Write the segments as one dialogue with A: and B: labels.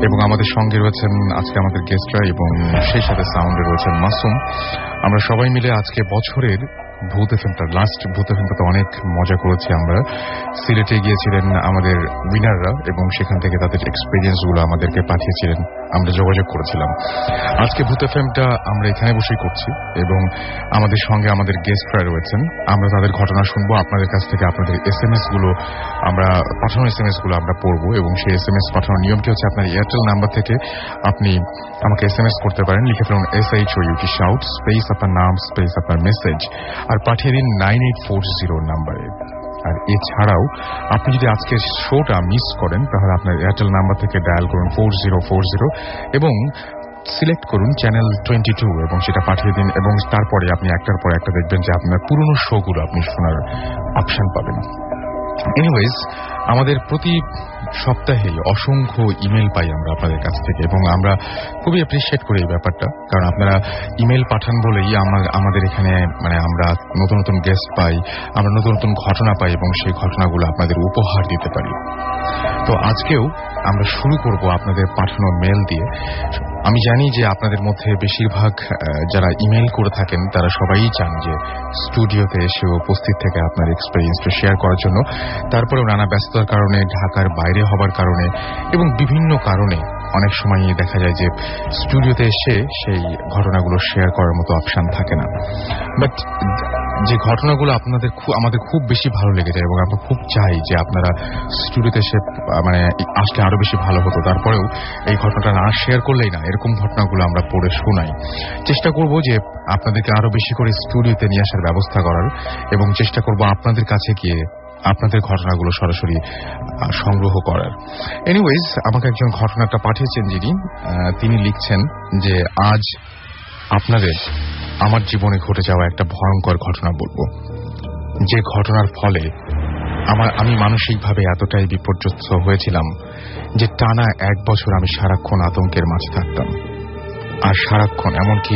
A: এবং আমাদের সঙ্গে রয়েছেন আজকে আমাদের গেস্টরা এবং সেই সাথে সাউন্ডে রয়েছেন মাসুম। আমরা সবাই মিলে আজকে বছরের ভূত এফএমটা, লাস্ট ভূত এফএমটাতে অনেক মজা করেছি। আমরা সিলেটে গিয়েছিলেন আমাদের উইনাররা এবং সেখান থেকে তাদের এক্সপেরিয়েন্সগুলো আমাদেরকে পাঠিয়েছিলেন, আমরা যোগাযোগ করেছিলাম। আজকে ভূত এফএমটা আমরা এখানে বসেই করছি এবং আমাদের সঙ্গে আমাদের গেস্টরা রয়েছেন। আমরা তাদের ঘটনা শুনবো, আপনাদের কাছ থেকে আপনাদের এসএমএস গুলো আমরা পাঠানো, এসএমএস গুলো আমরা পড়বো এবং সেই এসএমএস পাঠানোর নিয়ম কি হচ্ছে, আপনার এয়ারটেল নাম্বার থেকে আপনি আমাকে এসএমএস করতে পারেন। লিখে ফেলুন SHOUT শাউট স্পেস আপনার নাম স্পেস আপনার মেসেজ আর পাঠিয়ে দিন 9840 নাম্বারে। আর এছাড়াও আপনি যদি আজকের শোটা মিস করেন তাহলে আপনার এয়ারটেল নাম্বার থেকে ডায়াল করুন 4040 এবং সিলেক্ট করুন চ্যানেল 22 এবং সেটা পাঠিয়ে দিন এবং তারপরে আপনি একটার পর একটা দেখবেন যে আপনার পুরনো শোগুলো আপনি শোনার অপশন পাবেন। এনিওয়েজ, আমাদের প্রতি সপ্তাহে অসংখ্য ইমেল পাই আমরা আপনাদের কাছ থেকে এবং আমরা খুবই অ্যাপ্রিশিয়েট করি এই ব্যাপারটা, কারণ আপনারা ইমেল পাঠান বলেই আমাদের এখানে আমরা নতুন নতুন গেস্ট পাই, আমরা নতুন নতুন ঘটনা পাই এবং সেই ঘটনাগুলো আপনাদের উপহার দিতে পারি। তো আজকেও আমরা শুরু করব আপনাদের পাঠানো মেল দিয়ে। আমি জানি যে আপনাদের মধ্যে বেশিরভাগ যারা ইমেল করে থাকেন তারা সবাই চান যে স্টুডিওতে এসে উপস্থিত থেকে আপনার এক্সপেরিয়েন্সটা শেয়ার করার জন্য। তারপরেও নানা ব্যস্ততার কারণে, ঢাকার বাইরে হবার কারণে এবং বিভিন্ন কারণে অনেক সময় দেখা যায় যে স্টুডিওতে এসে সেই ঘটনাগুলো শেয়ার করার মতো অপশন থাকে না। বাট যে ঘটনাগুলো আমাদের খুব বেশি ভালো লেগে যায় এবং আমরা খুব চাই যে আপনারা স্টুডিওতে এসে আসলে আরো বেশি ভালো হতো, তারপরেও এই ঘটনাটা না শেয়ার করলেই না, এরকম ঘটনাগুলো আমরা পড়ে শোনাই। চেষ্টা করব যে আপনাদেরকে আরো বেশি করে স্টুডিওতে নিয়ে আসার ব্যবস্থা করার এবং চেষ্টা করব আপনাদের কাছে গিয়ে আপনাদের ঘটনাগুলো সরাসরি সংগ্রহ করার। এনিওয়েজ, আমাকে একজন ঘটনাটা পাঠিয়েছেন তিনি লিখছেন যে আজ আপনাদের আমার জীবনে ঘটে যাওয়া একটা ভয়ঙ্কর ঘটনা বলবো, যে ঘটনার ফলে আমি মানসিকভাবে এতটাই বিপর্যস্ত হয়েছিলাম যে টানা 1 বছর আমি সারাক্ষণ আতঙ্কের মাঝে থাকতাম। আর সারাক্ষণ এমনকি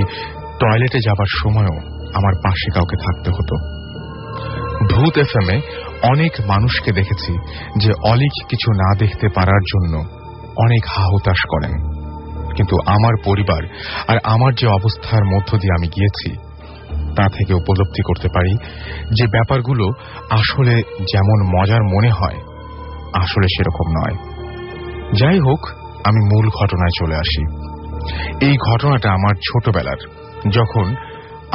A: টয়লেটে যাবার সময়ও আমার পাশে কাউকে থাকতে হতো। ভূত এফএমে অনেক মানুষকে দেখেছি যে অলিক কিছু না দেখতে পারার জন্য অনেক হাহুতাশ করেন, কিন্তু আমার পরিবার আর আমার যে অবস্থার মধ্য দিয়ে আমি গিয়েছি তা থেকে উপলব্ধি করতে পারি যে ব্যাপারগুলো আসলে যেমন মজার মনে হয় আসলে সেরকম নয়। যাই হোক, আমি মূল ঘটনায় চলে আসি। এই ঘটনাটা আমার ছোটবেলার, যখন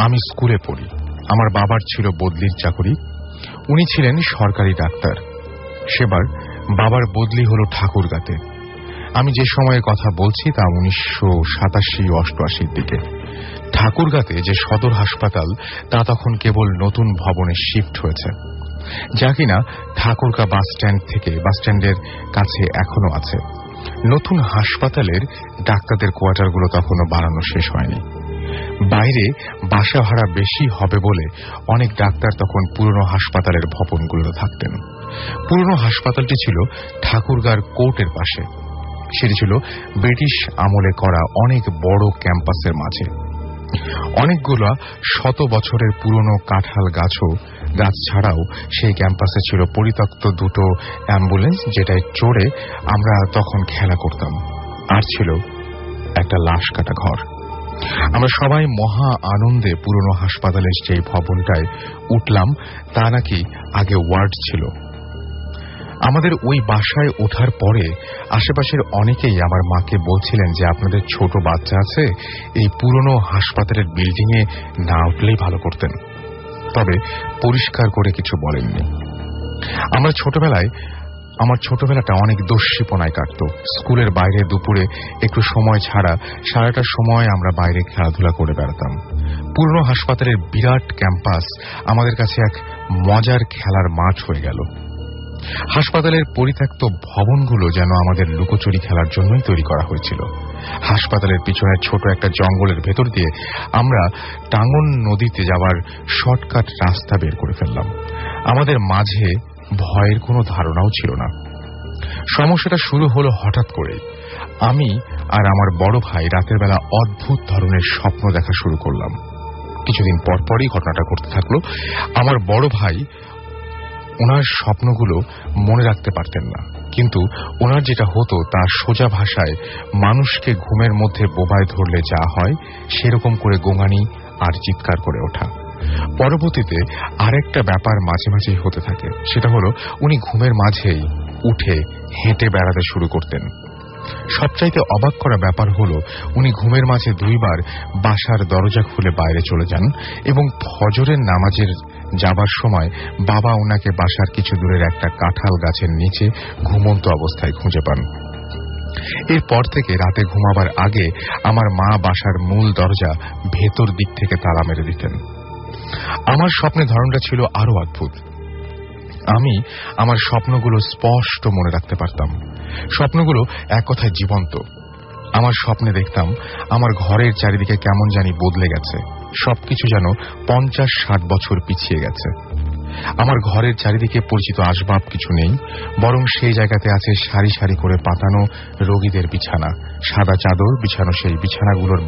A: আমি স্কুলে পড়ি। আমার বাবার ছিল বদলির চাকরি, উনি ছিলেন সরকারি ডাক্তার। সেবার বাবার বদলি হলো ঠাকুরগাঁতে। আমি যে সময়ের কথা বলছি তা 1987-88 দিকে। ঠাকুরগাঁতে যে সদর হাসপাতাল তা তখন কেবল নতুন ভবনে শিফট হয়েছে, যা কিনা ঠাকুরগাঁ বাসস্ট্যান্ডের কাছে এখনো আছে। নতুন হাসপাতালের ডাক্তারদের কোয়ার্টারগুলো তখনও বানানো শেষ হয়নি। বাইরে বাসা ভাড়া বেশি হবে বলে অনেক ডাক্তার তখন পুরনো হাসপাতালের ভবনগুলোতে থাকতেন। পুরনো হাসপাতালটি ছিল ঠাকুরগাঁর কোর্টের পাশে। সেটি ছিল ব্রিটিশ আমলে করা অনেক বড় ক্যাম্পাসের মাঝে। অনেকগুলো 100 বছরের পুরনো কাঁঠাল গাছ ছাড়াও সেই ক্যাম্পাসে ছিল পরিত্যক্ত 2টো অ্যাম্বুলেন্স, যেটায় চড়ে আমরা তখন খেলা করতাম। আর ছিল একটা লাশ কাটা ঘর। আমরা সবাই মহা আনন্দে পুরনো হাসপাতালের সেই ভবনটায় উঠলাম। তা নাকি আগে ওয়ার্ড ছিল। আমাদের ওই বাসায় ওঠার পরে আশেপাশের অনেকেই আমার মাকে বলছিলেন যে আপনাদের ছোট বাচ্চা আছে, এই পুরনো হাসপাতালের বিল্ডিং এ না উঠলেই ভালো করতেন। তবে পরিষ্কার করে কিছু বলেননি। আমার ছোটবেলাটা অনেক দস্যিপনায় কাটত। স্কুলের বাইরে দুপুরে একটু সময় ছাড়া সারাটা সময় আমরা বাইরে খেলাধুলা করে বেড়াতাম। পুরনো হাসপাতালের বিরাট ক্যাম্পাস আমাদের কাছে এক মজার খেলার মাঠ হয়ে গেল। হাসপাতালের পরিত্যক্ত ভবনগুলো যেন আমাদের লুকোচুরি খেলার জন্যই তৈরি করা হয়েছিল। হাসপাতালের পিছনের ছোট একটা জঙ্গলের ভেতর দিয়ে আমরা টাঙ্গন নদীতে যাওয়ার শর্টকাট রাস্তা বের করে ফেললাম। আমাদের মাঝে ভয়ের কোনো ধারণাও ছিল না। সমস্যাটা শুরু হলো হঠাৎ করে। আমি আর আমার বড় ভাই রাতের বেলা অদ্ভুত ধরনের স্বপ্ন দেখা শুরু করলাম। কিছুদিন পরপরই ঘটনাটা ঘটতে থাকলো। আমার বড় ভাই ওনার স্বপ্নগুলো মনে রাখতে পারতেন না, কিন্তু ওনার যেটা হতো তা সোজা ভাষায় মানুষকে ঘুমের মধ্যে বোবায় ধরলে যা হয় সেরকম করে গোঙানি আর চিৎকার করে ওঠা। পরবর্তীতে আরেকটা ব্যাপার মাঝে মাঝেই হতে থাকে, সেটা হলো উনি ঘুমের মাঝেই উঠে হেঁটে বেড়াতে শুরু করতেন। সবচাইতে অবাক করা ব্যাপার হলো উনি ঘুমের মাঝে 2 বার বাসার দরজা খুলে বাইরে চলে যান এবং ফজরের নামাজের যাবার সময় বাবা ওনাকে বাসার কিছু দূরের একটা কাঁঠাল গাছের নিচে ঘুমন্ত অবস্থায় খুঁজে পান। এরপর থেকে রাতে ঘুমাবার আগে আমার মা বাসার মূল দরজা ভেতর দিক থেকে তালা মেরে দিতেন। আমার স্বপ্নের ধরনটা ছিল আরো অদ্ভুত। আমি আমার স্বপ্নগুলো স্পষ্ট মনে রাখতে পারতাম। স্বপ্নগুলো এক কথায় জীবন্ত। আমার স্বপ্নে দেখতাম আমার ঘরের চারিদিকে কেমন জানি বদলে গেছে, সবকিছু যেন 50-60 বছর পিছিয়ে গেছে। আমার ঘরের চারিদিকে পরিচিত আসবাব কিছু নেই, বরং সেই জায়গাতে আছে সারি সারি করে পাতানো রোগীদের বিছানা, সাদা চাদর বিছানো। সেই বিছানাগুলোর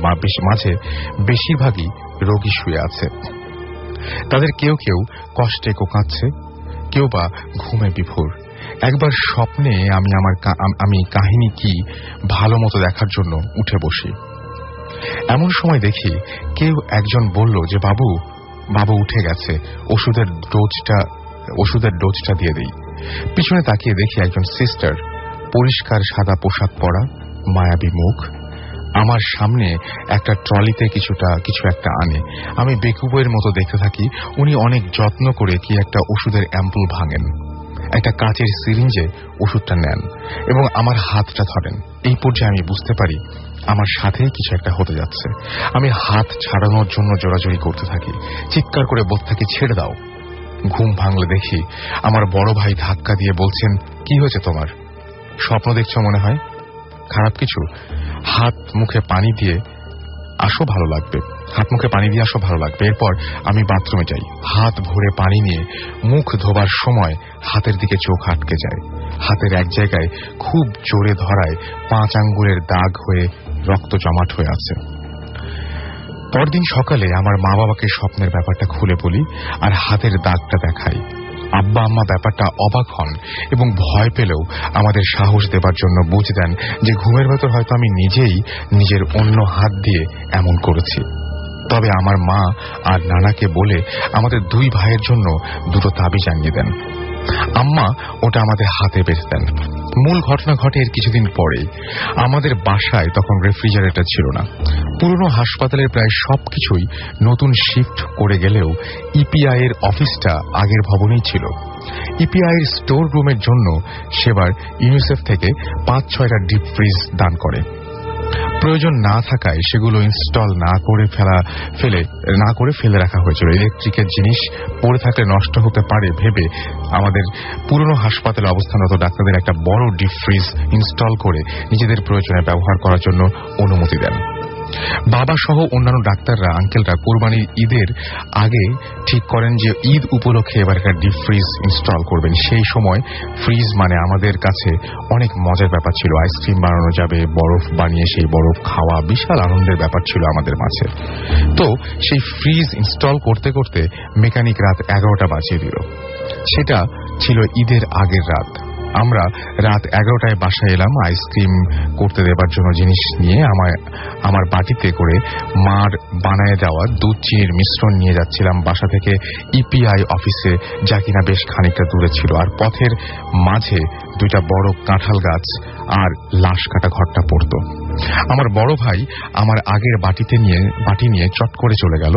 A: মাঝে বেশিরভাগই রোগী শুয়ে আছে। তাদের কেউ কেউ কষ্টে কোঁকাচ্ছে, কেউ বা ঘুমে বিভোর। একবার স্বপ্নে আমি কাহিনী কি ভালো মতো দেখার জন্য উঠে বসি। এমন সময় দেখি কেউ একজন বলল যে বাবু উঠে গেছে, ওষুধের ডোজটা দিয়ে দেই। পিছনে তাকিয়ে দেখি একজন সিস্টার, পরিষ্কার সাদা পোশাক পরা, মায়াবী মুখ, আমার সামনে একটা ট্রলিতে কিছু একটা আনে। আমি বেকুবের মতো দেখতে থাকি। উনি অনেক যত্ন করে কি একটা ওষুধের অ্যাম্পুল ভাঙেন, একটা কাচের সিরিঞ্জে ওষুধটা নেন এবং আমার হাতটা ধরেন। এই পর্যায়ে আমি বুঝতে পারি আমার সাথেই কিছু একটা হতে যাচ্ছে। আমি হাত ছাড়ানোর জন্য জোরাজোরি করতে থাকি, চিৎকার করে বলতে থাকি, ছেড়ে দাও। ঘুম ভাঙলে দেখি আমার বড় ভাই ধাক্কা দিয়ে বলছেন, কি হয়েছে তোমার? স্বপ্ন দেখছো মনে হয়? খারাপ কিছু? হাত মুখে পানি দিয়ে আসো, ভালো লাগবে। এরপর আমি বাথরুমে যাই। হাত ভরে পানি নিয়ে মুখ ধোবার সময় হাতের দিকে চোখ আটকে যায়। হাতের এক জায়গায় খুব জোরে ধরায় 5 আঙ্গুলের দাগ হয়ে রক্ত জমাট হয়ে আছে। পরদিন সকালে আমার মা বাবাকে স্বপ্নের ব্যাপারটা খুলে বলি আর হাতের দাগটা দেখাই। আব্বা আম্মা ব্যাপারটা অবাক হন এবং ভয় পেলেও আমাদের সাহস দেবার জন্য বুঝ দেন যে ঘুমের ভেতর হয়তো আমি নিজেই নিজের অন্য হাত দিয়ে এমন করেছি। তবে আমার মা আর নানাকে বলে আমাদের 2 ভাইয়ের জন্য 2টো তাবিজ আনিয়ে দেন। আম্মা ওটা আমাদের হাতে বেঁধে দেন। মূল ঘটনা ঘটে এর কিছুদিন পরেই। আমাদের বাসায় তখন রেফ্রিজারেটর ছিল না। পুরনো হাসপাতালের প্রায় সবকিছুই নতুন শিফট করে গেলেও ইপিআই এর অফিসটা আগের ভবনেই ছিল। ইপিআই এর স্টোর রুমের জন্য সেবার ইউনিসেফ থেকে 5-6টা ডিপ ফ্রিজ দান করে। প্রয়োজন না থাকায় সেগুলো ইনস্টল না করে ফেলে রাখা হয়েছিল। ইলেকট্রিকের জিনিস পড়ে থাকলে নষ্ট হতে পারে ভেবে আমাদের পুরনো হাসপাতালে অবস্থানরত ডাক্তারদের একটা বড় ডিপ ফ্রিজ ইনস্টল করে নিজেদের প্রয়োজনে ব্যবহার করার জন্য অনুমতি দেন। বাবা সহ অন্যান্য ডাক্তাররা, আঙ্কেলরা কোরবানির ঈদের আগে ঠিক করেন যে ঈদ উপলক্ষে এবার একটা ডিপ ফ্রিজ ইনস্টল করবেন। সেই সময় ফ্রিজ মানে আমাদের কাছে অনেক মজার ব্যাপার ছিল। আইসক্রিম বানানো যাবে, বরফ বানিয়ে সেই বরফ খাওয়া বিশাল আনন্দের ব্যাপার ছিল আমাদের মাঝে। তো সেই ফ্রিজ ইনস্টল করতে করতে মেকানিক রাত 11টা বাজিয়ে দিল। সেটা ছিল ঈদের আগের রাত। আমরা রাত 11টায় বাসায় এলাম আইসক্রিম করতে দেবার জন্য জিনিস নিয়ে। আমার বাটিতে করে মার বানায় দেওয়া দুধ চিনির মিশ্রণ নিয়ে যাচ্ছিলাম বাসা থেকে ইপিআই অফিসে, যা কিনা বেশ খানিকটা দূরে ছিল। আর পথের মাঝে 2টা বড় কাঁঠাল গাছ আর লাশ কাটা ঘরটা পড়ত। আমার বড় ভাই আমার আগের বাটি নিয়ে চট করে চলে গেল,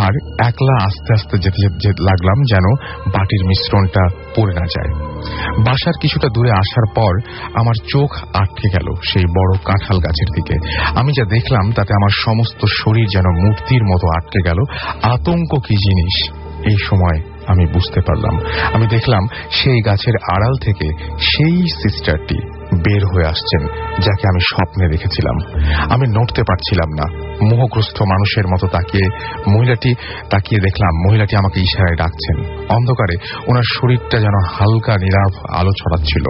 A: আর একলা আস্তে আস্তে যেতে লাগলাম যেন বাটির মিশ্রণটা পড়ে না যায়। বাসার কিছুটা দূরে আসার পর আমার চোখ আটকে গেল সেই বড় কাঁঠাল গাছের দিকে। আমি যা দেখলাম তাতে আমার সমস্ত শরীর যেন মূর্তির মতো আটকে গেল। আতঙ্ক কি জিনিস এই সময় আমি বুঝতে পারলাম। আমি দেখলাম সেই গাছের আড়াল থেকে সেই সিস্টারটি বের হয়ে আসছেন যাকে আমি স্বপ্নে দেখেছিলাম। আমি নড়তে পারছিলাম না। মোহগ্রস্ত মানুষের মতো তাকিয়ে দেখলাম মহিলাটি আমাকে ইশারায় ডাকছেন। অন্ধকারে ওনার শরীরটা যেন হালকা নীরব আলো ছড়াচ্ছিল।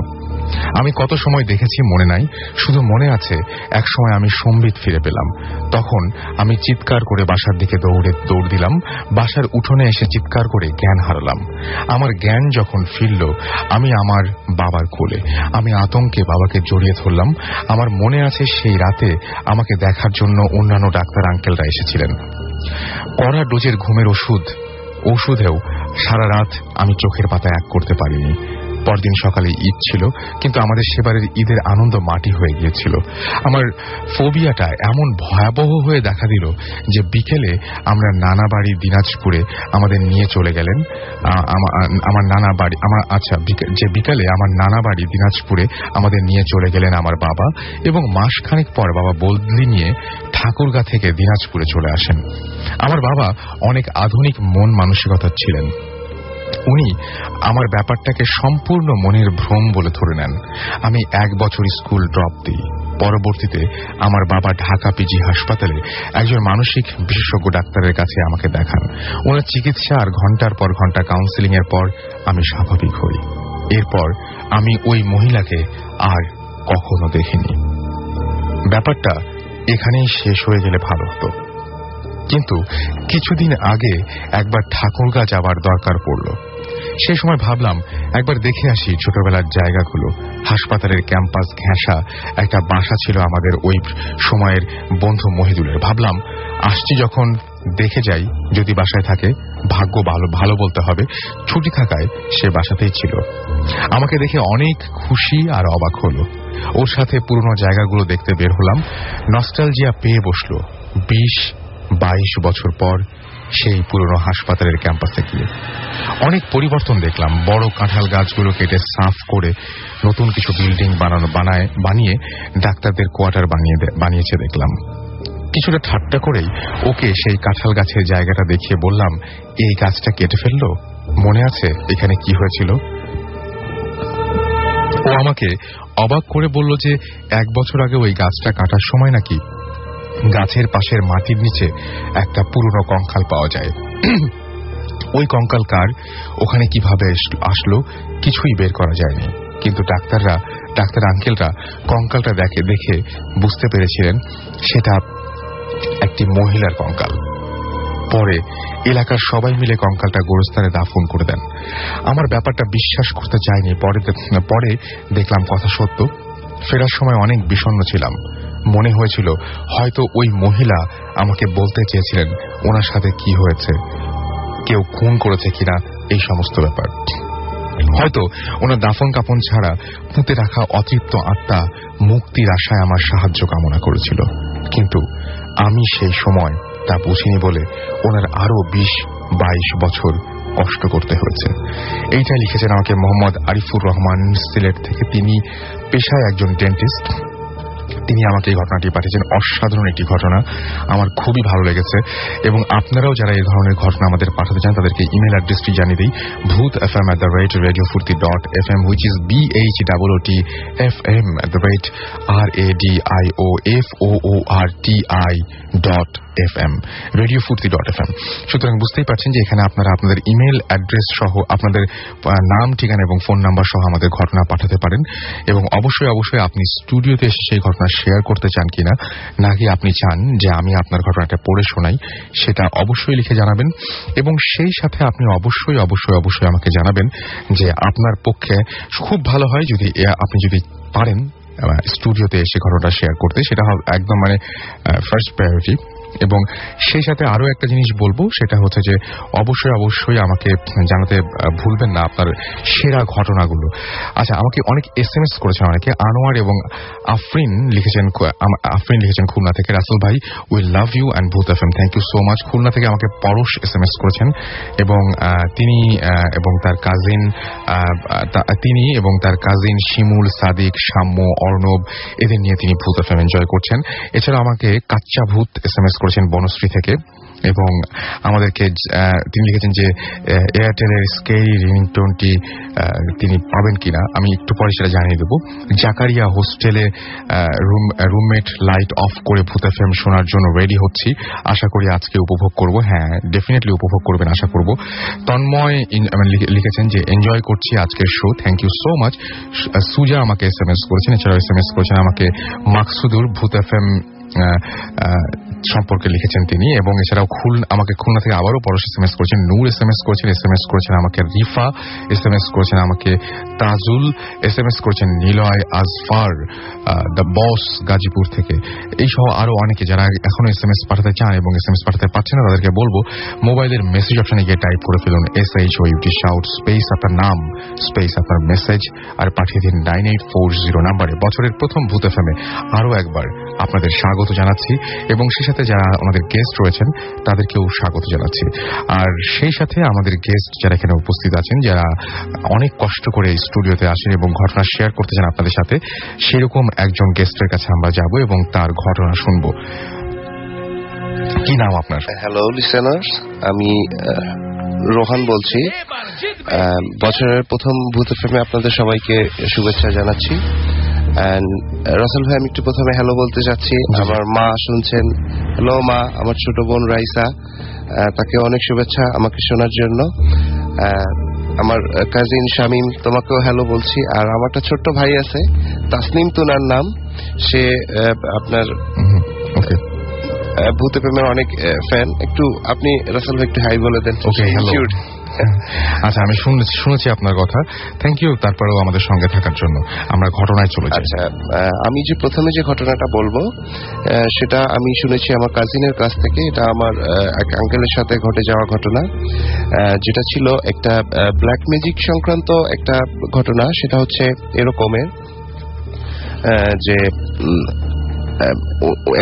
A: আমি কত সময় দেখেছি মনে নাই, শুধু মনে আছে এক সময় আমি সম্বিত ফিরে পেলাম। তখন আমি চিৎকার করে বাসার দিকে দৌড় দিলাম। বাসার উঠোনে এসে চিৎকার করে জ্ঞান হারালাম। আমার জ্ঞান যখন ফিরল, আমি আমার বাবার কোলে। আমি আতঙ্কে বাবাকে জড়িয়ে ধরলাম। আমার মনে আছে সেই রাতে আমাকে দেখার জন্য অন্যান্য ডাক্তার আঙ্কেলরা এসেছিলেন। কড়া ডোজের ঘুমের ওষুধেও সারা রাত আমি চোখের পাতা এক করতে পারিনি। পরদিন সকালে ঈদ ছিল, কিন্তু আমাদের সেবারের ঈদের আনন্দ মাটি হয়ে গিয়েছিল। আমার ফোবিয়াটা এমন ভয়াবহ হয়ে দেখা দিল যে বিকেলে আমরা নানা বাড়ি দিনাজপুরে আমাদের নিয়ে চলে গেলেন। আমার নানা বাড়ি বিকালে আমার নানা বাড়ি দিনাজপুরে আমাদের নিয়ে চলে গেলেন আমার বাবা, এবং মাসখানেক পর বাবা বদলি নিয়ে ঠাকুরগাঁ থেকে দিনাজপুরে চলে আসেন। আমার বাবা অনেক আধুনিক মন মানসিকতার ছিলেন। উনি আমার ব্যাপারটাকে সম্পূর্ণ মনের ভ্রম বলে ধরে নেন। আমি 1 বছর স্কুল ড্রপ দিই। পরবর্তীতে আমার বাবা ঢাকা পিজি হাসপাতালে একজন মানসিক বিশেষজ্ঞ ডাক্তারের কাছে আমাকে দেখান। ওনার চিকিৎসা আর ঘন্টার পর ঘন্টা কাউন্সেলিং এর পর আমি স্বাভাবিক হই। এরপর আমি ওই মহিলাকে আর কখনো দেখিনি। ব্যাপারটা এখানেই শেষ হয়ে গেলে ভালো হতো, কিন্তু কিছুদিন আগে একবার ঠাকুরগাঁ যাবার দরকার পড়ল। সেই সময় ভাবলাম একবার দেখে আসি ছোটবেলার জায়গাগুলো। হাসপাতালের ক্যাম্পাস ঘেঁষা একটা বাসা ছিল আমাদের ওই সময়ের বন্ধু মহিদুলের। ভাবলাম আসছি যখন দেখে যাই, যদি বাসায় থাকে ভাগ্য ভালো বলতে হবে। ছুটি থাকায় সে বাসাতেই ছিল। আমাকে দেখে অনেক খুশি আর অবাক হলো। ওর সাথে পুরনো জায়গাগুলো দেখতে বের হলাম। নস্টালজিয়া পেয়ে বসলো 20-22 বছর পর সেই পুরনো হাসপাতালের ক্যাম্পাসে গিয়ে। অনেক পরিবর্তন দেখলাম। বড় কাঁঠাল গাছগুলো কেটে সাফ করে নতুন কিছু বিল্ডিং বানিয়ে ডাক্তারদের কোয়ার্টার বানিয়েছে দেখলাম। কিছুটা ঠাট্টা করেই ওকে সেই কাঁঠাল গাছের জায়গাটা দেখিয়ে বললাম, এই গাছটা কেটে ফেললো, মনে আছে এখানে কি হয়েছিল? ও আমাকে অবাক করে বলল যে 1 বছর আগে ওই গাছটা কাটার সময় নাকি গাছের পাশের মাটির নিচে একটা পুরনো কঙ্কাল পাওয়া যায়। ওই কঙ্কাল কার, ওখানে কিভাবে আসলো কিছুই বের করা যায়নি, কিন্তু ডাক্তার আঙ্কেলরা কঙ্কালটা দেখে বুঝতে পেরেছিলেন সেটা একটি মহিলার কঙ্কাল। পরে এলাকার সবাই মিলে কঙ্কালটা গোরস্থানে দাফন করে দেন। আমার ব্যাপারটা বিশ্বাস করতে চাইনি। পরে দেখলাম কথা সত্য। ফেরার সময় অনেক বিষণ্ণ ছিলাম। মনে হয়েছিল হয়তো ওই মহিলা আমাকে বলতে চেয়েছিলেন ওনার সাথে কি হয়েছে, কেউ খুন করেছে কিনা, এই সমস্ত ব্যাপার। হয়তো ওনার দাফন কাফন ছাড়া পুঁতে রাখা অতৃপ্ত আত্মা মুক্তির আশায় আমার সাহায্য কামনা করেছিল, কিন্তু আমি সেই সময় তা বুঝিনি বলে ওনার আরো 20-22 বছর কষ্ট করতে হয়েছে। এইটা লিখেছেন আমাকে মোহাম্মদ আরিফুর রহমান, সিলেট থেকে। তিনি পেশায় একজন ডেন্টিস্ট। তিনি আমাকে এই ঘটনাটি পাঠিয়েছেন। অসাধারণ একটি ঘটনা, আমার খুবই ভালো লেগেছে। এবং আপনারাও যারা এই ধরনের ঘটনা আমাদের পাঠাতে চান তাদেরকে ইমেল অ্যাড্রেসটি জানিয়ে দিই, bhootfm@radiofurti.fm, which is BHOOTFM@radioforti.fm, radiofurti.fm। সুতরাং বুঝতেই পারছেন যে এখানে আপনারা আপনাদের ইমেল অ্যাড্রেস সহ আপনাদের নাম, ঠিকানা এবং ফোন নাম্বার সহ আমাদের ঘটনা পাঠাতে পারেন। এবং অবশ্যই আপনি স্টুডিওতে এসে সেই ঘটনা শেয়ার করতে চান কিনা, নাকি আপনি চান যে আমি আপনার ঘটনাটা পড়ে শোনাই, সেটা অবশ্যই লিখে জানাবেন। এবং সেই সাথে আপনি অবশ্যই আমাকে জানাবেন যে আপনার পক্ষে খুব ভালো হয় যদি আপনি যদি পারেন স্টুডিওতে এসে ঘটনাটা শেয়ার করতে, সেটা একদম ফার্স্ট প্রায়োরিটি। এবং সেই সাথে আরো একটা জিনিস বলবো, সেটা হচ্ছে যে অবশ্যই আমাকে জানাতে ভুলবেন না আপনার সেরা ঘটনাগুলো। আচ্ছা, আমাকে অনেক SMS করেছেন অনেকে। আনোয়ার এবং আফরিন লিখেছেন খুলনা থেকে। রাসেল ভাই, we love you and Bhoot FM, thank you so much. Khulna থেকে আমাকে পরশ SMS করেছেন এবং তিনি এবং তার কাজিন শিমুল, সাদিক, সাম্য, অর্ণব, এদের নিয়ে তিনি ভূত এফএম এনজয় করছেন। এছাড়া আমাকে কাচ্চা ভূত SMS করেছেন বনশ্রী থেকে, এবং আমাদেরকে তিনি লিখেছেন যে এয়ারটেলের স্কেরি রিংটোনটি তিনি পাবেন কিনা, আমি একটু পরে সেটা জানিয়ে দেবো। জাকারিয়া হোস্টেলে রুমমেট লাইট অফ করে ভূত এফএম শোনার জন্য রেডি হচ্ছি, আশা করি আজকে উপভোগ করব। হ্যাঁ, ডেফিনেটলি উপভোগ করবেন আশা করব। তন্ময় লিখেছেন যে এনজয় করছি আজকের show, thank you so much. Suja আমাকে SMS করেছেন, এছাড়াও SMS করেছেন আমাকে মাকসুদুর, ভূত এফএম সম্পর্কে লিখেছেন তিনি, এবং এছাড়াও আমাকে খুলনা থেকে আবারও পরশ SMS করেছেন, নূর SMS করেছেন আমাকে রিফা, SMS করেছেন আমাকে তাজুল, SMS করেছেন নিলয় আজফার, দ্য বস গাজীপুর থেকে, এই সহ আরো অনেকে যারা এখনো SMS পাঠাতে চান এবং SMS পাঠাতে পারছেন না, তাদেরকে বলবো মোবাইলের মেসেজ অপশনে গিয়ে টাইপ করে ফেলুন SHOUT শাউট স্পেস আপনার নাম স্পেস আপনার মেসেজ আর পাঠিয়ে দিন 9840 নাম্বারে। বছরের প্রথম ভূত এফএমে আরো একবার আপনাদের স্বাগত জানাচ্ছি, এবং সেই সাথে যারা আমাদের গেস্ট রয়েছেন তাদেরকেও স্বাগত জানাচ্ছি। আর সেই সাথে আমাদের গেস্ট যারা এখানে উপস্থিত আছেন, যারা অনেক কষ্ট করে স্টুডিওতে আসেন এবং ঘটনা শেয়ার করতে চান আপনাদের সাথে, সেরকম একজন গেস্টের কাছে আমরা যাব এবং তার ঘটনা শুনবো। কি নাম আপনার?
B: হ্যালো লিসেনার্স, আমি রোহান বলছি। বছরের প্রথম ভূত এফএমে আপনাদের সবাইকে শুভেচ্ছা জানাচ্ছি। রাসেল ভাই, আমি একটু প্রথমে হ্যালো বলতে চাচ্ছি। আমার মা শুনছেন, হ্যালো মা। আমার ছোট বোন রাইসা, তাকে অনেক শুভেচ্ছা আমাকে শোনার জন্য। আমার কাজিন শামিম, তোমাকেও হ্যালো বলছি। আর আমার একটা ছোট্ট ভাই আছে, তাসনিম তুনার নাম, সে আপনার ভূত এফএমের অনেক ফ্যান। একটু আপনি রাসেল ভাই একটু হাই বলে দেন।
A: আচ্ছা, আমি শুনেছি আপনার কথা, থ্যাংক ইউ তারপরেও আমাদের সঙ্গে থাকার জন্য। আমরা ঘটনায় চলে যাই।
B: আচ্ছা, আমি যে প্রথমে যে ঘটনাটা বলবো সেটা আমি শুনেছি আমার কাজিনের কাছ থেকে। এটা আমার এক আঙ্কেলের সাথে ঘটে যাওয়া ঘটনা, যেটা ছিল একটা ব্ল্যাক ম্যাজিক সংক্রান্ত একটা ঘটনা। সেটা হচ্ছে এরকমের যে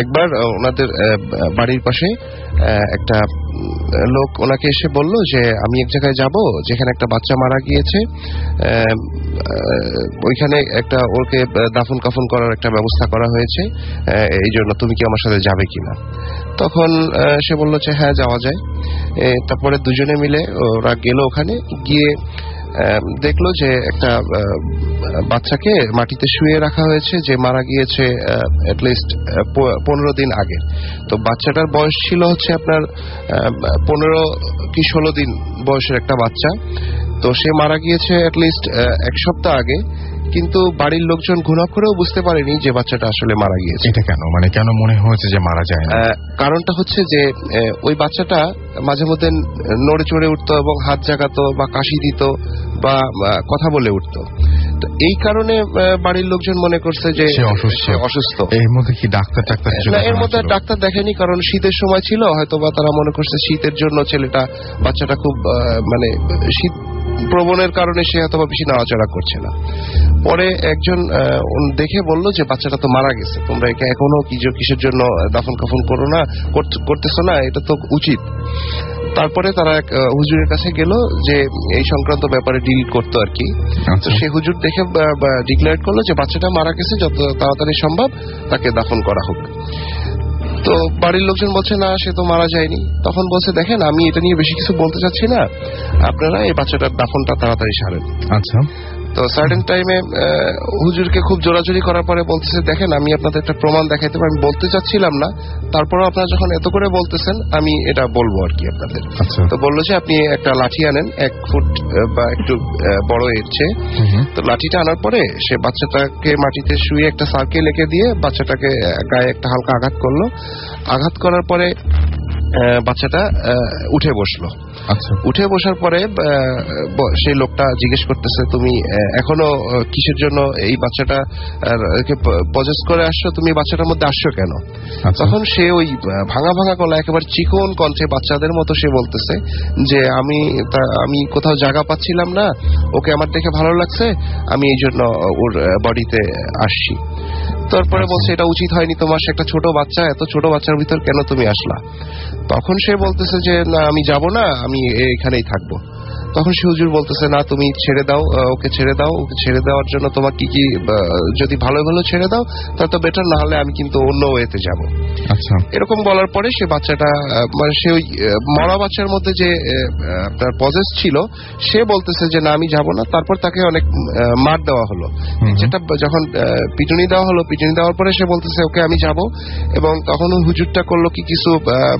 B: একবার ওনাদের বাড়ির পাশে একটা লোক ওনাকে এসে বলল যে আমি এক জায়গায় যাব যেখানে একটা বাচ্চা মারা গিয়েছে, ওইখানে একটা ওকে দাফন কাফন করার একটা ব্যবস্থা করা হয়েছে, এই জন্য তুমি কি আমার সাথে যাবে কিনা। তখন সে বলল যে হ্যাঁ যাওয়া যায়। তারপরে দুজনে মিলে ওরা গেল, ওখানে গিয়ে দেখলো যে একটা বাচ্চাকে মাটিতে শুয়ে রাখা হয়েছে, যে মারা গিয়েছে অ্যাটলিস্ট 15 দিন আগে। তো বাচ্চাটার বয়স ছিল হচ্ছে আপনার 15 কি 16 দিন বয়সের একটা বাচ্চা। তো সে মারা গিয়েছে অ্যাটলিস্ট 1 সপ্তাহ আগে, কিন্তু বাড়ির লোকজন ঘুণাক্ষরেও বুঝতে পারেনি যে বাচ্চাটা আসলে মারা গিয়েছে।
A: এটা কেন, মানে কেন মনে হয়েছে যে মারা যায় না?
B: কারণটা হচ্ছে যে ওই বাচ্চাটা মাঝে মধ্যে নড়ে চড়ে উঠতো এবং হাত জাগাতো বা কাশি দিত বা কথা বলে উঠতো। তো এই কারণে বাড়ির লোকজন মনে করছে যে অসুস্থ।
A: এর মধ্যে কি ডাক্তার
B: না, এর মধ্যে ডাক্তার দেখেনি, কারণ শীতের সময় ছিল, হয়তো বা তারা মনে করছে শীতের জন্য বাচ্চাটা খুব মানে শীত প্রবণের কারণে সে হয়তো বেশি নাড়াচাড়া করছে না। পরে একজন দেখে বলল যে বাচ্চাটা তো মারা গেছে, তোমরা একে এখনো কিসের জন্য দাফন কাফন করতেছো না, এটা তো উচিত। তারপরে তারা এক হুজুরের কাছে গেল যে এই সংক্রান্ত ব্যাপারে ডিল করতো আর কি। তো সে হুজুর দেখে ডিক্লেয়ার করলো যে বাচ্চাটা মারা গেছে, যত তাড়াতাড়ি সম্ভব তাকে দাফন করা হোক। তো বাড়ির লোকজন বলছে না, সে তো মারা যায়নি। তখন বলছে দেখেন, আমি এটা নিয়ে বেশি কিছু বলতে চাচ্ছি না, আপনারা এই বাচ্চাটার দাফনটা তাড়াতাড়ি সারেন।
A: আচ্ছা।
B: তো সার্টেন টাইমে হুজুরকে খুব জোরাজোরি করার পরে বলতেছে দেখেন, আমি আপনাদের একটা প্রমাণ দেখাইতে পারি, আমি বলতে চাচ্ছিলাম না, তারপরেও আপনারা যখন এত করে বলতেছেন আমি এটা বলবো আর কি আপনাদের। তো বললো যে আপনি একটা লাঠি আনেন 1 ফুট বা একটু বড় এর চেয়ে। তো লাঠিটা আনার পরে সে বাচ্চাটাকে মাটিতে শুয়ে একটা সার্কেল এঁকে দিয়ে বাচ্চাটাকে গায়ে একটা হালকা আঘাত করলো। আঘাত করার পরে বাচ্চাটা উঠে বসলো। উঠে বসার পরে সেই লোকটা জিজ্ঞেস করতেছে তুমি এখনো কিসের জন্য এই বাচ্চাটা পজেস করে আসছো, তুমি বাচ্চাটার মধ্যে আসছো কেন? তখন সে ওই ভাঙা ভাঙা গলা একেবারে চিকন কণ্ঠে বাচ্চাদের মতো সে বলতেছে যে আমি কোথাও জায়গা পাচ্ছিলাম না, ওকে আমার দেখে ভালো লাগছে, আমি এই জন্য ওর বডিতে আসছি। তারপরে বলছে এটা উচিত হয়নি তোমার, সে একটা ছোট বাচ্চা, এত ছোট বাচ্চার ভিতর কেন তুমি আসলা? তখন সে বলতেছে যে না, আমি যাব না, আমি এখানেই থাকবো। তখন সে হুজুর বলতেছে, না তুমি ছেড়ে দাও, ওকে ছেড়ে দাও, ওকে ছেড়ে দেওয়ার জন্য তোমার কি কি, যদি ভালো ভালো ছেড়ে দাও তা তো বেটার, না হলে আমি কিন্তু অন্য ওয়েতে যাব।
A: আচ্ছা,
B: এরকম বলার পরে সে বাচ্চাটা, মানে সে ওই মরা বাচ্চার মধ্যে যে আপনার পজেস ছিল, সে বলতেছে যে না আমি যাব না। তারপর তাকে অনেক মার দেওয়া হলো, যেটা যখন পিটুনি দেওয়া হলো, পিটুনি দেওয়ার পরে সে বলতেছে ওকে আমি যাব। এবং তখন ওই হুজুরটা করলো কি, কিছু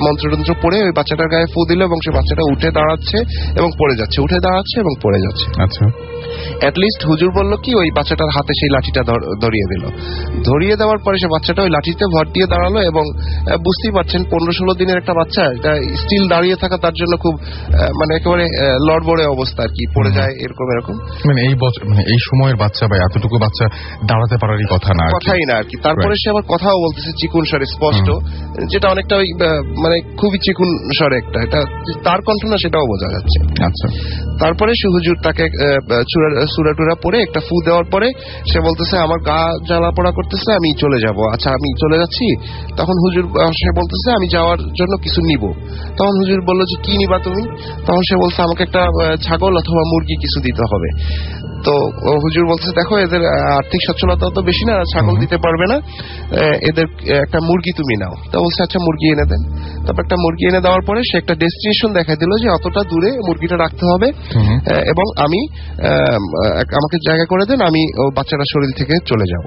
B: মন্ত্রতন্ত্র পড়ে ওই বাচ্চাটার গায়ে ফু দিল এবং সে বাচ্চাটা উঠে দাঁড়াচ্ছে এবং পড়ে যাচ্ছে, উঠে দাঁড়াচ্ছে এবং পড়ে যাচ্ছে।
A: আচ্ছা,
B: অ্যাটলিস্ট হুজুর বললো কি ওই বাচ্চাটার হাতে সেই লাঠিটা ধরিয়ে দিল। ধরিয়ে দেওয়ার পরে সে বাচ্চাটা ওই লাঠিতে ভর দিয়ে দাঁড়ালো এবং বুঝতেই পারছেন 15-16 দিনের একটা বাচ্চা, এটা স্টিল দাঁড়িয়ে থাকা তার জন্য খুব মানে একেবারে লড়বড়ে অবস্থা আর কি, পড়ে যায় এরকম।
A: মানে এই সময়ের বাচ্চা বা এতটুকু বাচ্চা দাঁড়াতে পারারই কথা না,
B: কথাই না আর কি। তারপরে সে আবার কথাও বলতেছে চিকুন স্বরে, স্পষ্ট, যেটা অনেকটা ওই মানে খুবই চিকুন স্বরে একটা, এটা তার কণ্ঠ না সেটাও বোঝা যাচ্ছে।
A: আচ্ছা,
B: তারপরে সে হুজুর তাকে সূরা টুরা পরে একটা ফু দেওয়ার পরে সে বলতেছে আমার গা জ্বালা পোড়া করতেছে, আমি চলে যাব। আচ্ছা আমি চলে যাচ্ছি। তখন হুজুর সে বলতেছে আমি যাওয়ার জন্য কিছু নিব। তখন হুজুর বলল যে কি নিবা তুমি? তখন সে বলছে আমাকে একটা ছাগল অথবা মুরগি কিছু দিতে হবে। তো হুজুর বলতেছে দেখো এদের আর্থিক সচ্ছলতা তো বেশি না, ছাগল দিতে পারবে না, এদের একটা মুরগি তুমি নাও। তো বলছে আচ্ছা মুরগি এনে দেন। তারপর একটা মুরগি এনে দেওয়ার পরে সে একটা ডেস্টিনেশন দেখা দিল যে অতটা দূরে মুরগিটা রাখতে হবে এবং আমি আমাকে জায়গা করে দেন, আমি বাচ্চাটা শরীর থেকে চলে যাব।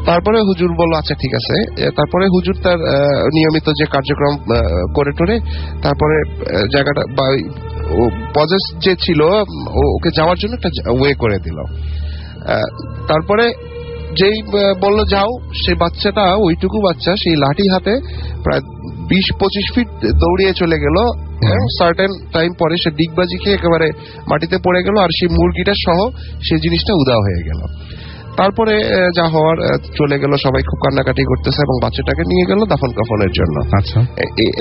B: তারপরে হুজুর বলল আচ্ছা ঠিক আছে। তারপরে হুজুর তার নিয়মিত যে কার্যক্রম করে টোরে তারপরে জায়গাটা বা পজেস যে ছিল ওকে যাওয়ার জন্য একটা ওয়ে করে দিল। তারপরে যেই বলল যাও, সেই বাচ্চাটা ওইটুকু বাচ্চা সেই লাঠি হাতে প্রায় 20-25 ফিট দৌড়িয়ে চলে গেল। সার্টেন টাইম পরে সে ডিগবাজি খেয়ে একেবারে মাটিতে পড়ে গেল, আর সেই মুরগিটা সহ সেই জিনিসটা উধাও হয়ে গেল। তারপরে যা হওয়ার চলে গেল, সবাই খুব কান্নাকাটি করতেছে এবং বাচ্চাটাকে নিয়ে গেল দাফন কাফনের জন্য।
A: আচ্ছা,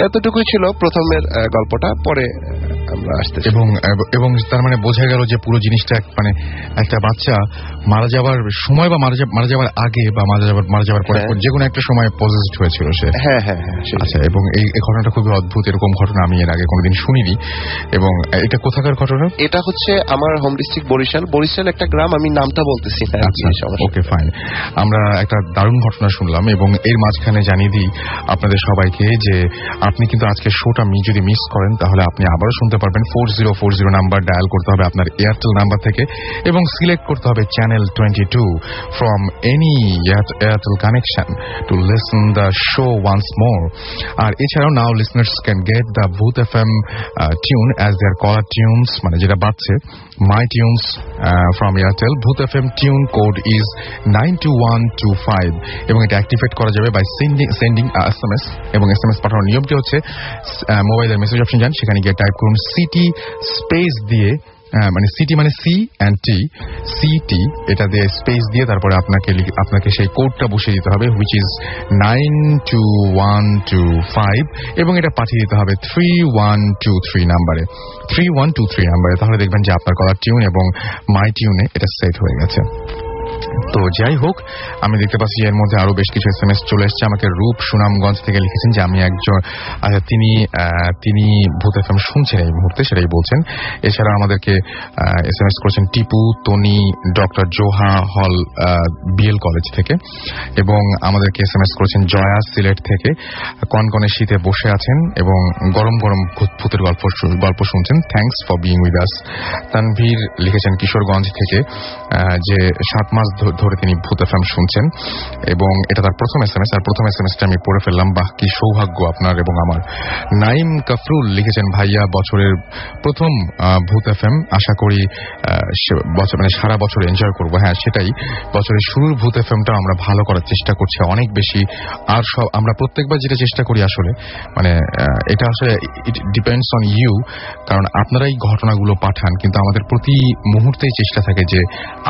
B: এতটুকুই ছিল প্রথমের গল্পটা। পরে আমরা আসতেছি
A: এবং তার মানে বোঝা গেল যে পুরো জিনিসটা মানে একটা বাচ্চা মারা যাবার সময় বা মারা যাবার আগে বা মারা যাবার পরে যে কোনো একটা সময় পজেসড হয়েছিল সে।
B: হ্যাঁ।
A: আচ্ছা, এবং এই ঘটনাটা খুবই অদ্ভুত, এরকম ঘটনা আমি এর আগে কোনোদিন শুনিনি। এবং এটা কোথাকার ঘটনা?
B: এটা হচ্ছে আমার হোম ডিস্ট্রিক্ট বরিশাল একটা গ্রাম, আমি নামটা বলতেছি না।
A: Okay fine. আমরা একটা দারুণ ঘটনা শুনলাম এবং এর মাঝখানে জানিয়ে দিই আপনাদের সবাইকে যে আপনি কিন্তু আজকে শোটা যদি মিস করেন তাহলে আপনি আবারও শুনতে পারবেন। 4040 নাম্বার ডায়াল করতে হবে আপনার এয়ারটেল নাম্বার থেকে এবং সিলেক্ট করতে হবে channel 22 from any Airtel connection to listen the show once more. আর এছাড়াও now listeners can get the Bhoot FM tune as their caller tunes, মানে যেটা বাজছে my tunes from Airtel. Bhoot FM tune code is 92125 এবং এটা activate করা যাবে by sending SMS। এবং SMS পাঠানোর নিয়মটি হচ্ছে মোবাইলের মেসেজ অপশন যান, সেখানে গিয়ে টাইপ করুন সিটি স্পেস দিয়ে, মানে সিটি মানে CT এটা দিয়ে স্পেস দিয়ে তারপরে আপনাকে সেই কোডটা বসিয়ে দিতে হবে, হুইচ ইজ 92125 এবং এটা পাঠিয়ে দিতে হবে 3123 নাম্বারে। তাহলে দেখবেন যে আপনার কলার টিউন এবং মাই টিউনে এটা সেট হয়ে গেছে। তো যাই হোক, আমি দেখতে পাচ্ছি এর মধ্যে আরো বেশ কিছু SMS চলে এসছে। আমাকে রূপ সুনামগঞ্জ থেকে লিখেছেন যে আমি একজন, তিনি ভূত FM শুনছেন এই মুহূর্তে, সেটাই বলছেন। এছাড়া আমাদেরকে SMS করেছেন টিপু, তনি, ডক্টর জোহা হল BL কলেজ থেকে, এবং আমাদেরকে SMS করেছেন জয়া সিলেট থেকে, কনকনে শীতে বসে আছেন এবং গরম গরম ভূতের গল্প শুনছেন। Thanks for being with us. Tanvir লিখেছেন কিশোরগঞ্জ থেকে যে 7 মাস ধরে তিনি ভূত FM শুনছেন এবং এটা তার প্রথম SMS। আর প্রথম SMSটা আমি পড়ে ফেললাম। বাহ, কি সৌভাগ্য আপনার এবং আমার। নাইম কাফরুল লিখেছেন ভাইয়া বছরের প্রথম ভূত FM, আশা করি মানে সারা বছর এনজয় করবো। হ্যাঁ সেটাই, বছরের শুরুর ভূত FMটা আমরা ভালো করার চেষ্টা করছি অনেক বেশি। আর সব আমরা প্রত্যেকবার যেটা চেষ্টা করি আসলে মানে এটা আসলে ইট ডিপেন্ডস অন ইউ, কারণ আপনারাই ঘটনাগুলো পাঠান, কিন্তু আমাদের প্রতি মুহূর্তেই চেষ্টা থাকে যে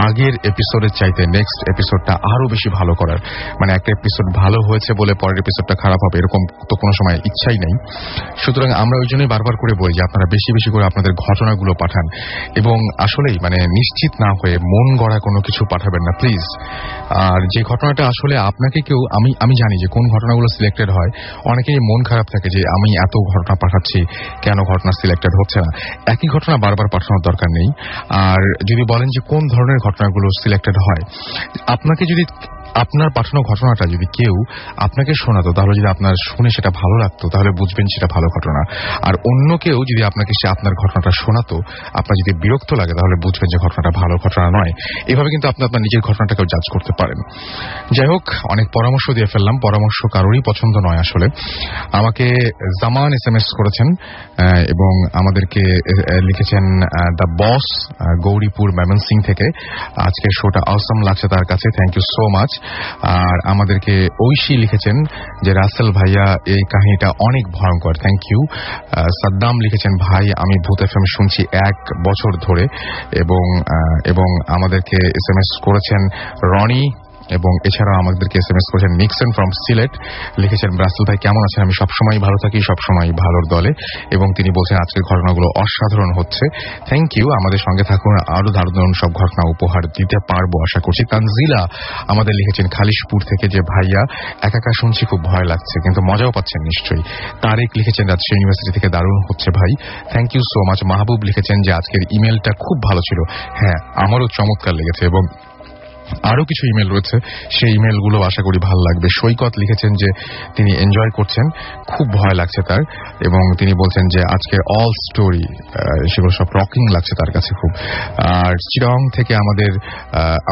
A: আগের এপিসোডের চাইতে চাইতে নেক্সট এপিসোডটা আরো বেশি ভালো করার, মানে একটা এপিসোড ভালো হয়েছে বলে পরের এপিসোডটা খারাপ হবে এরকম তো কোনো সময় ইচ্ছাই নেই। সুতরাং আমরা ওই জন্যই বারবার করে বলি যে আপনারা বেশি বেশি করে আপনাদের ঘটনাগুলো পাঠান, এবং আসলেই মানে নিশ্চিত না হয়ে মন গড়া কোনো কিছু পাঠাবেন না প্লিজ। আর যে ঘটনাটা আসলে আপনাকে কেউ, আমি জানি যে কোন ঘটনাগুলো সিলেক্টেড হয়, অনেকেই মন খারাপ থাকে যে আমি এত ঘটনা পাঠাচ্ছি কেন ঘটনা সিলেক্টেড হচ্ছে না। একই ঘটনা বারবার পাঠানোর দরকার নেই। আর যদি বলেন যে কোন ধরনের ঘটনাগুলো সিলেক্টেড হয়, আপনাকে যদি আপনার পাঠানো ঘটনাটা যদি কেউ আপনাকে শোনাতো, তাহলে যদি আপনার শুনে সেটা ভালো লাগতো তাহলে বুঝবেন সেটা ভালো ঘটনা। আর অন্য কেউ যদি আপনাকে সে আপনার ঘটনাটা শোনাতো, আপনার যদি বিরক্ত লাগে তাহলে বুঝবেন যে ঘটনাটা ভালো ঘটনা নয়। এভাবে কিন্তু আপনি আপনার নিজের ঘটনাটাকেও জাজ করতে পারেন। যাই হোক, অনেক পরামর্শ দিয়ে ফেললাম, পরামর্শ কারোরই পছন্দ নয় আসলে। আমাকে জামান SMS করেছেন এবং আমাদেরকে লিখেছেন দ্য বস গৌরীপুর ময়মনসিং থেকে, আজকের শোটা অসম লাগছে তার কাছে, থ্যাংক ইউ সো মাচ। আর আমাদেরকে ঐশী লিখেছেন যে রাসেল ভাইয়া এই কাহিনীটা অনেক ভয়ঙ্কর, থ্যাংক ইউ। সাদ্দাম লিখেছেন ভাই আমি ভূত FM শুনছি 1 বছর ধরে, এবং আমাদেরকে SMS করেছেন রনি, এবং এছাড়াও আমাদেরকে SMS করেছেন নিক্সন ফ্রম সিলেট, লিখেছেন রাসেল ভাই কেমন আছেন, আমি সবসময় ভালো থাকি, সবসময় ভালোর দলে, এবং তিনি বলছেন আজকের ঘটনাগুলো অসাধারণ হচ্ছে, থ্যাংক ইউ। আমাদের সঙ্গে থাকুন, আরো দারুণ সব ঘটনা উপহার দিতে পারবো আশা করছি। তানজিলা আমাদের লিখেছেন খালিশপুর থেকে যে ভাইয়া একা শুনছি খুব ভয় লাগছে কিন্তু মজাও পাচ্ছেন নিশ্চয়ই। তারেক লিখেছেন রাজশাহী ইউনিভার্সিটি থেকে দারুণ হচ্ছে ভাই, থ্যাংক ইউ সো মাচ। মাহবুব লিখেছেন যে আজকের ইমেলটা খুব ভালো ছিল, হ্যাঁ আমারও চমৎকার লেগেছে, এবং আরো কিছু ইমেল রয়েছে, সেই ইমেলগুলো আশা করি ভালো লাগবে। সৈকত লিখেছেন যে তিনি এনজয় করছেন, খুব ভয় লাগছে তার, এবং তিনি বলছেন যে আজকের অল স্টোরি সেগুলো সব রকিং লাগছে তার কাছে খুব। আর চিরং থেকে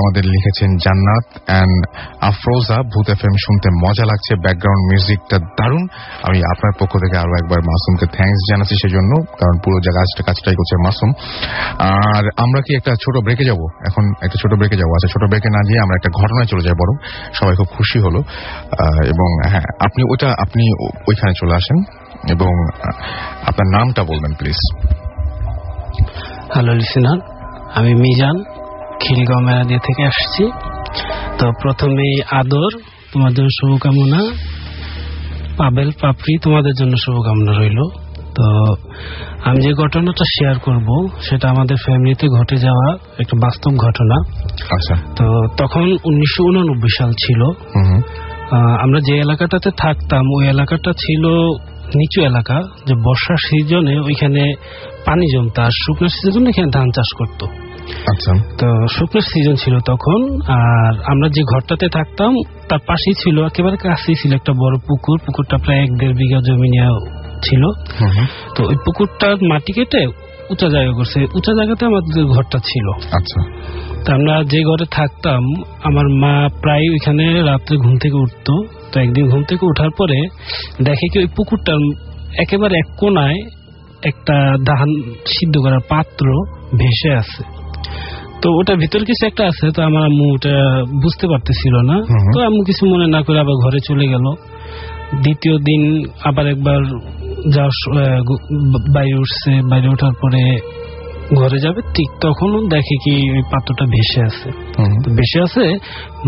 A: আমাদের লিখেছেন জান্নাত অ্যান্ড আফরোজা, ভূত FM শুনতে মজা লাগছে, ব্যাকগ্রাউন্ড মিউজিকটা দারুণ। আমি আপনার পক্ষ থেকে আরো একবার মাসুমকে থ্যাঙ্কস জানাচ্ছি সেজন্য, কারণ পুরো কাজটাই করছে মাসুম। আর আমরা কি একটা ছোট ব্রেকে যাব এখন? একটা ছোট ব্রেকে যাবো। আচ্ছা, ছোট ব্রেকে না গিয়ে আমরা একটা ঘটনায় চলে যাই বরং, সবাই খুব খুশি হলো। এবং হ্যাঁ, আপনি ওইখানে চলে আসেন এবং আপনার নামটা বলবেন প্লিজ।
C: হ্যালো লিসেনার, আমি মিজান, খিলগাঁও মেরাদিয়া থেকে আসছি। তো প্রথমেই আদর, তোমার জন্য শুভকামনা। পাবেল পাপড়ি, তোমাদের জন্য শুভকামনা রইল। তো আমি যে ঘটনাটা শেয়ার করব সেটা আমাদের ফ্যামিলিতে ঘটে যাওয়া একটা বাস্তব ঘটনা।
A: আচ্ছা।
C: তো তখন 1989 সাল ছিল। আমরা যে এলাকাটাতে থাকতাম ওই এলাকাটা ছিল নিচু এলাকা, যে বর্ষার সিজনে ওইখানে পানি জমতো, আর শুকনোর সিজনে এখানে ধান চাষ করতো।
A: আচ্ছা।
C: তো শুকনোর সিজন ছিল তখন। আর আমরা যে ঘরটাতে থাকতাম তার পাশেই ছিল, একেবারে কাছেই ছিল একটা বড় পুকুর। পুকুরটা প্রায় 1-1.5 বিঘা জমি নিয়ে ছিল। তো ওই পুকুরটার মাটি কেটে উঁচা জায়গা করছে, উঁচা জায়গাতে আমাদের ঘরটা ছিল।
A: আচ্ছা।
C: তো আমরা যে ঘরে থাকতাম, আমার মা প্রায় ওইখানে রাত্রে ঘুম থেকে উঠতো। তো একদিন ঘুম থেকে উঠার পরে দেখে কি ওই পুকুরটার একেবারে এক কোনায় একটা ধান সিদ্ধ করার পাত্র ভেসে আছে। তো ওটার ভিতর কিছু একটা আছে। তো আমার আম্মু ওটা বুঝতে পারতেছিল না। তো আম্মু কিছু মনে না করে আবার ঘরে চলে গেল। দ্বিতীয় দিন আবার একবার বাইরে উঠছে, বাইরে ওঠার পরে ঘরে যাবে, ঠিক তখনও দেখে কি ওই পাত্রটা ভেসে আছে। ভেসে আছে,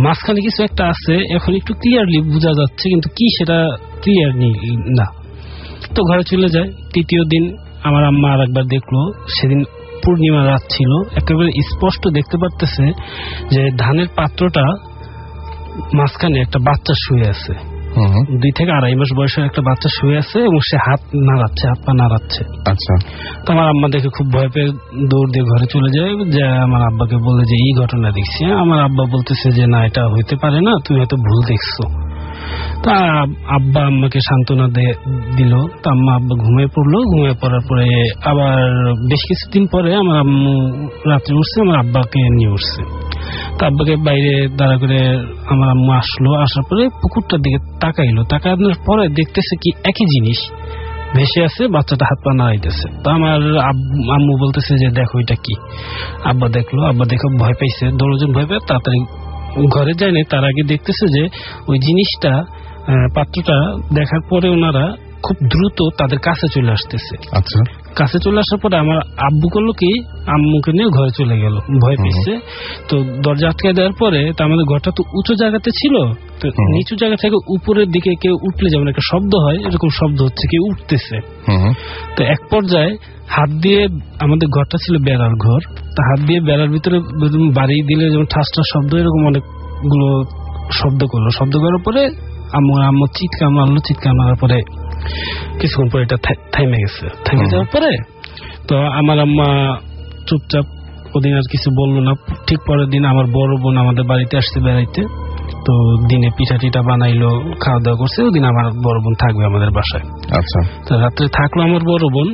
C: মাঝখানে কিছু একটা আছে, এখন একটু ক্লিয়ারলি বোঝা যাচ্ছে কিন্তু কি সেটা ক্লিয়ার না। তো ঘরে চলে যায়। তৃতীয় দিন আমার আম্মা আর একবার দেখলো, সেদিন পূর্ণিমা রাত ছিল, একেবারে স্পষ্ট দেখতে পারতেছে যে ধানের পাত্রটা মাঝখানে একটা বাচ্চা শুয়ে আছে। 2 থেকে 2.5 মাস বয়সের একটা বাচ্চা শুয়ে আছে এবং সে হাত পা নাড়াচ্ছে।
A: আচ্ছা।
C: তো আমার আম্মা দেখে খুব ভয় পেয়ে দৌড় দিয়ে ঘরে চলে যায়, যে আমার আব্বাকে বলে যে এই ঘটনা দেখছি। আমার আব্বা বলতেছে যে না, এটা হইতে পারে না, তুমি হয়তো ভুল দেখছো। তা আব্বা আম্মাকে সান্ত্বনা দিল। তা আব্বা ঘুমিয়ে পড়লো। ঘুমিয়ে পড়ার পরে আবার বেশ কিছুদিন পরে আমার আম্মু রাত্রে উঠছে, আমার আব্বাকে নিয়ে উঠছে। তা আব্বাকে বাইরে দাঁড়া করে আমার আম্মু আসলো। আসার পরে পুকুরটার দিকে তাকাইলো। তাকানোর পরে দেখতেছে কি একই জিনিস ভেসে আছে, বাচ্চাটা হাত পা নাড়াইতেছে। তো আমার আম্মু বলতেছে যে দেখো এটা কি। আব্বা দেখলো, আব্বা দেখে ভয় পাইছে, দৌড়জন ভয় পেয়ে তাড়াতাড়ি ঘরে যায়নি। তার আগে দেখতেছে যে ওই জিনিসটা, পাত্রটা দেখার পরে ওনারা খুব দ্রুত তাদের কাছে চলে আসতেছে।
A: আচ্ছা।
C: কাছে চলে আসার পরে আমার আব্বু করলো কি, আম্মুকে নিয়ে ঘরে চলে গেল, ভয় পেয়েছে। তো দরজা আটকে দেওয়ার পরে তো আমাদের ঘরটা তো উঁচু জায়গাতে ছিল, তো নিচু জায়গা থেকে উপরের দিকে কেউ উঠলে যেমন একটা শব্দ হয়, এরকম শব্দ হচ্ছে, কেউ উঠতেছে। তো এক পর্যায়ে হাত দিয়ে, আমাদের ঘরটা ছিল বেড়ার ঘর, তা হাত দিয়ে বেড়ার ভিতরে বাড়ি দিলে যেমন ঠাস ঠাস শব্দ, এরকম অনেকগুলো শব্দ করলো। শব্দ করার পরে আম্মু চিৎকার মারলো, চিৎকার মারার পরে কিছুক্ষণ পরে এটা থেমে গেছে। থেমে যাওয়ার পরে তো আমার আম্মা চুপচাপ, ওদিন আর কিছু বললো না। ঠিক পরের দিন আমার বড় বোন আমাদের বাড়িতে আসছে বেড়াইতে, তো দিনে পিঠা টিঠা বানাইলো, খাওয়া দাওয়া করছে। ওদিন আমার বড় বোন থাকবে আমাদের বাসায়। আচ্ছা, তো রাত্রে থাকলো আমার বড় বোন।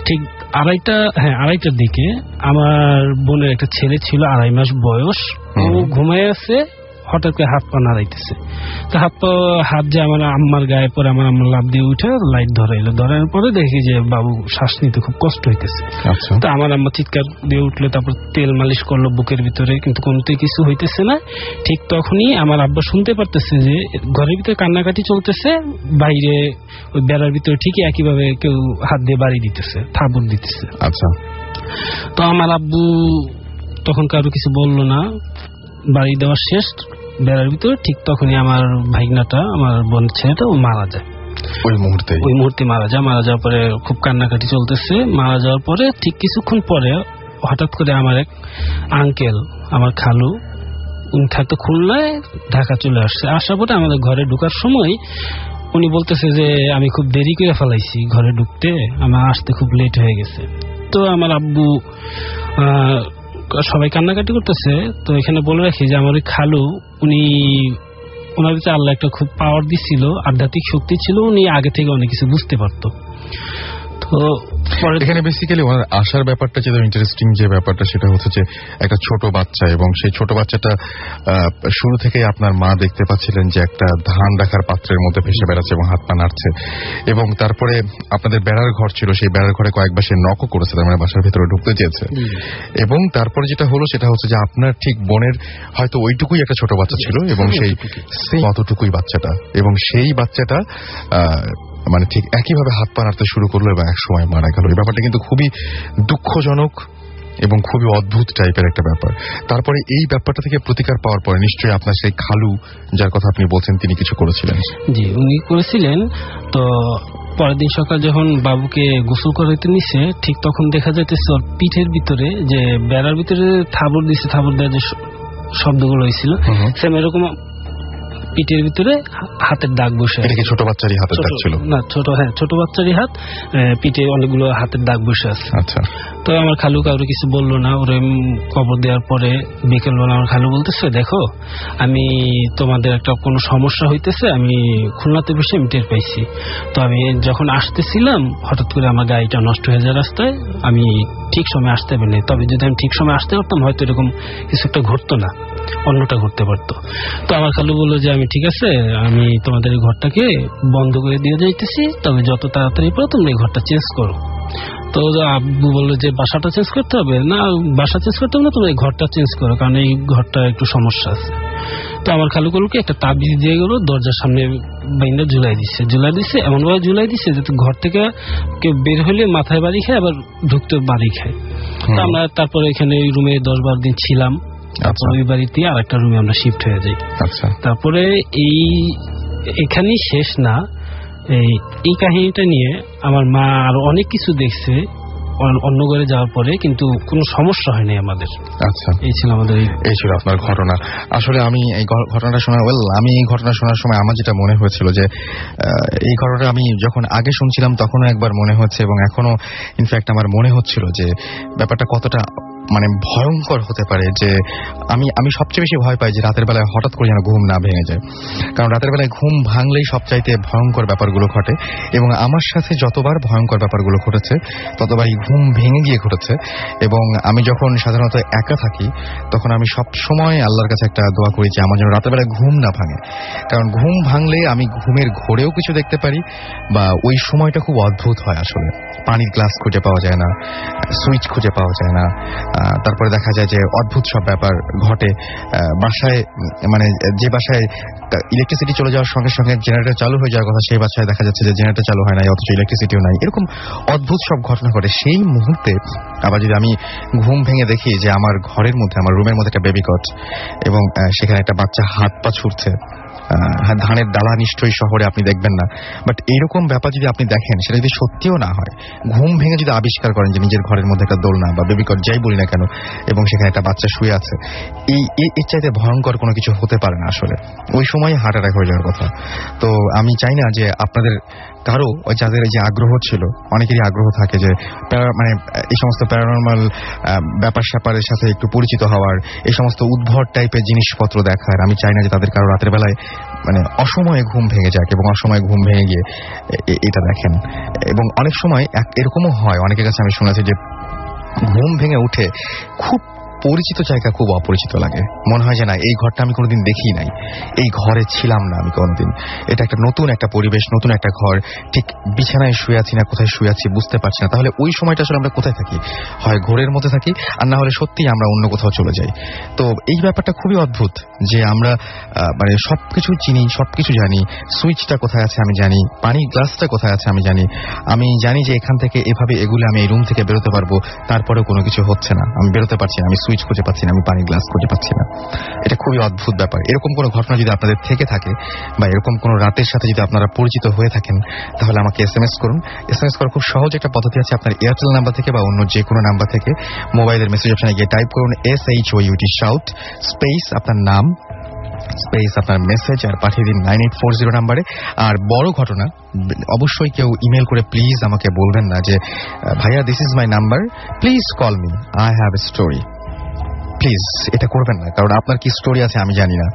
C: ঠিক আড়াইটার দিকে আমার বোনের একটা ছেলে ছিল, 2.5 মাস বয়স, ও ঘুমায় আছে, হঠাৎ করে হাত পা নাড়াইতেছে। তো হাত যে আমার আম্মার গায়ে পরে আমার আম্মা লাফ দিয়ে উঠে লাইট ধরাইলো। ধরার পরে দেখি যে বাবু শ্বাস নিতে খুব কষ্ট হইতেছে। তো আমার আম্মা চিৎকার দিয়ে উঠলো, তারপর তেল মালিশ করলো বুকের ভিতরে, কিন্তু কোনোতেই কিছু হইতেছে না। ঠিক তখনই আমার আব্বা শুনতে পারতেছে যে ঘরের ভিতরে কান্নাকাটি চলতেছে, বাইরে ওই বেড়ার ভিতরে ঠিকই একইভাবে কেউ হাত দিয়ে বাড়ি দিতেছে, থাবুর দিতেছে। আচ্ছা, তো আমার আব্বু তখন কারো কিছু বললো না, বাড়ি দেওয়া শেষ বেড়ার ভিতরে। ঠিক তখনই আমার ভাইগনাটা, আমার বোনের ছেলেটা, ও মারা যায়। ওই মুহূর্তে মারা যায়। মারা যাওয়ার পরে খুব কান্নাকাটি চলতেছে। মারা যাওয়ার পরে ঠিক কিছুক্ষণ পরে হঠাৎ করে আমার এক আঙ্কেল, আমার খালু, উনি থাকতো খুলনায়, ঢাকা চলে আসছে। আসার পরে আমাদের ঘরে ঢুকার সময় উনি বলতেছে যে আমি খুব দেরি করে ফেলাইছি ঘরে ঢুকতে, আমার আসতে খুব লেট হয়ে গেছে। তো আমার আব্বু, সবাই কান্নাকাটি করতেছে। তো এখানে বলে রাখি যে আমার ওই খালু, ওনার ভিতরে আল্লাহ একটা খুব পাওয়ার দিছিল, আধ্যাত্মিক শক্তি ছিল, উনি আগে থেকে অনেক কিছু বুঝতে পারতো। তো
A: এখানে বেসিক্যালি ওনার আসার ব্যাপারটা যেটা ইন্টারেস্টিং, যে ব্যাপারটা সেটা হচ্ছে যে একটা ছোট বাচ্চা, এবং সেই ছোট বাচ্চাটা শুরু থেকে আপনার মা দেখতে পাচ্ছিলেন যে একটা ধান রাখার পাত্রের মধ্যে ভেসে বেড়াচ্ছে এবং হাত পা নাড়ছে, এবং তারপরে আপনাদের বেড়ার ঘর ছিল, সেই বেড়ার ঘরে কয়েকবার সে নকও করেছে, তার মানে বাসার ভেতরে ঢুকতে চেয়েছে। এবং তারপরে যেটা হলো সেটা হচ্ছে যে আপনার ঠিক বোনের হয়তো ওইটুকুই একটা ছোট বাচ্চা ছিল, এবং সেই অতটুকুই বাচ্চাটা, এবং সেই বাচ্চাটা মানে ঠিক একইভাবে হাত পা নাড়তে শুরু করলো এবং এক সময় মারা গেল। এই ব্যাপারটা কিন্তু খুবই দুঃখজনক এবং খুবই অদ্ভুত টাইপের একটা ব্যাপার। তারপরে এই ব্যাপারটা থেকে প্রতিকার পাওয়ার পরে নিশ্চয়ই আপনার সেই খালু, যার কথা আপনি বলছেন, তিনি কিছু করেছিলেন।
C: জি, উনি করেছিলেন। তো পরের দিন সকাল যখন বাবুকে গোসল করাইতে নিছে, ঠিক তখন দেখা যাইতেছে ওর পিঠের ভিতরে, যে বেড়ার ভিতরে থাবর দিছে, থাবর দেওয়ার যে শব্দগুলো হয়েছিল, সেম এরকম পিঠের ভিতরে হাতের দাগ বসে।
A: এটা ছোট বাচ্চারই হাতের দাগ ছিল?
C: না, ছোট বাচ্চারই হাত, পিঠে অনেকগুলো হাতের দাগ বসে আছে। আচ্ছা, তো আমার খালু কাউরে কিছু বললো না। ওরে কবর দেওয়ার পরে বিকেলবেলা আমার খালু বলতেছে, দেখো আমি তোমাদের একটা কোনো সমস্যা হইতেছে, আমি খুলনাতে বসে আমি টের পাইছি। তো আমি যখন আসতেছিলাম হঠাৎ করে আমার গাড়িটা নষ্ট হয়ে যায় রাস্তায়, আমি ঠিক সময় আসতে পারিনি। তবে যদি আমি ঠিক সময় আসতে পারতাম হয়তো এরকম কিছু একটা ঘটতো না, অন্যটা ঘটতে পারতো। তো আমার খালু বললো যে আমি ঠিক আছে, আমি তোমাদের এই ঘরটাকে বন্ধ করে দিয়ে যাইতেছি, তবে যত তাড়াতাড়ি পারো তোমরা এই ঘরটা চেঞ্জ করো। তো আব্বু বললো যে বাসাটা চেঞ্জ করতে হবে না, বাসা চেঞ্জ করতে হবে না, তোমরা এই ঘরটা চেঞ্জ করো, কারণ এই ঘরটা একটু সমস্যা আছে। তো আমার খালু কালুকে একটা তাবিজ দিয়ে গেল, দরজার সামনে বাইন্দা ঝুলাই দিচ্ছে, এমন ভাবে ঝুলাই দিচ্ছে যাতে ঘর থেকে কেউ বের হলে মাথায় বাড়ি খায়, আবার ঢুকতে বাড়ি খায়। তো আমরা তারপরে এখানে ওই রুমে 10-12 দিন ছিলাম। ওই বাড়িতে আর একটা রুমে আমরা শিফট হয়ে যাই। তারপরে এখানেই শেষ না, এই কাহিনীটা নিয়ে আমার মা আরো অনেক কিছু দেখছে অন্য ঘরে যাওয়ার পরে, কিন্তু কোনো সমস্যা হয়নি আমাদের। আচ্ছা, এই ছিল
A: আপনার ঘটনা। আসলে আমি এই ঘটনাটা শোনার সময় আমার যেটা মনে হয়েছিল যে এই ঘটনাটা আমি যখন আগে শুনছিলাম তখনও একবার মনে হচ্ছে, এবং এখনো ইনফ্যাক্ট আমার মনে হচ্ছিল যে ব্যাপারটা কতটা মানে ভয়ঙ্কর হতে পারে। যে আমি সবচেয়ে বেশি ভয় পাই যে রাতের বেলায় হঠাৎ করে যেন ঘুম না ভেঙে যায়, কারণ রাতের বেলায় ঘুম ভাঙলেই সবচাইতে ভয়ঙ্কর ব্যাপারগুলো ঘটে। এবং আমার সাথে যতবার ভয়ঙ্কর ব্যাপারগুলো ঘটেছে ততবারই ঘুম ভেঙে গিয়ে ঘটেছে। এবং আমি যখন সাধারণত একা থাকি তখন আমি সব সময় আল্লাহর কাছে একটা দোয়া করি যে আমার যেন রাতের বেলায় ঘুম না ভাঙে, কারণ ঘুম ভাঙলে আমি ঘুমের ঘোরেও কিছু দেখতে পারি, বা ওই সময়টা খুব অদ্ভুত হয়। আসলে পানির গ্লাস খুঁজে পাওয়া যায় না, সুইচ খুঁজে পাওয়া যায় না, তারপরে দেখা যায় যে অদ্ভুত সব ব্যাপার ঘটে বাসায়, মানে যে বাসায় ইলেকট্রিসিটি চলে যাওয়ার সঙ্গে সঙ্গে জেনারেটর চালু হয়ে যাওয়ার কথা, সেই বাসায় দেখা যাচ্ছে যে জেনারেটর চালু হয় না, অথচ ইলেকট্রিসিটিও নাই। এরকম অদ্ভুত সব ঘটনা ঘটে। সেই মুহূর্তে আবার যদি আমি ঘুম ভেঙে দেখি যে আমার ঘরের মধ্যে, আমার রুমের মধ্যে একটা বেবি কট, এবং সেখানে একটা বাচ্চা হাত পা ছুটছে, ধানের ডালা নিশ্চয়ই শহরে আপনি দেখবেন না, বাট এইরকম ব্যাপার যদি আপনি দেখেন, সেটা যদি সত্যিও না হয়, ঘুম ভেঙে যদি আবিষ্কার করেন যে নিজের ঘরের মধ্যে একটা দোলনা বা বেবি কট যাই বলি না কেন, এবং সেখানে একটা বাচ্চা শুয়ে আছে, এর চাইতে ভয়ঙ্কর কোনো কিছু হতে পারে না আসলে। ওই সময় হার্ট অ্যাটাক হয়ে যাওয়ার কথা। তো আমি চাই না যে আপনাদের কারো, যাদের যে আগ্রহ ছিল, অনেকেরই আগ্রহ থাকে যে মানে এই সমস্ত প্যারানরমাল ব্যাপার স্যাপারের সাথে একটু পরিচিত হওয়ার, এই সমস্ত উদ্ভট টাইপের জিনিসপত্র দেখার, আমি চাই না যে তাদের কারো রাতের বেলায় মানে অসময়ে ঘুম ভেঙে যাক এবং অসময়ে ঘুম ভেঙে গিয়ে এটা দেখেন। এবং অনেক সময় এরকমও হয়, অনেকের কাছে আমি শুনেছি যে ঘুম ভেঙে উঠে খুব পরিচিত জায়গা খুব অপরিচিত লাগে, মনে হয় যে না, এই ঘরটা আমি কোনোদিন দেখি নাই, এই ঘরে ছিলাম না আমি কোনোদিন, এটা একটা নতুন একটা পরিবেশ, নতুন একটা ঘর, ঠিক বিছানায় শুয়ে আছি না কোথায় শুয়ে আছি বুঝতে পারছি না। তাহলে ওই সময়টা আসলে আমরা কোথায় থাকি? হয় ঘোরের মধ্যে থাকি, আর না হলে সত্যিই আমরা অন্য কোথাও চলে যাই। তো এই ব্যাপারটা খুবই অদ্ভুত যে আমরা মানে সবকিছু চিনি, সবকিছু জানি, সুইচটা কোথায় আছে আমি জানি, পানির গ্লাসটা কোথায় আছে আমি জানি যে এখান থেকে এভাবে এগুলো আমি এই রুম থেকে বেরোতে পারবো, তারপরেও কোনো কিছু হচ্ছে না, আমি বেরোতে পারছি না, আমি সুইচ খুঁজে পাচ্ছি না, আমি পানির গ্লাস খুঁজে পাচ্ছি না। এটা খুবই অদ্ভুত ব্যাপার। এরকম কোনো ঘটনা যদি আপনাদের থেকে থাকে, বা এরকম কোনো রাতের সাথে যদি আপনারা পরিচিত হয়ে থাকেন, তাহলে আমাকে SMS করুন। SMS করার খুব সহজ একটা পদ্ধতি আছে, আপনার এয়ারটেল নাম্বার থেকে বা অন্য যে কোনো নাম্বার থেকে মোবাইলের মেসেজ অপশনে গিয়ে টাইপ করুন SHOUT শাউট স্পেস আপনার নাম স্পেস আপনার মেসেজ, আর পাঠিয়ে দিন 9840 নাম্বারে। আর বড় ঘটনা, অবশ্যই কেউ ইমেল করে প্লিজ আমাকে বলবেন না যে ভাইয়া this is my number, please call me, I have a story. Please এটা করবেন না, কারণ আপনার কি স্টোরি আছে আমি জানি না,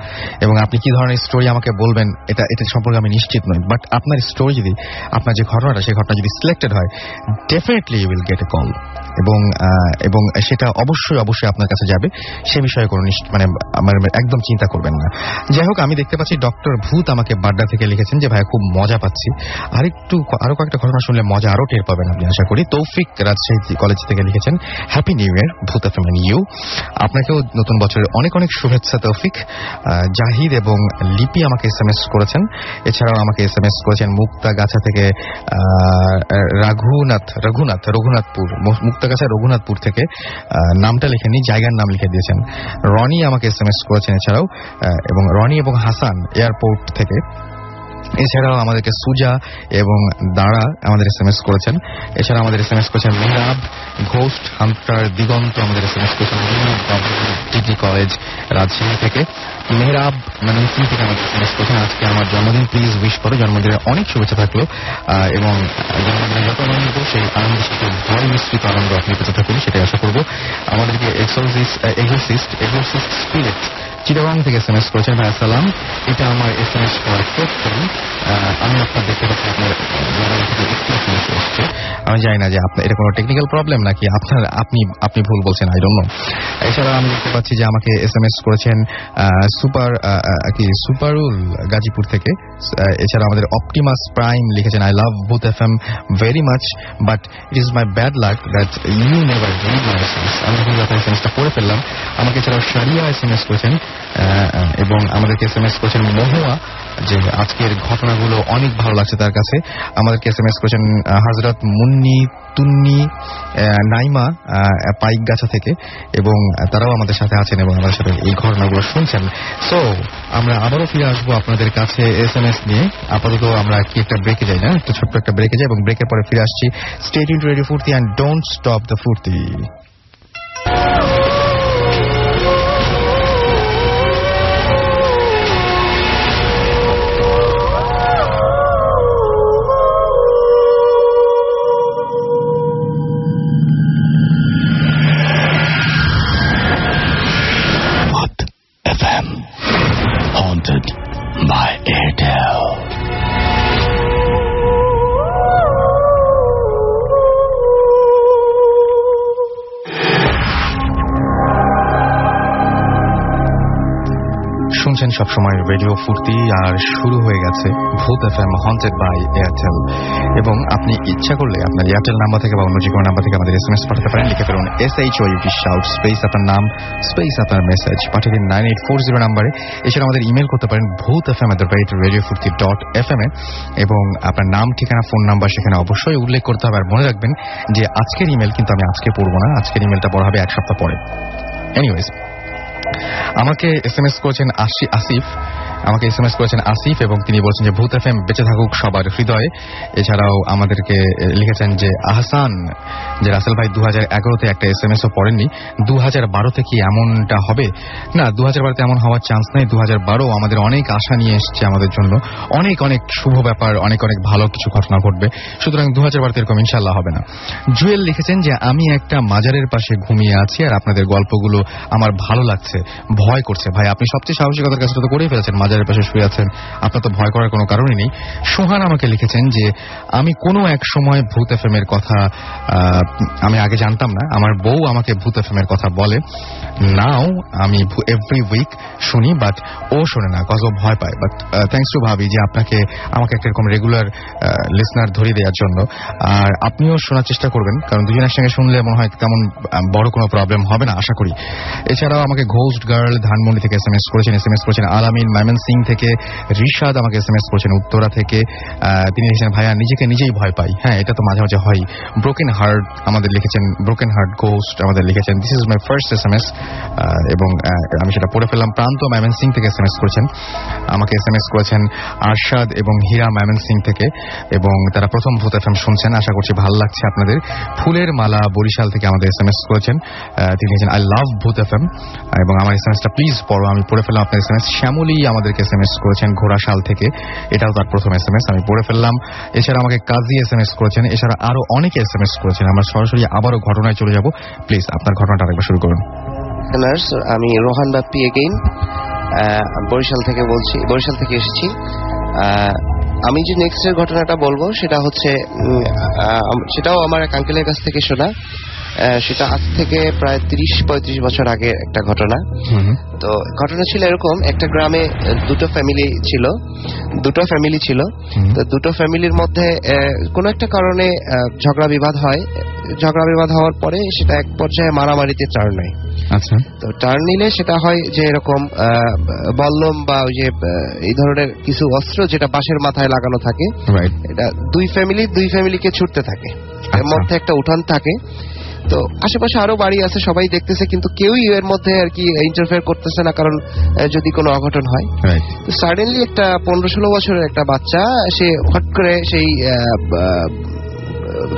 A: এবং আপনি কি ধরনের স্টোরি আমাকে বলবেন এটা সম্পর্কে আমি নিশ্চিত নই। বাট আপনার স্টোরি যদি, আপনার যে ঘটনাটা, সেই ঘটনা যদি সিলেক্টেড হয়, definitely you will get a call, এবং সেটা অবশ্যই আপনার কাছে যাবে। সে বিষয়ে কোনো মানে আমার একদম চিন্তা করবেন না। যাই হোক, আমি দেখতে পাচ্ছি ডক্টর ভূত আমাকে বাড্ডা থেকে লিখেছেন যে ভাই খুব মজা পাচ্ছি, আরো কয়েকটা ঘটনা শুনলে মজা আরো টের পাবেন আপনি আশা করি। তৌফিক রাজশাহী কলেজ থেকে লিখেছেন হ্যাপি নিউ ইয়ার ভূত এফএম এন্ড ইউ। আপনাকেও নতুন বছরের অনেক অনেক শুভেচ্ছা তৌফিক। জাহিদ এবং লিপি আমাকে SMS করেছেন। এছাড়াও আমাকে SMS করেছেন মুক্তাগাছা থেকে রঘুনাথপুর, মুক্তাগাছা রঘুনাথপুর থেকে, নামটা লিখেননি, জায়গার নাম লিখে দিয়েছেন। রনি আমাকে SMS করেছেন এছাড়াও, এবং রনি এবং হাসান এয়ারপোর্ট থেকে। এছাড়াও আমাদেরকে সুজা এবং দাঁড়া আমাদের SMS করেছেন। এছাড়া আমাদের SMS করেছেন মেহরাব, ঘোস্ট হান্টার, দিগন্ত আমাদের SMS করেছেন ডিগ্রি কলেজ রাজশাহী থেকে। মেহরাব ময়মনসিংহ থেকে আমাদের SMS করেছেন আজকে আমার জন্মদিন, প্লিজ উইশ করো। জন্মদিনের অনেক শুভেচ্ছা থাকলো, এবং জন্মদিনের যত আনন্দ, সেই আনন্দের সাথে ভয় মিশ্রিত আনন্দ আপনি পেতে থাকুন, সেটাই আশা করবো। আমাদেরকে এক্সোরসিস্ট স্পিরিট চিটাগং থেকে SMS করেছেন ভাই আসসালাম, এটা আমার SMS করার প্রথম, আমি আপনার দেখতে পাচ্ছি আপনার সমস্যা হচ্ছে, আমি জানি না যে আপনার এটা কোনো টেকনিক্যাল প্রবলেম নাকি আপনি ভুল বলছেন, আই ডোন্ট নো। এছাড়া আমি দেখতে পাচ্ছি যে আমাকে SMS করেছেন সুপারুল গাজীপুর থেকে। এছাড়া আমাদের অপটিমাস প্রাইম লিখেছেন I love Bhoot FM very much, but it is my bad luck that you never read my SMS। আমি কিন্তু আপনার SMSটা পড়ে ফেললাম। আমাকে এছাড়াও সারিয়া SMS করেছেন, এবং আমাদেরকে SMS করেছেন মহুয়া যে আজকের ঘটনাগুলো অনেক ভালো লাগছে তার কাছে। আমাদেরকে SMS করেছেন হযরত মুন্নি তুন্নি নাইমা পাইকগাছা থেকে, এবং তারাও আমাদের সাথে আছেন এবং আমাদের সাথে এই ঘটনাগুলো শুনছেন। সো আমরা আবারও ফিরে আসবো আপনাদের কাছে SMS নিয়ে। আপাতত আমরা কি একটা ব্রেকে যাই না, একটা ছোট্ট একটা ব্রেকে যাই, এবং ব্রেকের পরে ফিরে আসছি। স্টে টিউনড টু রেডিও ফুর্তি এন্ড ডোন্ট স্টপ দ্য ফুর্তি।
D: by Airtel.
A: শুনছেন সবসময় রেডিও ফুর্তি, আর শুরু হয়ে গেছে ভূত এফএম হন্টেড বাই এয়ারটেল। এবং আপনি ইচ্ছা করলে আপনার এয়ারটেল নাম্বার থেকে বা অন্য যে কোনো নাম্বার থেকে আমাদের SMS পাঠাতে পারেন। লিখে ফেলুন SHOUT শাউট স্পেস আপনার নাম স্পেস আপনার মেসেজ, পাঠিয়ে দিন 9840 নাম্বারে। এছাড়া আমাদের ইমেল করতে পারেন bhutfm@radiofurti.fm এ, এবং আপনার নাম, ঠিকানা, ফোন নাম্বার সেখানে অবশ্যই উল্লেখ করতে হবে। আর মনে রাখবেন যে আজকের ইমেল কিন্তু আমি আজকে পড়বো না, আজকের ইমেলটা পড়া হবে এক সপ্তাহ পরে। এনিওয়েজ, আমাকে SMS করেছেন আসিফ, এবং তিনি বলছেন যে ভূত এফএম বেঁচে থাকুক সবার হৃদয়ে। এছাড়াও আমাদেরকে লিখেছেন যে আহসান, যে রাসেল ভাই 2011-তে একটা SMS-ও পড়েননি, 2012-তে কি এমনটা হবে? না, 2012-তে এমন হওয়ার চান্স নেই। 2012 আমাদের অনেক আশা নিয়ে এসছে আমাদের জন্য, অনেক অনেক শুভ ব্যাপার, অনেক অনেক ভালো কিছু ঘটনা ঘটবে। সুতরাং 2012-তে এরকম ইনশাল্লাহ হবে না। জুয়েল লিখেছেন যে আমি একটা মাজারের পাশে ঘুমিয়ে আছি আর আপনাদের গল্পগুলো আমার ভালো লাগছে, ভয় করছে। ভাই, আপনি সবচেয়ে সাহসিকতার কাজটা তো করেই ফেলেছেন, মাজারের পাশে শুয়ে আছেন, আপনার তো ভয় করার কোনো কারণই নেই। সোহান আমাকে লিখেছেন যে আমি কোনো এক সময় ভূত এফএম এর কথা আমি আগে জানতাম না, আমার বউ আমাকে ভূত এফএম এর কথা বলে, নাও আমি এভরি উইক শুনি, বাট ও শোনে না কজ ও ভয় পায়। বাট থ্যাংকস টু ভাবি যে আমাকে একটা এরকম রেগুলার লিসনার ধরিয়ে দেওয়ার জন্য। আর আপনিও শোনার চেষ্টা করবেন, কারণ দুজনের সঙ্গে শুনলে মনে হয় তেমন বড় কোনো প্রবলেম হবে না আশা করি। এছাড়াও আমাকে ঘোস্ট গার্ল ধানমন্ডি থেকে SMS করেছেন আলামিন ময়মনসিং থেকে, রিশাদ আমাকে SMS করেছেন উত্তরা থেকে। তিনি লিখেছেন ভাইয়া নিজেকে নিজেই ভয় পাই। হ্যাঁ, এটা তো মাঝে মাঝে হয়। ব্রোকেন হার্ট আমাদের লিখেছেন, ব্রোকেন হার্ট গোস্ট আমাদের লিখেছেন this is my first SMS, এবং আমি সেটা পড়ে ফেললাম। প্রান্ত ময়মনসিং থেকে SMS করেছেন, আমাকে SMS করেছেন আরশাদ এবং হীরা ময়মনসিং থেকে, এবং তারা প্রথম ভূত এফএম শুনছেন। আশা করছি ভালো লাগছে আপনাদের। ফুলের মালা বরিশাল থেকে আমাদের SMS করেছেন, তিনি লিখেছেন আই লাভ ভূত এফএম, এবং আমার SMS-টা প্লিজ পড়ো। আমি পড়ে ফেললাম আপনার SMS। শ্যামলী আমাদেরকে SMS করেছেন ঘোড়াশাল থেকে, এটাও তার প্রথম SMS, আমি পড়ে ফেললাম। এছাড়া আমাকে কাজী SMS করেছেন, এছাড়া আরো অনেকে SMS করেছেন। আমরা সরাসরি আবারও ঘটনায় চলে যাব। প্লিজ আপনার ঘটনাটা আরেকবার শুরু করুন।
B: আমি রোহান বাপ্পি এগেইন, বরিশাল থেকে এসেছি। আমি যে নেক্সটের ঘটনাটা বলবো সেটা হচ্ছে, সেটাও আমার এক আঙ্কেলের কাছ থেকে শোনা। সেটা আজ থেকে প্রায় 30-35 বছর আগে একটা ঘটনা। তো ঘটনা ছিল এরকম, একটা গ্রামে দুটো ফ্যামিলি ছিল। তো দুটো ফ্যামিলির মধ্যে কোনো একটা কারণে ঝগড়া বিবাদ হওয়ার পরে সেটা এক পর্যায়ে মারামারিতে টার্ন নেয়।
A: আচ্ছা, তো
B: টার্ন নিলে সেটা হয় যে এরকম বল্লম বা ওই যে এই ধরনের কিছু অস্ত্র যেটা বাঁশের মাথায় লাগানো থাকে, এটা দুই ফ্যামিলিকে ছুটতে থাকে। এর মধ্যে একটা উঠান থাকে, তো আশেপাশে আরো বাড়ি আছে, সবাই দেখতেছে, কিন্তু কেউই এর মধ্যে আর কি ইন্টারফেয়ার করতেছে না, কারণ যদি কোনো অঘটন হয়। তো সাডেনলি একটা 15-16 বছরের একটা বাচ্চা, সে হট করে সেই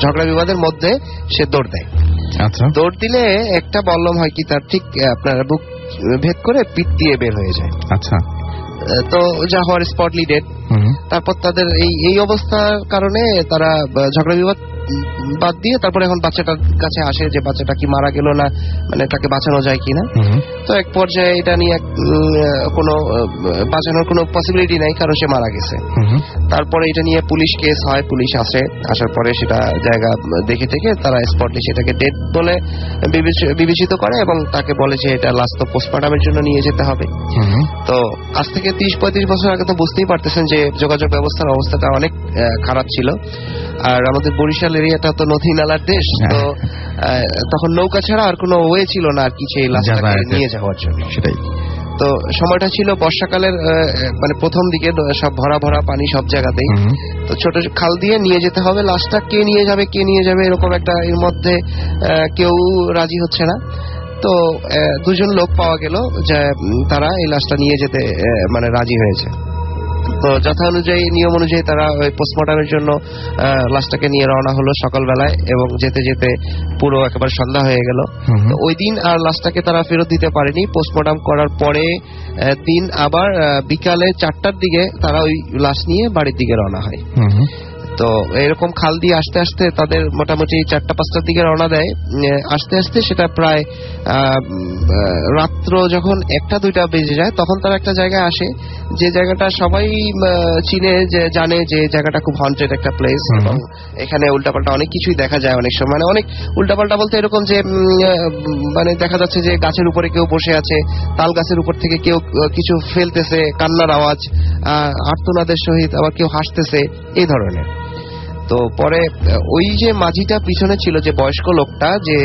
B: ঝগড়া বিবাদের মধ্যে সে দৌড় দেয়।
A: আচ্ছা,
B: দৌড় দিলে একটা বল্লম হয় কি তার ঠিক আপনার বুক ভেদ করে পিঠ দিয়ে বের হয়ে যায়।
A: আচ্ছা,
B: তো যা হওয়ার স্পটলি ডেড। তারপর তাদের এই অবস্থার কারণে তারা ঝগড়া বিবাদ বাদ দিয়ে তারপরে এখন বাচ্চাটার কাছে আসে যে বাচ্চাটা কি মারা গেল না, মানে তাকে বাঁচানো যায় কিনা। তো এক পর্যায়ে এটা নিয়ে কোনো বাঁচানোর কোনো পসিবিলিটি নাই, কারণ সে মারা গেছে। তারপরে এটা নিয়ে পুলিশ কেস হয়, পুলিশ আসার পরে সেটা জায়গা দেখে তারা স্পটলি সেটাকে ডেড বলে বিবেচিত করে, এবং তাকে বলে যে এটা লাস্ট পোস্টমর্টমের জন্য নিয়ে যেতে হবে। তো আজ থেকে 30-35 বছর আগে তো বুঝতেই পারতেছেন যে যোগাযোগ ব্যবস্থার অবস্থাটা অনেক খারাপ ছিল। আর আমাদের বরিশাল এরিয়াটা তো নদী নালার দেশ, তো তখন নৌকা ছাড়া আর কোনো ওয়ে ছিল না আর কি সেই লাশটাকে নিয়ে যাওয়ার জন্য। সেটাই তো সময়টা ছিল বর্ষাকালের, মানে প্রথম দিকে সব ভরা পানি সব জায়গাতেই। তো ছোট খাল দিয়ে নিয়ে যেতে হবে লাশটা, কে নিয়ে যাবে এরকম একটা, এর মধ্যে কেউ রাজি হচ্ছে না। তো দুজন লোক পাওয়া গেল যে তারা এই লাশটা নিয়ে যেতে মানে রাজি হয়েছে। তো যথা অনুযায়ী নিয়ম অনুযায়ী তারা ওই পোস্টমর্টমের জন্য লাশটাকে নিয়ে রওনা হলো সকালবেলায়, এবং যেতে যেতে পুরো একেবারে সন্ধ্যা হয়ে গেল। ওই দিন আর লাশটাকে তারা ফেরত দিতে পারেনি। পোস্টমর্টম করার পরে দিন আবার বিকালে 4টার দিকে তারা ওই লাশ নিয়ে বাড়ির দিকে রওনা হয়। তো এরকম খাল দিয়ে আসতে আসতে তাদের মোটামুটি 4টা-5টার দিকে রওনা দেয়। আস্তে আস্তে সেটা প্রায় রাত্র যখন 1টা-2টা বেজে যায় তখন তারা একটা জায়গায় আসে, যে জায়গাটা সবাই চিনে, যে জানে যে জায়গাটা খুব হন্টেড একটা প্লেস, এবং এখানে উল্টাপাল্টা অনেক কিছুই দেখা যায় অনেক সময়। মানে অনেক উল্টাপাল্টা বলতে এরকম যে মানে দেখা যাচ্ছে যে গাছের উপরে কেউ বসে আছে, তাল গাছের উপর থেকে কেউ কিছু ফেলতেছে, কান্নার আওয়াজ, আর্তনাদের সহিত, আবার কেউ হাসতেছে, এই ধরনের। তো পরে ওই যে মাঝিটা পিছনে ছিল, যে বয়স্ক লোকটা, যে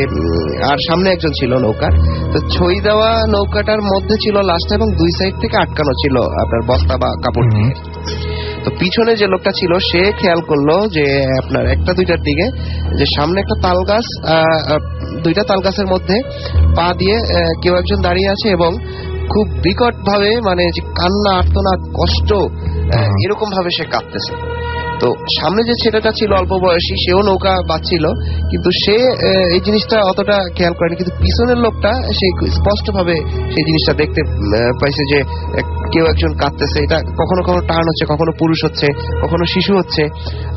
B: আর সামনে একজন ছিল নৌকার, তো ছই দেওয়া নৌকাটার মধ্যে ছিল লাশটা, এবং 2 সাইড থেকে আটকানো ছিল আপনার বস্তা বা কাপড় দিয়ে। তো পিছনে যে লোকটা ছিল সে খেয়াল করলো যে আপনার 1টা-2টার দিকে যে সামনে একটা তাল গাছ, 2টা তাল গাছের মধ্যে পা দিয়ে কেউ একজন দাঁড়িয়ে আছে, এবং খুব বিকট ভাবে, মানে যে কান্না, আর্তনাদ, কষ্ট, এরকম ভাবে সে কাঁদতেছে। তো সামনে যে ছেলেটা ছিল অল্প বয়সী, সেও নৌকা বাঁধছিল, কিন্তু সে এই জিনিসটা অতটা খেয়াল করেনি, কিন্তু পিছনের লোকটা সে স্পষ্ট ভাবে সেই জিনিসটা দেখতে পাইছে যে কেউ একজন কাঁদতেছে। এটা কখনো কখনো টার্ন হচ্ছে, কখনো পুরুষ হচ্ছে, কখনো শিশু হচ্ছে,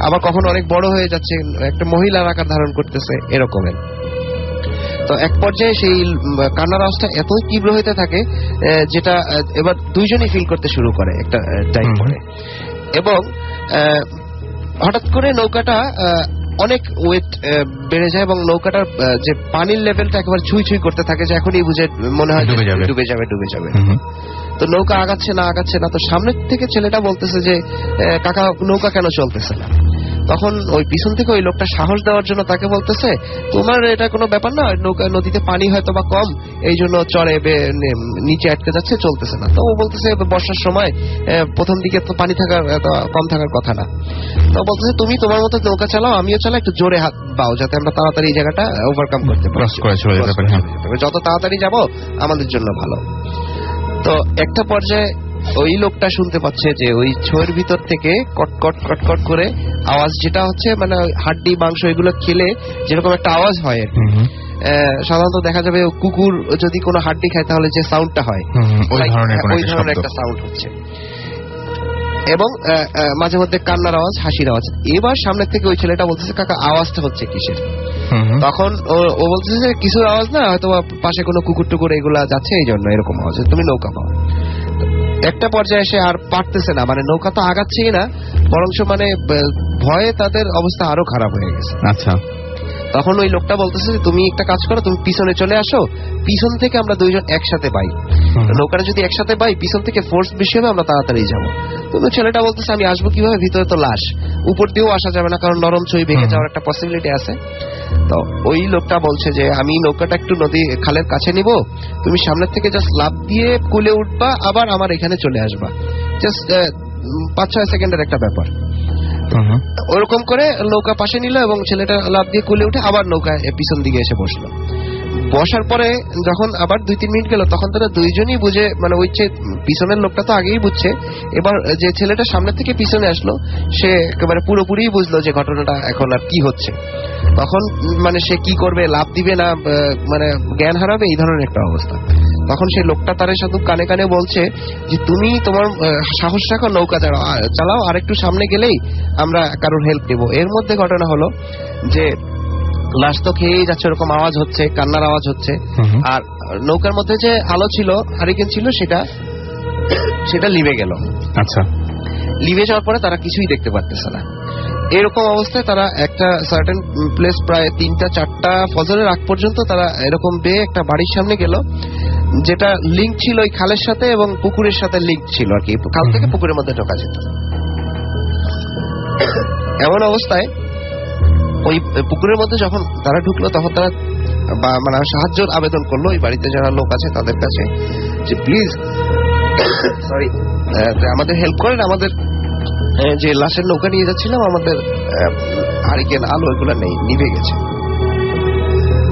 B: আবার কখনো অনেক বড় হয়ে যাচ্ছে, একটা মহিলার আকার ধারণ করতেছে, এরকমের। তো এক পর্যায়ে সেই কান্নার আওয়াজটা এতই তীব্র হইতে থাকে যেটা এবার দুইজনই ফিল করতে শুরু করে একটা টাইম পরে, এবং হঠাৎ করে নৌকাটা অনেক ওয়েট বেড়ে যায়, এবং নৌকাটার যে পানির লেভেলটা একেবারে ছুঁই ছুঁই করতে থাকে, যে এখনই বুঝে মনে হয় ডুবে যাবে। তো নৌকা আগাচ্ছে না। তো সামনের থেকে ছেলেটা বলতেছে যে কাকা, নৌকা কেন চলতেছে না? তখন ওই পিছন থেকে ওই লোকটা সাহস দেওয়ার জন্য তাকে বলতেছে, তোমার এটা কোনো ব্যাপার না, নৌকা নদীতে পানি হয়তো বা কম, এই জন্য চরে নিচে আটকে যাচ্ছে, চলতেছে না। তো ও বলতেছে বর্ষার সময় প্রথম দিকে তো পানি থাকার কম থাকার কথা না। তো বলতেছে তুমি তোমার মতো নৌকা চালাও, আমিও চালাই, একটু জোরে হাত বাও, যাতে আমরা তাড়াতাড়ি এই জায়গাটা ওভারকাম করতে পারি, যত তাড়াতাড়ি যাব আমাদের জন্য ভালো। তো একটা পর্যায়ে ওই লোকটা শুনতে পাচ্ছে যে ওই ছয়ের ভিতর থেকে কটকট কটকট করে আওয়াজ, যেটা হচ্ছে মানে হাড্ডি মাংস এগুলো খেলে যেরকম একটা আওয়াজ হয়, সাধারণত দেখা যাবে কুকুর যদি কোনো হাড্ডি খায় তাহলে যে সাউন্ডটা হয় ওই ধরনের একটা সাউন্ড হচ্ছে, এবং মাঝে মধ্যে কান্নার আওয়াজ, হাসির আওয়াজ। এবার সামনে থেকে ওই ছেলেটা বলতেছে, কাকা আওয়াজটা হচ্ছে কিসের? তখন ও বলতেছে যে কিছুর আওয়াজ না, হয়তো পাশে কোনো কুকুর টুকুর এগুলা যাচ্ছে, এই জন্য এরকম আওয়াজ, তুমি নৌকা পাও। একটা পর্যায়ে এসে আর পারতেছে না, মানে নৌকা তো আগাচ্ছেই না, বরঞ্চ মানে ভয়ে তাদের অবস্থা আরো খারাপ হয়ে গেছে।
A: আচ্ছা,
B: তখন ওই লোকটা বলতেছে যে তুমি একটা কাজ করো, তুমি পিছনে চলে আসো, পিছন থেকে আমরা দুইজন একসাথে পাই, নৌকাটা যদি একসাথে পাই, পিছন থেকে ফোর্স বেশি হবে, আমরা তাড়াতাড়ি যাবো। তুমি ছেলেটা বলতেছে আমি আসবো কিভাবে, ভিতরে তো লাশ, উপর দিয়েও আসা যাবে না, কারণ নরম ছই ভেঙে যাওয়ার একটা পসিবিলিটি আছে। তো ওই লোকটা বলছে যে আমি নৌকাটা একটু নদী খালের কাছে নিব, তুমি সামনের থেকে জাস্ট লাফ দিয়ে কুলে উঠবা, আবার আমার এখানে চলে আসবা, জাস্ট 5-6 সেকেন্ডের একটা ব্যাপার। ওরকম করে নৌকা পাশে নিল, এবং ছেলেটা লাফ দিয়ে কুলে উঠে আবার নৌকায় পিছন দিকে এসে বসলো। বসার পরে যখন আবার 2-3 মিনিট গেল, তখন তারা দুইজনই বুঝে, মানে ওই যে পিছনের লোকটা তো আগেই বুঝছে, এবার যে ছেলেটা সামনে থেকে পিছনে আসলো সে একেবারে পুরোপুরি বুঝলো যে ঘটনাটা এখন আর কি হচ্ছে। তখন মানে সে কি করবে, লাফ দিবে না মানে জ্ঞান হারাবে, এই ধরনের একটা অবস্থা। তখন সেই লোকটা তার সাথে কানে কানে বলছে যে তুমি তোমার সাহস রাখো, নৌকা চালাও, আর একটু সামনে গেলেই আমরা কারোর হেল্প নেব। এর মধ্যে ঘটনা হলো যে লাশ তো খেয়েই যাচ্ছে, ওরকম আওয়াজ হচ্ছে, কান্নার আওয়াজ হচ্ছে, আর নৌকার মধ্যে যে আলো ছিল, হারিকেন ছিল, সেটা লিভে গেল।
A: আচ্ছা,
B: লিভে যাওয়ার পরে তারা কিছুই দেখতে পারতেছে না। এরকম অবস্থায় তারা একটা সার্টেন প্লেস, প্রায় 3টা-4টা ফজরের আগ পর্যন্ত তারা এরকম বেয়ে একটা বাড়ির সামনে গেল, যেটা লিঙ্ক ছিল ওই খালের সাথে এবং পুকুরের সাথে লিঙ্ক ছিল আর কি, খাল থেকে পুকুরের মধ্যে ঢোকা যেত। এমন অবস্থায় ওই পুকুরের মধ্যে যখন তারা ঢুকলো, তখন তারা মানে সাহায্যের আবেদন করলো ওই বাড়িতে যারা লোক আছে তাদের কাছে, যে প্লিজ আমাদের হেল্প করেন, আমাদের যে লাশের নৌকা নিয়ে যাচ্ছিলাম, আমাদের হারিকেন আলো এগুলো নেই, নিভে গেছে।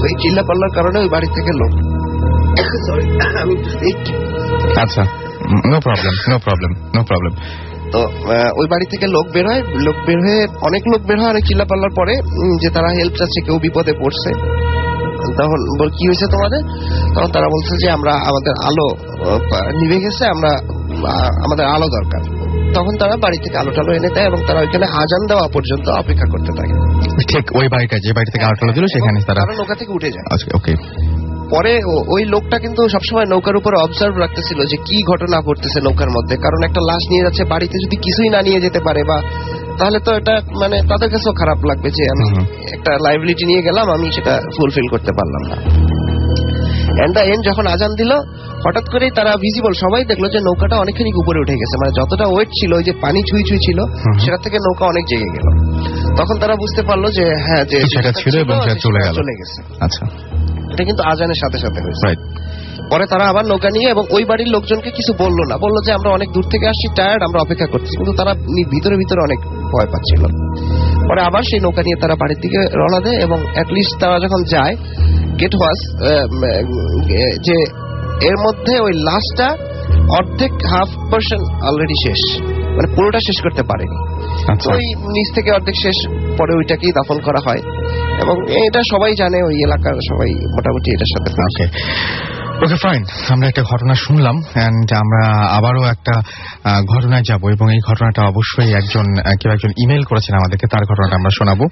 B: ওই চিল্লা পাল্লার কারণে ওই বাড়ি থেকে লোক,
A: আচ্ছা, নো প্রবলেম।
B: তো ওই বাড়ি থেকে লোক বের হয়, অনেক লোক বের হয়, অনেক চিল্লা পাল্লার পরে যে তারা হেল্প চাচ্ছে, কেউ বিপদে পড়ছে। তখন কি হয়েছে তোমাদের? তখন তারা বলছে যে আমরা আমাদের আলো নিভে গেছে, আমাদের আলো দরকার। তখন তারা বাড়ি থেকে আলো টালো এনে দেয় এবং তারা ওইখানে আজান দেওয়া পর্যন্ত অপেক্ষা করতে থাকে।
A: ঠিক ওই বাড়িটা, যে বাড়ি থেকে আলো টালো দিল সেখানে তারা
B: নৌকা থেকে উঠে যায়।
A: ওকে।
B: পরে ওই লোকটা কিন্তু সবসময় নৌকার উপর অবজার্ভ রাখতেছিল যে কি ঘটনা ঘটতেছে নৌকার মধ্যে, কারণ একটা লাশ নিয়ে যাচ্ছে, বাড়িতে যদি কিছুই না নিয়ে যেতে পারে বা তাহলে তো এটা মানে তাদের কাছেও খারাপ লাগবে যে আমি একটা লাইবিলিটি নিয়ে গেলাম, আমি সেটা ফুলফিল করতে পারলাম না। এন্ড দ্য এন্ড যখন আজান দিল, হঠাৎ করেই তারা ভিজিবল সবাই দেখলো যে নৌকাটা অনেকখানি উপরে উঠে গেছে, মানে যতটা ওয়েট ছিল ওই যে পানি ছুঁই ছুঁই ছিল সেটা থেকে নৌকা অনেক জেগে গেল। তখন তারা বুঝতে পারলো যে হ্যাঁ, যে
A: সেটা ছিল এবং সেটা চলে গেছে। আচ্ছা,
B: এটা কিন্তু আজানের সাথে সাথে হয়েছে। পরে তারা আবার নৌকা নিয়ে, এবং ওই বাড়ির লোকজনকে কিছু বললো না, বললো যে আমরা অনেক দূর থেকে আসছি, টায়ার্ড, আমরা অপেক্ষা করছি, কিন্তু তারা ভিতরে ভিতরে অনেক ভয় পাচ্ছিল। পরে আবার সেই নৌকা নিয়ে তারা বাড়ির দিকে রওনা দেয় এবং অ্যাটলিস্ট তারা যখন যায়, গেট ওয়াজ যে এর মধ্যে ওই লাস্টটা অর্ধেক হাফ পার্সেন্ট অলরেডি শেষ, মানে পুরোটা শেষ করতে পারেনি। ওই নিচ থেকে অর্ধেক শেষ, পরে ওইটাকেই দাফন করা হয় এবং এটা সবাই জানে, ওই এলাকার সবাই মোটামুটি এটার সাথে।
A: ওকে ফাইন, আমরা একটা ঘটনা শুনলাম এন্ড আমরা আবারও একটা ঘটনায় যাব এবং এই ঘটনাটা অবশ্যই কেউ একজন ইমেল করেছেন আমাদেরকে, তার ঘটনাটা আমরা শোনাবো।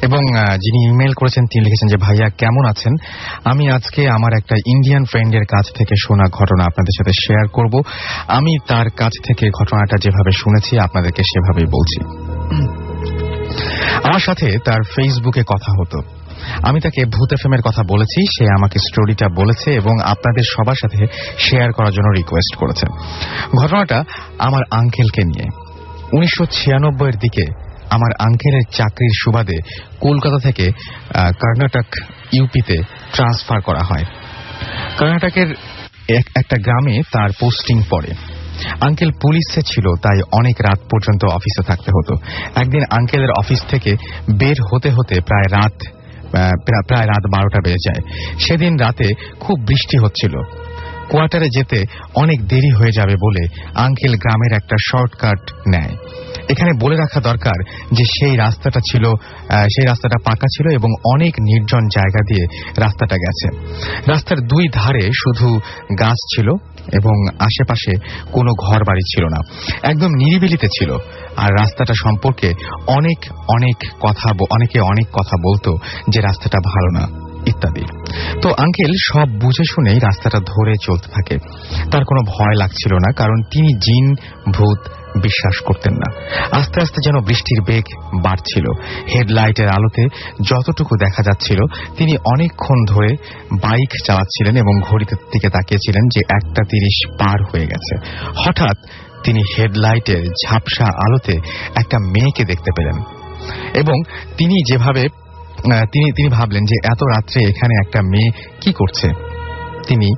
A: এবং যিনি ইমেল করেছেন তিনি লিখেছেন যে ভাইয়া কেমন আছেন, আমি আজকে আমার একটা ইন্ডিয়ান ফ্রেন্ডের কাছ থেকে শোনা ঘটনা আপনাদের সাথে শেয়ার করব। আমি তার কাছ থেকে ঘটনাটা যেভাবে শুনেছি আপনাদেরকে সেভাবেই বলছি। আমার সাথে তার ফেসবুকে কথা হতো, আমি তাকে ভূত এফএম-এর কথা বলেছি, সে আমাকে স্টোরিটা বলেছে এবং আপনাদের সবার সাথে শেয়ার করার জন্য রিকোয়েস্ট করেছে। ঘটনাটা আমার আঙ্কেলকে নিয়ে। 1996 এর দিকে আমার আঙ্কেলের চাকরির সুবাদে কলকাতা থেকে কর্ণাটক ইউপিতে ট্রান্সফার করা হয়। কর্ণাটকের একটা গ্রামে তার পোস্টিং পড়ে। আঙ্কেল পুলিশে ছিল, তাই অনেক রাত পর্যন্ত অফিসে থাকতে হতো। একদিন আঙ্কেলের অফিস থেকে বের হতে হতে প্রায় রাত 12টা বেজে যায়। সেদিন রাতে খুব বৃষ্টি হচ্ছিল। কোয়ার্টারে যেতে অনেক দেরি হয়ে যাবে বলে আঙ্কেল গ্রামের একটা শর্টকাট নেয়। এখানে বলে রাখা দরকার যে সেই রাস্তাটা পাকা ছিল এবং অনেক নির্জন জায়গা দিয়ে রাস্তাটা গেছে। রাস্তার দুই ধারে শুধু গাছ ছিল এবং আশেপাশে কোনো ঘর বাড়ি ছিল না, একদম নিরিবিলিতে ছিল। আর রাস্তাটা সম্পর্কে অনেকে অনেক কথা বলতো যে রাস্তাটা ভালো না ইত্যাদি। তো আঙ্কেল সব বুঝে শুনেই রাস্তাটা ধরে চলতে থাকে। তার কোনো ভয় লাগছিল না, কারণ তিনি জিন ভূত বিশ্বাস করতেন না। আস্তে আস্তে যেন বৃষ্টির বেগ বাড়ছিল। হেডলাইটের আলোতে যতটুকু দেখা যাচ্ছিল, তিনি অনেকক্ষণ ধরে বাইক চালাচ্ছিলেন এবং ঘড়িতে দিকে তাকিয়েছিলেন যে 1:30 পার হয়ে গেছে। হঠাৎ তিনি হেডলাইটের ঝাপসা আলোতে একটা মেয়েকে দেখতে পেলেন এবং তিনি ভাবলেন যে এত রাত্রে এখানে একটা মেয়ে কি করছে। তিনি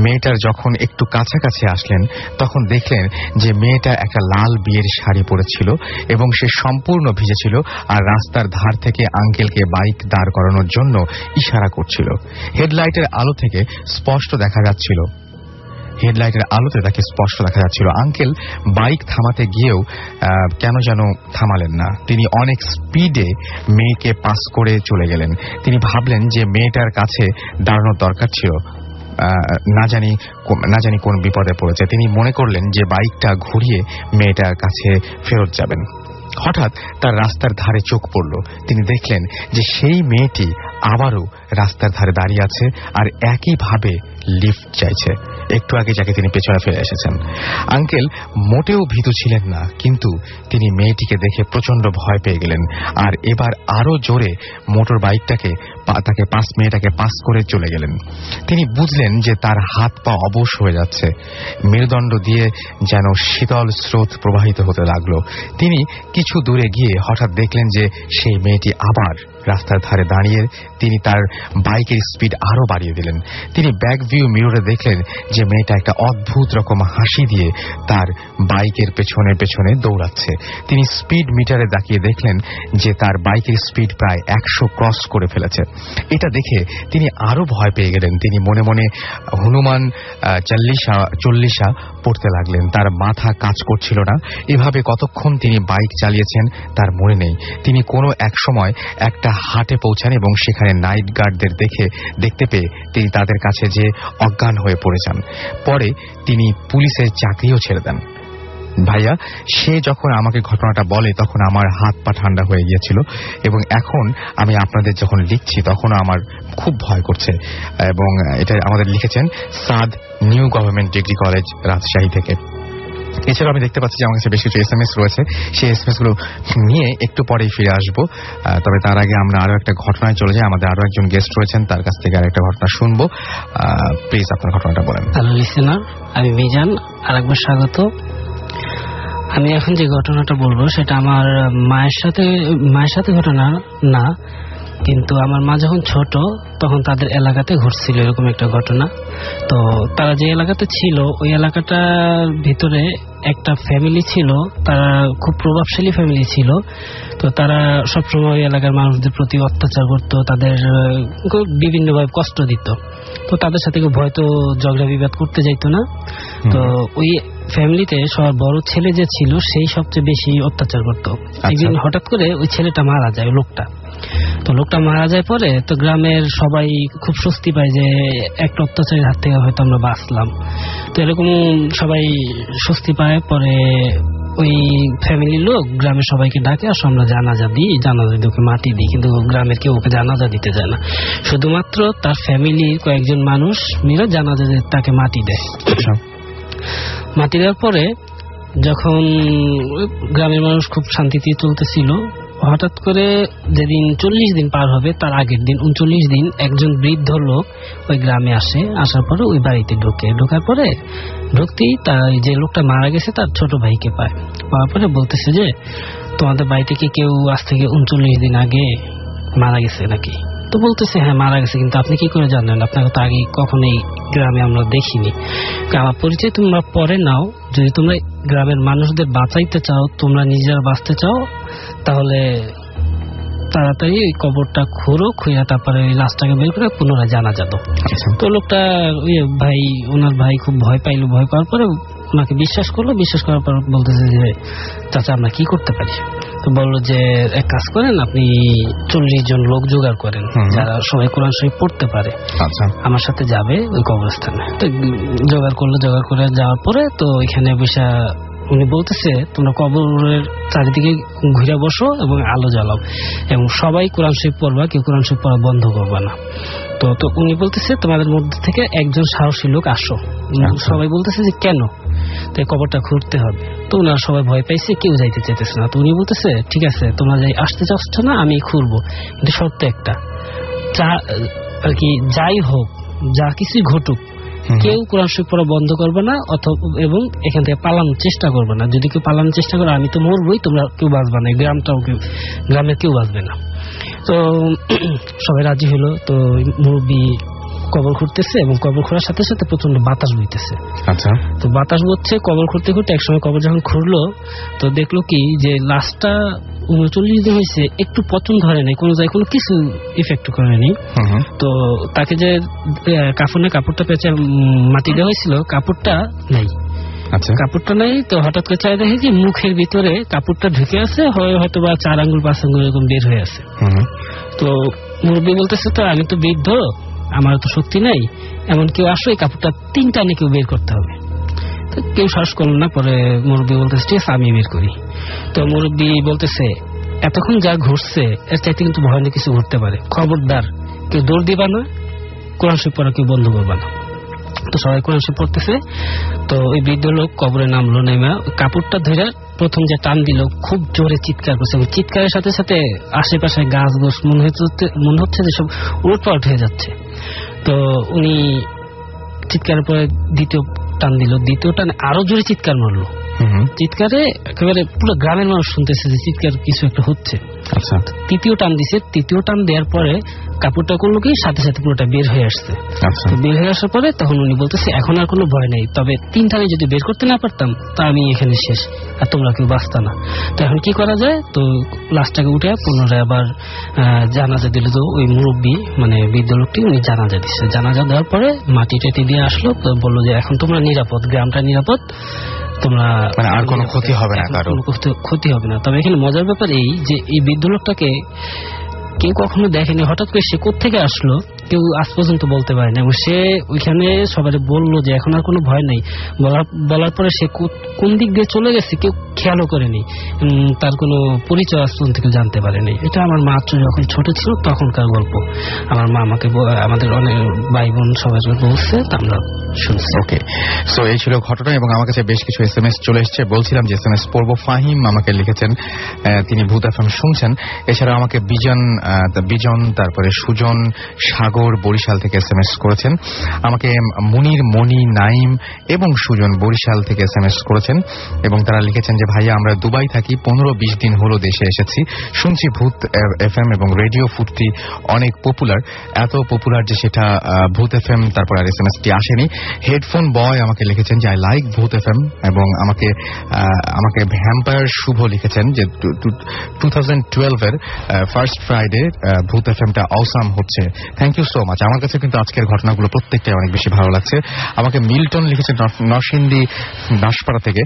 A: মেয়েটার যখন একটু কাছাকাছি আসলেন তখন দেখলেন যে মেয়েটা একটা লাল বিয়ের শাড়ি পরেছিল এবং সে সম্পূর্ণ ভিজেছিল আর রাস্তার ধার থেকে আঙ্কেলকে বাইক দাঁড় করানোর জন্য ইশারা করছিল। হেডলাইটের আলো থেকে স্পষ্ট দেখা যাচ্ছিল আঙ্কেল বাইক থামাতে গিয়েও কেন যেন থামালেন না। তিনি অনেক স্পিডে মেয়েকে পাস করে চলে গেলেন। তিনি ভাবলেন যে মেয়েটার কাছে দাঁড়ানোর দরকার ছিল, না জানি কোন বিপদে পড়েছে। তিনি মনে করলেন যে বাইকটা ঘুরিয়ে মেয়েটার কাছে ফেরত যাবেন। হঠাৎ তার রাস্তার ধারে চোখ পড়ল। তিনি দেখলেন যে সেই মেয়েটি আবারও রাস্তার ধারে দাঁড়িয়ে আছে আর একইভাবে লিফট চাইছে, একটু আগে যাকে তিনি পেছনে ফেলে এসেছেন। আঙ্কেল মোটেও ভীতু ছিলেন না, কিন্তু তিনি মেয়েটিকে দেখে প্রচন্ড ভয় পেয়ে গেলেন আর এবার আরো জোরে মোটর বাইকটাকে মেয়েটাকে পাস করে চলে গেলেন। তিনি বুঝলেন যে তার হাত পা অবশ হয়ে যাচ্ছে। মেরুদণ্ড দিয়ে যেন শীতল স্রোত প্রবাহিত হতে লাগলো। তিনি কিছু দূরে গিয়ে হঠাৎ দেখলেন যে সেই মেয়েটি আবার রাস্তার ধারে দাঁড়িয়ে। তিনি তার বাইকের স্পিড আরো বাড়িয়ে দিলেন। তিনি ব্যাক ভিউ মিররে দেখলেন যে মেয়েটা একটা অদ্ভুত রকম হাসি দিয়ে তার বাইকের পেছনে পেছনে দৌড়াচ্ছে। তিনি স্পিড মিটারে তাকিয়ে দেখলেন যে তার বাইকের স্পিড প্রায় 100 ক্রস করে ফেলেছে। এটা দেখে তিনি আরো ভয় পেয়ে গেলেন। তিনি মনে মনে হনুমান চল্লিশা পড়তে লাগলেন। তার মাথা কাজ করছিল না। এভাবে কতক্ষণ তিনি বাইক চালিয়েছেন তার মনে নেই। তিনি কোনো এক সময় একটা হাটে পৌঁছান এবং সেখানে নাইট গার্ডদের দেখতে পেয়ে তিনি তাদের কাছে যে অজ্ঞান হয়ে পড়ে যান। পরে তিনি পুলিশের চাকরিও ছেড়ে দেন। ভাইয়া, সে যখন আমাকে ঘটনাটা বলে তখন আমার হাত পা ঠান্ডা হয়ে গিয়েছিল এবং এখন আমি আপনাদের যখন লিখছি তখনও আমার খুব ভয় করছে। এবং এটা আমাদের লিখেছেন Saad, new government degree college, Rajshahi থেকে। এছাড়াও আমি দেখতে পাচ্ছি যে আমার কাছে বেশ কিছু SMS রয়েছে। সেই SMS গুলো নিয়ে একটু পরেই ফিরে আসবো। তবে তার আগে আমরা আরো একটা ঘটনায় চলে যাই। আমাদের আরো একজন গেস্ট রয়েছেন, তার কাছ থেকে আরেকটা ঘটনা শুনবো। প্লিজ আপনার ঘটনাটা বলেন।
C: হ্যালো লিসেনার, আমি মিজান, আরেকবার স্বাগত। আমি এখন যে ঘটনাটা বলবো সেটা আমার মায়ের সাথে ঘটনা না, কিন্তু আমার মা যখন ছোট তখন তাদের এলাকাতে ঘটছিল এরকম একটা ঘটনা। তো তারা যে এলাকাতে ছিল ওই এলাকাটার ভিতরে একটা ফ্যামিলি ছিল, তারা খুব প্রভাবশালী ফ্যামিলি ছিল। তো তারা সবসময় এলাকার মানুষদের প্রতি অত্যাচার করত, তাদের বিভিন্নভাবে কষ্ট দিত। তো তাদের সাথে হয়তো ঝগড়া বিবাদ করতে যাইতো না। তো ওই ফ্যামিলিতে সবার বড় ছেলে যে ছিল সেই সবচেয়ে বেশি অত্যাচার করত। একদিন হঠাৎ করে ওই ছেলেটা মারা যায়, লোকটা মারা যায়। পরে তো গ্রামের সবাই খুব স্বস্তি পায় যে একটা অত্যাচারের হাত থেকে হয়তো আমরা বাঁচলাম। তো এরকম সবাই স্বস্তি পায়। পরে ওই ফ্যামিলির লোক গ্রামের সবাইকে ডাকে, আসো আমরা জানাজা দিই, ওকে মাটি দিই। কিন্তু গ্রামের কেউ ওকে জানাজা দিতে যায় না, শুধুমাত্র তার ফ্যামিলির কয়েকজন মানুষ মিলে জানাজা তাকে মাটি দেয়। মাটি দেওয়ার পরে যখন গ্রামের মানুষ খুব শান্তিতে চলতেছিল, হঠাৎ করে যেদিন 40 দিন পার হবে তার আগের দিন 39 দিন একজন বৃদ্ধ লোক ওই গ্রামে আসে। আসার পরে ওই বাড়িতে ঢোকার পরে ঢুকতেই তার যে লোকটা মারা গেছে তার ছোট ভাইকে পাওয়ার পরে বলতেছে যে তোমাদের বাড়ি থেকে কেউ আজ থেকে 39 দিন আগে মারা গেছে নাকি? তো বলতেছে হ্যাঁ মারা গেছে, কিন্তু আপনি কি করে জানেন? আপনাকে তো আগে কখনোই গ্রামে আমরা দেখিনি। আমার পরিচয় তোমরা পরে নাও, যদি তোমরা গ্রামের মানুষদের বাঁচাইতে চাও, তোমরা নিজেরা বাঁচতে চাও, তাহলে তাড়াতাড়ি ওই কবরটা খুঁড়ে তারপরে ওই লাশটাকে বের করে পুনরায় জানাজা দাও। তো লোকটা ওনার ভাই খুব ভয় পাওয়ার পরে ওনাকে বিশ্বাস করার পর বলতেছে যে চাচা আমরা কি করতে পারি? তো বললো যে এক কাজ করেন, আপনি 40 জন লোক জোগাড় করেন যারা সবাই কোরআন শরীফ পড়তে পারে, আমার সাথে যাবে ওই কবরস্থানে। তো জোগাড় করে যাওয়ার পরে তো এখানে বসে উনি বলতেছে তোমরা কবরের চারিদিকে ঘুরে বসো এবং আলো জ্বালাও এবং সবাই কোরআন শরীফ পড়বা, কেউ কোরআন শরীফ পড়া বন্ধ করবা না। তো উনি বলতেছে তোমাদের মধ্যে থেকে একজন সাহসী লোক আসো। সবাই বলতেছে যে কেন? তো কবরটা খুঁড়তে হবে। তো ওনারা সবাই ভয় পাইছে, কেউ যাইতে চাইতেছে না। তো উনি বলতেছে ঠিক আছে তোমরা আসতে চাচ্ছ না, আমি খুঁড়বো, কিন্তু শর্ত একটা, আর কি যাই হোক যা কিছুই ঘটুক কেউ কোরআন শরীফ পড়া বন্ধ করবে না এবং এখান থেকে পালানোর চেষ্টা করবে না। যদি কেউ পালানোর চেষ্টা করে আমি তো মরবই, তোমরা কেউ বাঁচবে না, গ্রামের কেউ বাঁচবে না। তো সবাই রাজি হলো। তো মুরব্বী কবর খুঁড়তেছে এবং কবর খোঁড়ার সাথে সাথে প্রচন্ড বাতাস বইতেছে। তো বাতাস বইছে, কবর খুঁড়তে একসময় কবর যখন খুঁড়লো তো দেখলো কি যে লাশটা 39 দিন হয়েছে, একটু পচন ধরে নেই, কোনো জায়গায় কোনো কিছু ইফেক্ট করেনি। তো তাকে যে কাপড়টা পেঁচে মাটি দেওয়া হয়েছিল কাপড়টা নাই। তো হঠাৎ করে চাই দেখে যে মুখের ভিতরে কাপড়টা ঢুকে আছে, হয়তো বা 4 আঙ্গুল 5 আঙ্গুল এরকম বের হয়ে আছে। তো মুরব্বী বলতেছে তো আমি তো বৃদ্ধ, আমার তো শক্তি নাই, এমন কেউ আসো এই কাপড়টা 3 টানে কেউ বের করতে হবে। তো কেউ সাহস করলো না। পরে মুরব্বী বলতেছে ঠিক আছে আমি বের করি। তো মুরব্বী বলতেছে এতক্ষণ যা ঘুরছে এর চাইতে কিন্তু ভয়ানক কিছু ঘুরতে পারে, খবরদার কেউ দৌড় দিবা না, কোরআন শরীফ পড়া কেউ বন্ধ করবা না। তো সবাই কোরআন শরীফ পড়তেছে। তো ওই বৃদ্ধ লোক কবরে নামলো, নেমে কাপড়টা ধরে প্রথম যে টান দিল খুব জোরে চিৎকার করছে এবং চিৎকারের সাথে সাথে আশেপাশে গাছ গোছ মনে হচ্ছে যে সব উলটপালট হয়ে যাচ্ছে। তো উনি চিৎকারের পরে দ্বিতীয় টান দিল, দ্বিতীয় টানে আরো জোরে চিৎকার মারলো। চিৎকারে একেবারে পুরো গ্রামের মানুষ শুনতেছে যে চিৎকার কিছু একটা হচ্ছে।
A: আচ্ছা,
C: তৃতীয় টান দিছে, তৃতীয় টান দেওয়ার পরে কাপড়টা করলো কি সাথে সাথে পুরোটা বের হয়ে আসছে। বের হয়ে আসার পরে তখন উনি বলতেছে এখন আর কোনো ভয় নেই, তবে 3 টানে যদি বের করতে না পারতাম তা আমি এখানে শেষ, আর তোমরা কেউ বাঁচতা না। তো এখন কি করা যায়, তো লাশটাকে উঠে পুনরায় আবার জানাজা দিল। তো ওই মুরব্বী মানে বৃদ্ধ লোকটি উনি জানাজা দিচ্ছে। জানাজা দেওয়ার পরে মাটি টাটি দিয়ে আসলো, তো বললো যে এখন তোমরা নিরাপদ, গ্রামটা নিরাপদ, তোমরা
A: মানে আর কোনো ক্ষতি হবে না, কারো
C: ক্ষতি হবে না। তবে এখানে মজার ব্যাপার এই যে এই বৃদ্ধ লোকটাকে কেউ কখনো দেখেনি, হঠাৎ করে সে কোত্থেকে আসলো কেউ আজ পর্যন্ত বলতে পারেনি। এবং সে ওইখানে সবাই বললো যে এখন আর কোনো ভয় নেই, বলার পরে সে কোন দিক দিয়ে চলে গেছে কেউ খেয়ালও করেনি, তার কোনো পরিচয় আজ পর্যন্ত কেউ জানতে পারেনি। এটা আমার মাত্র যখন ছোট ছিল তখনকার গল্প। আমার মা আমাকে, আমাদের অনেক ভাই বোন সবাই বলছে, আমরা শুনছি।
A: ওকে, সো এই ছিল ঘটনা। এবং আমার কাছে বেশ কিছু SMS চলে এসছে, বলছিলাম যে SMS পড়ব। ফাহিম আমাকে লিখেছেন, তিনি ভূত এফএম শুনছেন। এছাড়া আমাকে বিজন, তারপরে সুজন, সাগর বরিশাল থেকে SMS করেছেন। আমাকে মুনির, মনি, নাইম এবং সুজন বরিশাল থেকে SMS করেছেন এবং তারা লিখেছেন যে ভাইয়া আমরা দুবাই থাকি, 15-20 দিন হলো দেশে এসেছি, শুনছি ভূত এফএম এবং রেডিও ফুর্তি অনেক পপুলার, এত পপুলার যে সেটা ভূত এফএম তারপর আর SMS-টি আসেনি। হেডফোন বয় আমাকে লিখেছেন যে আই লাইক ভূত এফএম এবং আমাকে ভ্যাম্পায়ার শুভ লিখেছেন যে 2012-এর ফার্স্ট ফ্রাইডে ভূত এফএমটা অসাম হচ্ছে। Thank you so much. আমার কাছে কিন্তু আজকের ঘটনাগুলো প্রত্যেকটাই অনেক বেশি ভালো লাগছে। আমাকে মিল্টন লিখেছেন নরসিংদী দাসপাড়া থেকে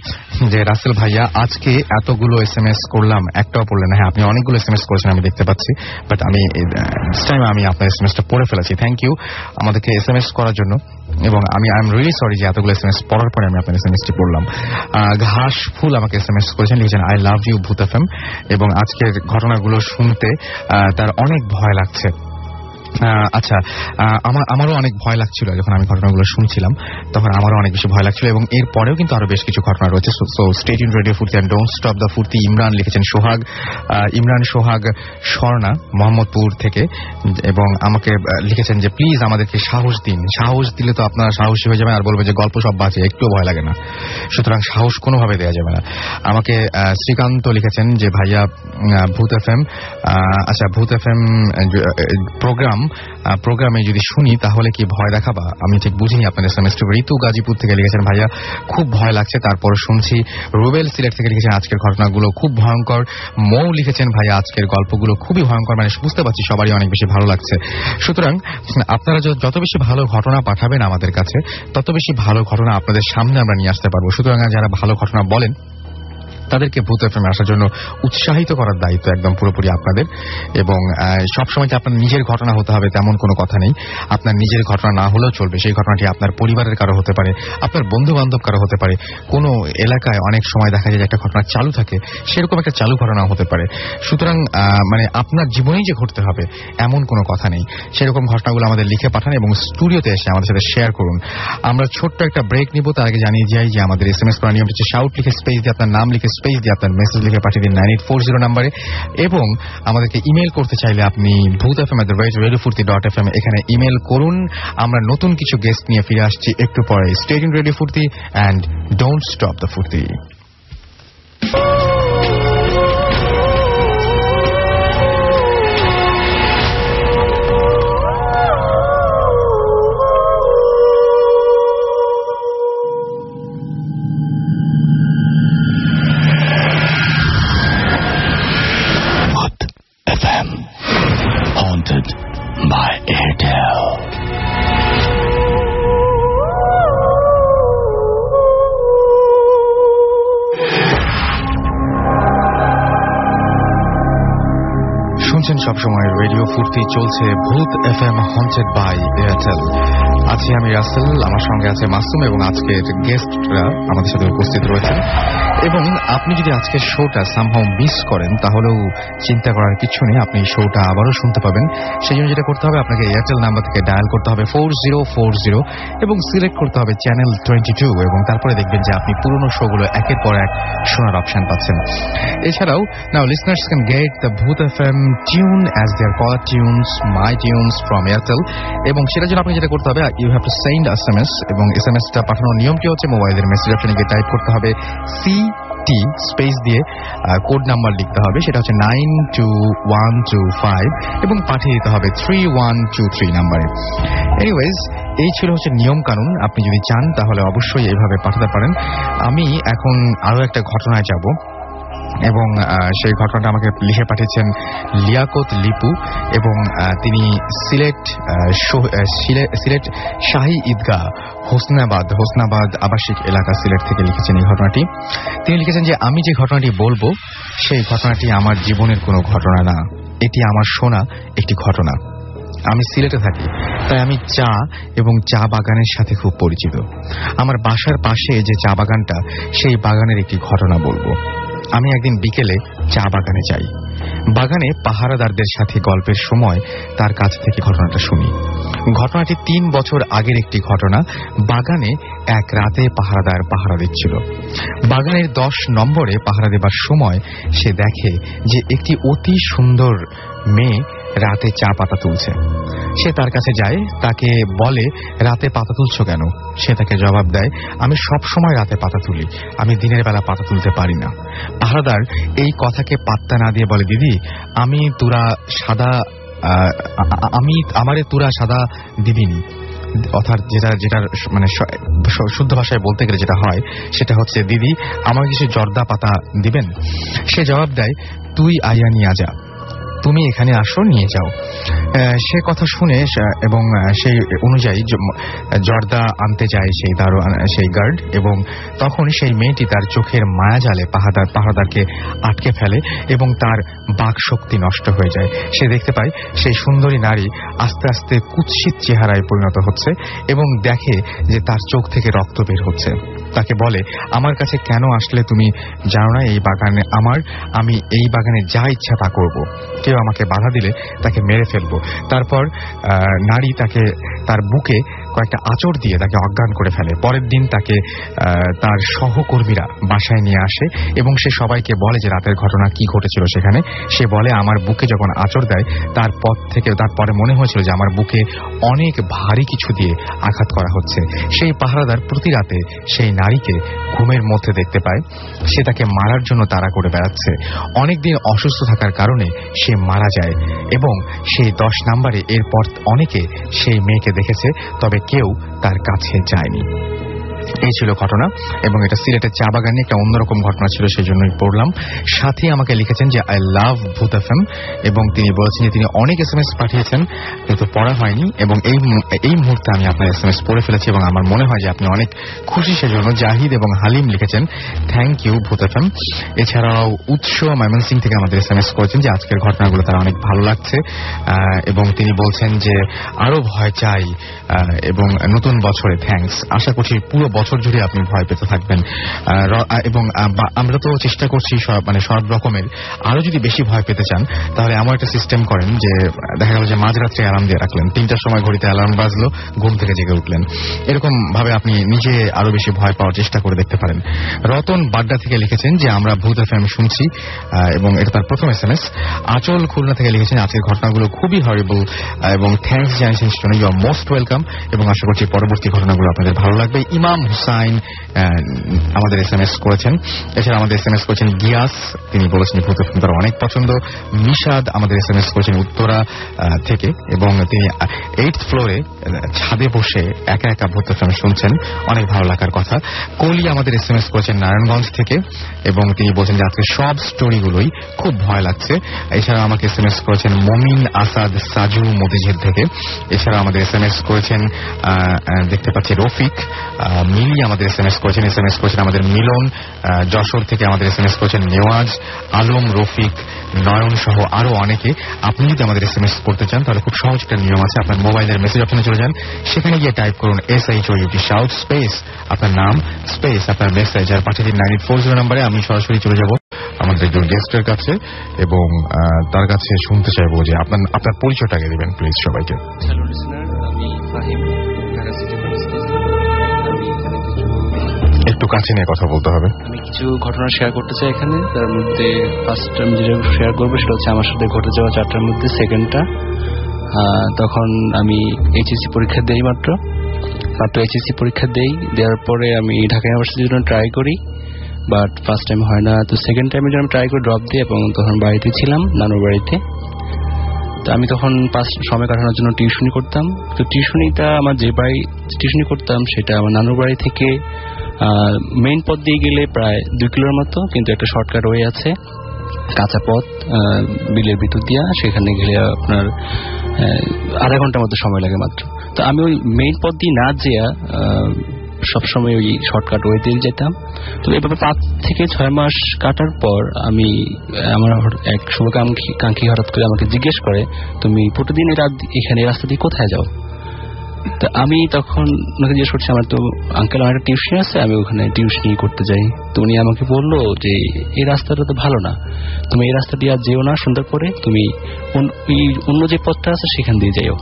A: যে রাসেল ভাইয়া আজকে এতগুলো SMS করলাম, একটাও পড়লেন না। হ্যাঁ, আপনি অনেকগুলো SMS করেছেন আমি দেখতে পাচ্ছি, বাট আমি আপনার SMS-টা পড়ে ফেলেছি। থ্যাংক ইউ আমাদেরকে SMS করার জন্য। এবং আই এম রিয়েলি সরি যে এতগুলো SMS পড়ার পরে আমি আপনার SMS-টি পড়লাম। ঘাস ফুল আমাকে SMS করেছেন, লিখেছেন আই লাভ ইউ ভূত এফএম এবং আজকের ঘটনাগুলো শুনতে তার অনেক ভয় লাগছে। আচ্ছা, আমারও অনেক ভয় লাগছিল যখন আমি ঘটনাগুলো শুনছিলাম, তখন আমারও অনেক বেশি ভয় লাগছিল এবং এর পরেও কিন্তু আরো বেশ কিছু ঘটনা রয়েছে। সো স্টে টিউনড রেডিও ফুর্তি এন্ড ডোন্ট স্টপ দ্য ফুর্তি। ইমরান লিখেছেন, ইমরান সোহাগ স্বর্ণা মোহাম্মদপুর থেকে এবং আমাকে লিখেছেন যে প্লিজ আমাদেরকে সাহস দিন, সাহস দিলে তো আপনারা সাহসী হয়ে যাবেন আর বলবেন যে গল্প সব বাজে, একটুও ভয় লাগে না, সুতরাং সাহস কোনোভাবে দেওয়া যাবে না। আমাকে শ্রীকান্ত লিখেছেন যে ভাইয়া ভূত এফএম, আচ্ছা ভূত এফএম প্রোগ্রামে যদি শুনি তাহলে কি ভয় দেখাবা, আমি ঠিক বুঝিনি আপনাদের সেমেস্টার। ঋতু গাজীপুর থেকে লিখেছেন ভাইয়া খুব ভয় লাগছে, তারপর শুনছি। রুবেল সিলেট থেকে লিখেছেন আজকের ঘটনাগুলো খুব ভয়ঙ্কর। মৌ লিখেছেন ভাইয়া আজকের গল্পগুলো খুবই ভয়ঙ্কর, মানে বুঝতে পারছি সবারই অনেক বেশি ভালো লাগছে। সুতরাং আপনারা যত বেশি ভালো ঘটনা পাঠাবেন আমাদের কাছে তত বেশি ভালো ঘটনা আপনাদের সামনে আমরা নিয়ে আসতে পারবো। সুতরাং যারা ভালো ঘটনা বলেন তাদেরকে ভূত এফএমে আসার জন্য উৎসাহিত করার দায়িত্ব একদম পুরোপুরি আপনাদের। এবং সবসময় যে আপনার নিজের ঘটনা হতে হবে তেমন কোনো কথা নেই। আপনার নিজের ঘটনা না হলেও চলবে, সেই ঘটনাটি আপনার পরিবারের কারো হতে পারে, আপনার বন্ধু বান্ধব কারো হতে পারে। কোনো এলাকায় অনেক সময় দেখা যায় যে একটা ঘটনা চালু থাকে, সেরকম একটা চালু ঘটনা হতে পারে। সুতরাং মানে আপনার জীবনেই যে ঘটতে হবে এমন কোনো কথা নেই। সেরকম ঘটনাগুলো আমাদের লিখে পাঠান এবং স্টুডিওতে এসে আমাদের সাথে শেয়ার করুন। আমরা ছোট্ট একটা ব্রেক নিব, তার আগে জানিয়ে যাই যে আমাদের SMS করার নিয়ম হচ্ছে শাউট লিখে স্পেস দিয়ে আপনার নাম লিখে স্পেস দিয়ে আপনার মেসেজ লিখে পাঠিয়ে দিন 9840 নম্বরে। এবং আমাদেরকে ইমেল করতে চাইলে আপনি bhutfm@radiofurti.fm এখানে ইমেল করুন। আমরা নতুন কিছু গেস্ট নিয়ে ফিরে আসছি একটু পরে। স্টে টিউনড রেডিও ফুর্তি এন্ড ডোন্ট স্টপ দ্য ফুর্তি।
D: by Airtel.
A: শুনছেন সবসময় রেডিও ফুর্তি, চলছে ভূত এফএম হন্টেড বাই এয়ারটেল। আছি আমি রাসেল, আমার সঙ্গে আছে মাসুম এবং আজকের গেস্টরা আমাদের সাথে উপস্থিত রয়েছেন। এবং আপনি যদি আজকের শোটা সামহাও মিস করেন তাহলেও চিন্তা করার কিছু নেই, আপনি শোটা আবারও শুনতে পাবেন। সেই জন্য যেটা করতে হবে, আপনাকে এয়ারটেল নাম্বার থেকে ডায়াল করতে হবে 4040 এবং সিলেক্ট করতে হবে চ্যানেল 22 এবং তারপরে দেখবেন যে আপনি পুরনো শোগুলো একের পর এক শোনার অপশন পাচ্ছেন। এছাড়াও now listeners can get the Bhoot FM tune as their caller tunes, my tunes from Airtel. এবং সেটার জন্য আপনি যেটা করতে হবে, you have to send SMS, এবং SMS-টা পাঠানোর নিয়মটি হচ্ছে মোবাইলের মেসেজ অপশনে গিয়ে টাইপ করতে হবে CT স্পেস দিয়ে কোড নাম্বার লিখতে হবে, সেটা হচ্ছে 92125, এবং পাঠিয়ে দিতে হবে 3123 নাম্বারে। এনিওয়েজ, এই ছিল হচ্ছে নিয়ম কানুন। আপনি যদি চান তাহলে অবশ্যই এইভাবে পাঠাতে পারেন। আমি এখন আরো একটা ঘটনায় যাব, এবং সেই ঘটনাটা আমাকে লিখে পাঠিয়েছেন লিয়াকত লিপু, এবং তিনি সিলেট শাহী ঈদগাহ হোসনাবাদ আবাসিক এলাকা সিলেট থেকে লিখেছেন এই ঘটনাটি। তিনি লিখেছেন যে আমি যে ঘটনাটি বলবো সেই ঘটনাটি আমার জীবনের কোনো ঘটনা না, এটি আমার শোনা একটি ঘটনা। আমি সিলেটে থাকি, তাই আমি চা এবং চা বাগানের সাথে খুব পরিচিত। আমার বাসার পাশে যে চা বাগানটা, সেই বাগানের একটি ঘটনা বলবো। আমি একদিন বিকেলে চা বাগানে যাই। বাগানে পাহারাদারদের সাথে গল্পের সময় তার কাছ থেকে ঘটনাটা শুনি। ঘটনাটি 3 বছর আগের একটি ঘটনা। বাগানে এক রাতে পাহারাদার পাহারা দিচ্ছিল। বাগানের 10 নম্বরে পাহারা দেবার সময় সে দেখে যে একটি অতি সুন্দর মেয়ে রাতে চা পাতা তুলছে। সে তার কাছে যায়, তাকে বলে, রাতে পাতা তুলছো কেন? সে তাকে জবাব দেয়, আমি সব সময় রাতে পাতা তুলি, আমি দিনের বেলা পাতা তুলতে পারি না। পাহারাদার এই কথাকে পাত্তা না দিয়ে বলে, দিদি আমারে তুরা সাদা দিবিনি। অর্থাৎ যেটার মানে শুদ্ধ ভাষায় বলতে গেলে যেটা হয় সেটা হচ্ছে, দিদি আমার কিছু জর্দা পাতা দিবেন? সে জবাব দেয়, তুই আইয়া নিয়ে যা, তুমি এখানে আসো, নিয়ে যাও। সে কথা শুনে এবং সেই অনুযায়ী জর্দা আনতে যায় সেই গার্ড, এবং তখন সেই মেয়েটি তার চোখের মায়াজালে পাহারাদারকে আটকে ফেলে এবং তার বাক শক্তি নষ্ট হয়ে যায়। সে দেখতে পায় সেই সুন্দরী নারী আস্তে আস্তে কুৎসিত চেহারায় পরিণত হচ্ছে এবং দেখে যে তার চোখ থেকে রক্ত বের হচ্ছে। তাকে বলে, আমার কাছে কেন আসলে তুমি জানো না এই বাগানে আমি এই বাগানে যা ইচ্ছা তা করব, কেউ আমাকে বাধা দিলে তাকে মেরে ফেলবো। তারপর নারী তাকে তার বুকে কয়েকটা আঁচড় দিয়ে তাকে অজ্ঞান করে ফেলে। পরের দিন তাকে তার সহকর্মীরা বাসায় নিয়ে আসে এবং সে সবাইকে বলে যে রাতের ঘটনা কি ঘটেছিল সেখানে। সে বলে, আমার বুকে যখন আঁচড় দেয় তারপরে মনে হয়েছিল যে আমার বুকে অনেক ভারী কিছু দিয়ে আঘাত করা হচ্ছে। সেই পাহারাদার প্রতি রাতে সেই নারীকে ঘুমের মধ্যে দেখতে পায়। সে তাকে মারার জন্য তাড়া করে বেড়াচ্ছে। অনেকদিন অসুস্থ থাকার কারণে সে মারা যায় এবং সেই 10 নম্বরে এরপর অনেকে সেই মেয়েকে দেখেছে, তবে কেউ তার কাছে যায়নি। এই ছিল ঘটনা, এবং এটা সিলেটের চা বাগানে একটা অন্যরকম ঘটনা ছিল, সেই জন্যই পড়লাম। সাথে আমাকে লিখেছেন যে আই লাভ ভূত এফএম, এবং তিনি বলেছেন যে তিনি অনেক SMS পাঠিয়েছেন কিন্তু পড়া হয়নি, এবং এই মুহূর্তে আমি আপনার SMS পড়ে ফেলেছি এবং আমার মনে হয় যে আপনি অনেক খুশি। সেজন্য জাহিদ এবং হালিম লিখেছেন, থ্যাংক ইউ ভূত এফএম। এছাড়াও উৎস ময়মনসিং থেকে আমাদের SMS করেছেন যে আজকের ঘটনাগুলো তার অনেক ভালো লাগছে, এবং তিনি বলছেন যে আরো ভয় চাই এবং নতুন বছরে থ্যাঙ্কস। আশা করছি পুরো বছর জুড়ে আপনি ভয় পেতে থাকবেন, এবং আমরা তো চেষ্টা করছি সব রকমের। আরো যদি বেশি ভয় পেতে চান তাহলে এমন একটা সিস্টেম করেন যে দেখা গেল যে মাঝরাত্রে অ্যালার্ম দিয়ে রাখলেন, 3টার সময় ঘড়িতে অ্যালার্ম বাজলো, ঘুম থেকে জেগে উঠলেন। এরকম ভাবে আপনি নিজে আরো বেশি ভয় পাওয়ার চেষ্টা করে দেখতে পারেন। রতন বাড্ডা থেকে লিখেছেন যে আমরা ভূত এফএম শুনছি, এবং এটা তার প্রথম SMS। আচল খুলনা থেকে লিখেছেন আজকের ঘটনাগুলো খুবই হরিবল এবং থ্যাঙ্কস জানিয়েছেন, সেজন্য ইউ আর মোস্ট ওয়েলকাম, এবং আশা করছি পরবর্তী ঘটনাগুলো আপনাদের ভালো লাগবে। ইমাম হুসাইন আমাদের SMS করেছেন। এছাড়া আমাদের SMS করেছেন গিয়াস, তিনি বলেছেন ভূত এফএম তার অনেক পছন্দ। মিশাদ আমাদের SMS করেছেন উত্তরা থেকে, এবং তিনি 8th ফ্লোরে ছাদে বসে একা একা ভূত এফএম শুনছেন, অনেক ভালো লাগার কথা। কলি আমাদের SMS করেছেন নারায়ণগঞ্জ থেকে, এবং তিনি বলছেন যে আজকে সব স্টোরিগুলোই খুব ভয় লাগছে। এছাড়া আমাকে SMS করেছেন মমিন আসাদ সাজু মতিঝিল থেকে। এছাড়া আমাদের SMS করেছেন দেখতে পাচ্ছি রফিক মিলি আমাদের SMS করেছেন আমাদের মিলন যশোর থেকে আমাদের SMS করেছেন নেওয়াজ আলম রফিক নয়ন সহ আরো অনেকে। আপনি যদি আমাদের SMS করতে চান তাহলে খুব সহজ একটা নিয়ম আছে, আপনার মোবাইলের মেসেজ অপশনে চলে যান, সেখানে গিয়ে টাইপ করুন SHOUT শাউট স্পেস আপনার নাম স্পেস আপনার মেসেজ, আর পাঠিয়ে দিন 9840 নম্বরে। আমি সরাসরি চলে যাব আমাদের একজন গেস্টের কাছে এবং তার কাছে শুনতে চাইবো যে আপনার পরিচয়টাকে দিবেন প্লিজ সবাইকে।
E: হ্যালো লিসনার, আমি ফাহিম, ঢাকা সিটি কলেজ থেকে।
A: একটু কাছে নিয়ে কথা বলতে হবে।
E: আমি কিছু ঘটনা শেয়ার করতে চাই এখানে। তার মধ্যে ফার্স্ট আমি যেটা শেয়ার করবো সেটা হচ্ছে আমার সাথে ঘটে যাওয়া 4টার মধ্যে সেকেন্ডটা। তখন আমি এইচএসসি পরীক্ষা দেই মাত্র এইচএসসি পরীক্ষা দেওয়ার পরে আমি ঢাকা ইউনিভার্সিটির জন্য ট্রাই করি, বাট ফার্স্ট টাইম হয় না। তো সেকেন্ড টাইমের জন্য ট্রাই করে ড্রপ দিই এবং তখন বাড়িতে ছিলাম, নানুর বাড়িতে। তো আমি তখন সময় কাটানোর জন্য টিউশনি করতাম। তো টিউশনিটা আমার যে বাড়ি টিউশনি করতাম সেটা আমার নানুর বাড়ি থেকে মেইন পথ দিয়ে গেলে প্রায় 2 কিলোর মতো, কিন্তু একটা শর্টকাট ওয়ে আছে কাঁচা পথ বিলের ভিতর দিয়া, সেখানে গেলে আপনার আধা ঘন্টার মতো সময় লাগে মাত্র। তো আমি ওই মেইন পথ দিয়ে না যেয়া সবসময় ওই শর্টকাট ওয়ে দিয়ে যেতাম। তো এভাবে 5 থেকে 6 মাস কাটার পর আমার এক শুভাকাঙ্ক্ষী হঠাৎ করে আমাকে জিজ্ঞেস করে, তুমি প্রতিদিন এখানে রাস্তা দিয়ে কোথায় যাও? তো আমি তখন ওনাকে জিজ্ঞেস করছি, আমার তো আঙ্কেল আমার একটা টিউশন আছে, আমি ওখানে টিউশনি করতে যাই। তো উনি আমাকে বললো যে এই রাস্তাটা তো ভালো না, তুমি এই রাস্তা দিয়ে আর যেও না, সুন্দর করে তুমি অন্য যে পথটা আছে সেখান দিয়ে যাইও।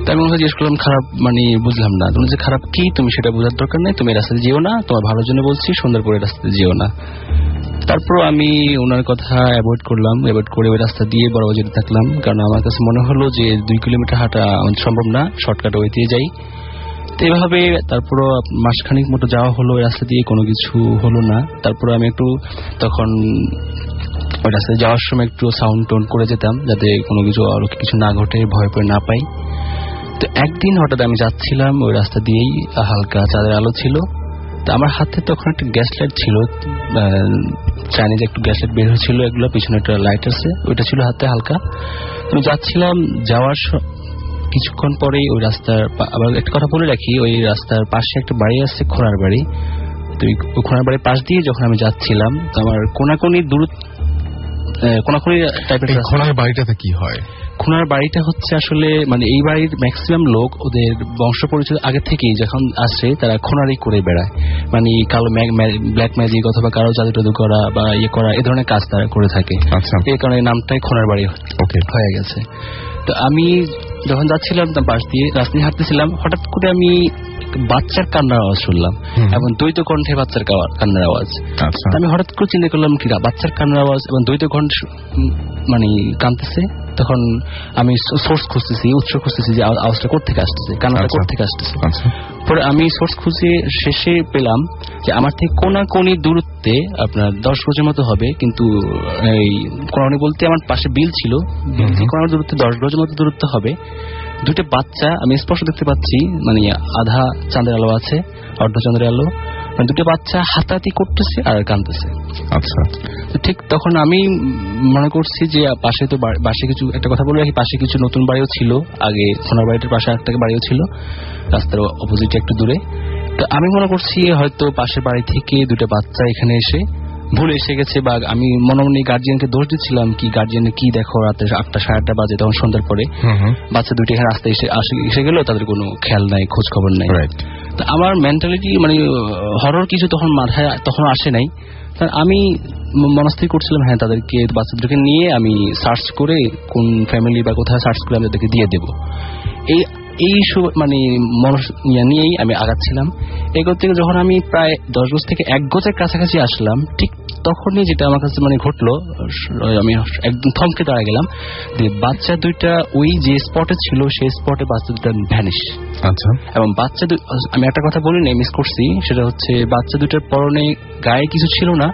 E: তো আমি ওনাকে জিজ্ঞেস করলাম, খারাপ মানে বুঝলাম না, তুমি যে খারাপ কি তুমি সেটা বোঝার দরকার নেই, তুমি রাস্তাতে যেও না, তোমার ভালোর জন্য বলছি, সুন্দর করে রাস্তাতে যেও না। তারপর আমি ওনার কথা অ্যাভয়েড করে ওই রাস্তা দিয়ে বরাবর যেতে থাকলাম, কারণ আমার কাছে মনে হলো যে 2 কিলোমিটার হাঁটা সম্ভব না, শর্টকাট ওয়ে দিয়ে যাই। তো এইভাবে তারপরও মাসখানিক মতো যাওয়া হলো, ওই রাস্তা দিয়ে কোনো কিছু হলো না। তারপর আমি একটু তখন ওই রাস্তায় যাওয়ার সময় একটু সাউন্ড টোন করে যেতাম, যাতে কোনো কিছু না ঘটে, ভয় পেয়ে না পাই। তো একদিন হঠাৎ আমি যাচ্ছিলাম ওই রাস্তা দিয়েই, হালকা চাঁদের আলো ছিল। তো আমার হাতে তখন একটা গ্যাস লাইট ছিল, চাইনিজ একটু গ্যাস লাইট বের হয়েছিল, এগুলো পিছনে একটা লাইট আছে, ওইটা ছিল হাতে হালকা। আমি যাচ্ছিলাম, যাওয়ার কিছুক্ষণ পরেই ওই রাস্তার, আবার একটা কথা বলে রাখি, ওই রাস্তার পাশে একটা বাড়ি আছে, খোঁড়ার বাড়ি। তো ওই খোঁড়ার বাড়ির পাশ দিয়ে যখন আমি যাচ্ছিলাম, তো আমার কোনাকুনি টাইপের।
A: খোঁড়ার বাড়িটাতে কি হয়?
E: খুনার বাড়িটা হচ্ছে আসলে মানে এই বাড়ির ম্যাক্সিমাম লোক ওদের বংশ পরিচয় আগে থেকেই যখন আসে তারা খুনারি করে বেড়ায়, মানে কালো ব্ল্যাক ম্যাজিক অথবা কারো জাদু টাদু করা বা ইয়ে করা, এই ধরনের কাজ তারা করে থাকে। এই কারণে নামটাই খুনার বাড়ি হয়ে গেছে। তো আমি যখন যাচ্ছিলাম পাশ দিয়ে রাস্তা দিয়ে হাঁটতেছিলাম, হঠাৎ করে আমি বাচ্চার কান্নার আওয়াজ শুনলাম এবং দ্বৈত কণ্ঠে বাচ্চার কান্নার আওয়াজ। আমি হঠাৎ করে চিন্তা করলাম কি বাচ্চার কান্নার আওয়াজ এবং দ্বৈত কণ্ঠ মানে কাঁদতেছে। তখন আমি সোর্স খুঁজতেছি, উৎস খুঁজতেছি যে আওয়াজটা কোত্থেকে আসতেছে, কান্নাটা কোত্থেকে আসতেছে। পরে আমি সোর্স খুঁজে শেষে পেলাম যে আমার থেকে কোনাকুনি দূরত্বে আপনার 10 গজের মতো হবে, কিন্তু এই কোনাকুনি বলতে আমার পাশে বিল ছিল, বিল থেকে কোনাকুনি দূরত্বে 10 গজের মতো দূরত্ব হবে। দুটো বাচ্চা আমি স্পষ্ট দেখতে পাচ্ছি, মানে আধা চাঁদের আলো আছে, অর্ধ চাঁদের আলো, মানে দুটো বাচ্চা হাতাহাতি করতেছে আর কাঁদতেছে। আচ্ছা, ঠিক তখন আমি মনে করছি যে পাশে তো পাশে কিছু একটা কথা বলে রাখি, পাশে কিছু নতুন বাড়িও ছিল, আগে সোনার বাড়িটার পাশে একটা বাড়িও ছিল রাস্তার অপোজিটে একটু দূরে। তো আমি মনে করছি হয়তো পাশের বাড়ি থেকে দুটো বাচ্চা এখানে এসে ভুলে এসে গেছে, বা আমি মনে মনে গার্জিয়ানকে দোষ দিচ্ছিলাম কি গার্জিয়ানে কি দেখো রাতে 8টা সাড়ে 8টা বাজে, তখন সন্ধ্যার পরে বাচ্চা দুটো এখানে রাস্তায় এসে গেল, তাদের কোনো খেয়াল নাই, খোঁজ খবর নাই। তো আমার মেন্টালিটি মানে হরর কিছু তখন মাথায় তখন আসে নাই। আমি মনস্থির করছিলাম হ্যাঁ তাদেরকে বাচ্চাদেরকে নিয়ে আমি সার্চ করে কোন ফ্যামিলি বা কোথায় সার্চ করে আমি তাদেরকে দিয়ে দেবো, এই মানে নিয়েই আমি আগাচ্ছিলাম। এগোর থেকে যখন আমি প্রায় 10 গজ থেকে 1 গজের কাছাকাছি আসলাম, ঠিক তখনই যেটা আমার কাছে মানে ঘটলো, আমি একদম থমকে দাঁড়া গেলাম যে বাচ্চা দুইটা ওই যে স্পটে ছিল সেই স্পটে বাচ্চা দুটা ভ্যানিশ। আচ্ছা, এবং বাচ্চা আমি একটা কথা বলি নাই, মিস করছি, সেটা হচ্ছে বাচ্চা দুটার পরনে গায়ে কিছু ছিল না,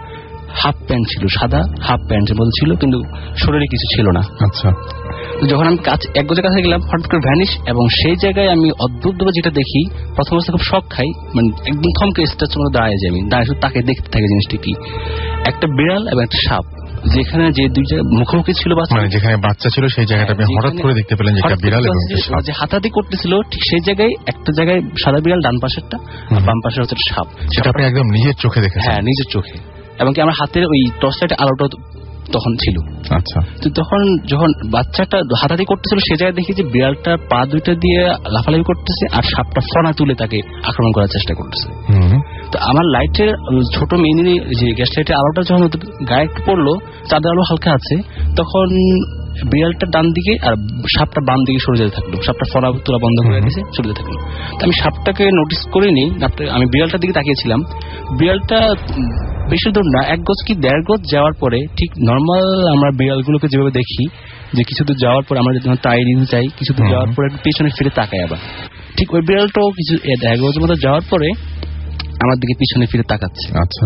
E: হাফ প্যান্ট ছিল, সাদা হাফ প্যান্টের মধ্যে ছিল, কিন্তু শরীরে কিছু ছিল না। আচ্ছা, যখন আমি 1 গজের কাছে গেলাম হঠাৎ করে ভ্যানিশ, এবং সেই জায়গায় আমি অদ্ভুতভাবে যেটা দেখি, প্রথম অবস্থা খুব শক খাই, মানে একদম থমকে স্ট্যাচুর মধ্যে দাঁড়িয়ে যাই, আমি দাঁড়িয়ে শুধু তাকে দেখতে থাকি জিনিসটা কি, একটা বিড়াল এবং একটা সাপ, যেখানে যে দুই জায়গায় মুখোমুখি ছিল বাচ্চা, মানে যেখানে বাচ্চা ছিল সেই জায়গাটা আপনি হঠাৎ করে দেখতে পেলেন যে একটা বিড়াল এবং একটা সাপ যে হাতাহাতি করতেছিল, ঠিক সেই জায়গায় একটা জায়গায় সাদা বিড়াল ডান পাশেরটা আর বাম পাশে হচ্ছে সাপ, সেটা আপনি একদম নিজের চোখে দেখেছেন? হ্যাঁ, নিজের চোখে, এবং কি আমার হাতের ওই টর্চ লাইট আলোটা তখন ছিল। আচ্ছা, তো তখন যখন বাচ্চাটা হাতাহাতি করতেছিল সেই জায়গায় দেখি যে বিড়ালটা পা দুইটা দিয়ে লাফালাফি করতেছে আর সাপটা ফনা তুলে তাকে আক্রমণ করার চেষ্টা করতেছে। তো আমার লাইটের ছোট মিনি যে গ্যাস লাইটের আলোটা যখন গায়ে একটু পড়লো, চাঁদের আলো হালকা আছে, তখন বিড়ালটা ডান দিকে আর সাপটা বাম দিকে সরে যেতে থাকলো, সাপটা ফনা তোলা বন্ধ করে দিয়েছে, সরে যেতে থাকলো। তো আমি সাপটাকে নোটিস করিনি, আমি বিড়ালটার দিকে তাকিয়েছিলাম। বিড়ালটা বেশি দূর না, 1 গজ কি 1.5 গজ যাওয়ার পরে ঠিক নর্মাল আমরা বিড়ালগুলোকে যেভাবে দেখি যে কিছু দূর যাওয়ার পর আমরা যখন টাই দিতে চাই, কিছু দূর যাওয়ার পর একটু পেছনে ফিরে তাকাই আবার। ঠিক ওই বিড়ালটাও কিছু 1 বছর মতো যাওয়ার পরে আমার দিকে পিছনে ফিরে তাকাচ্ছে।
A: আচ্ছা,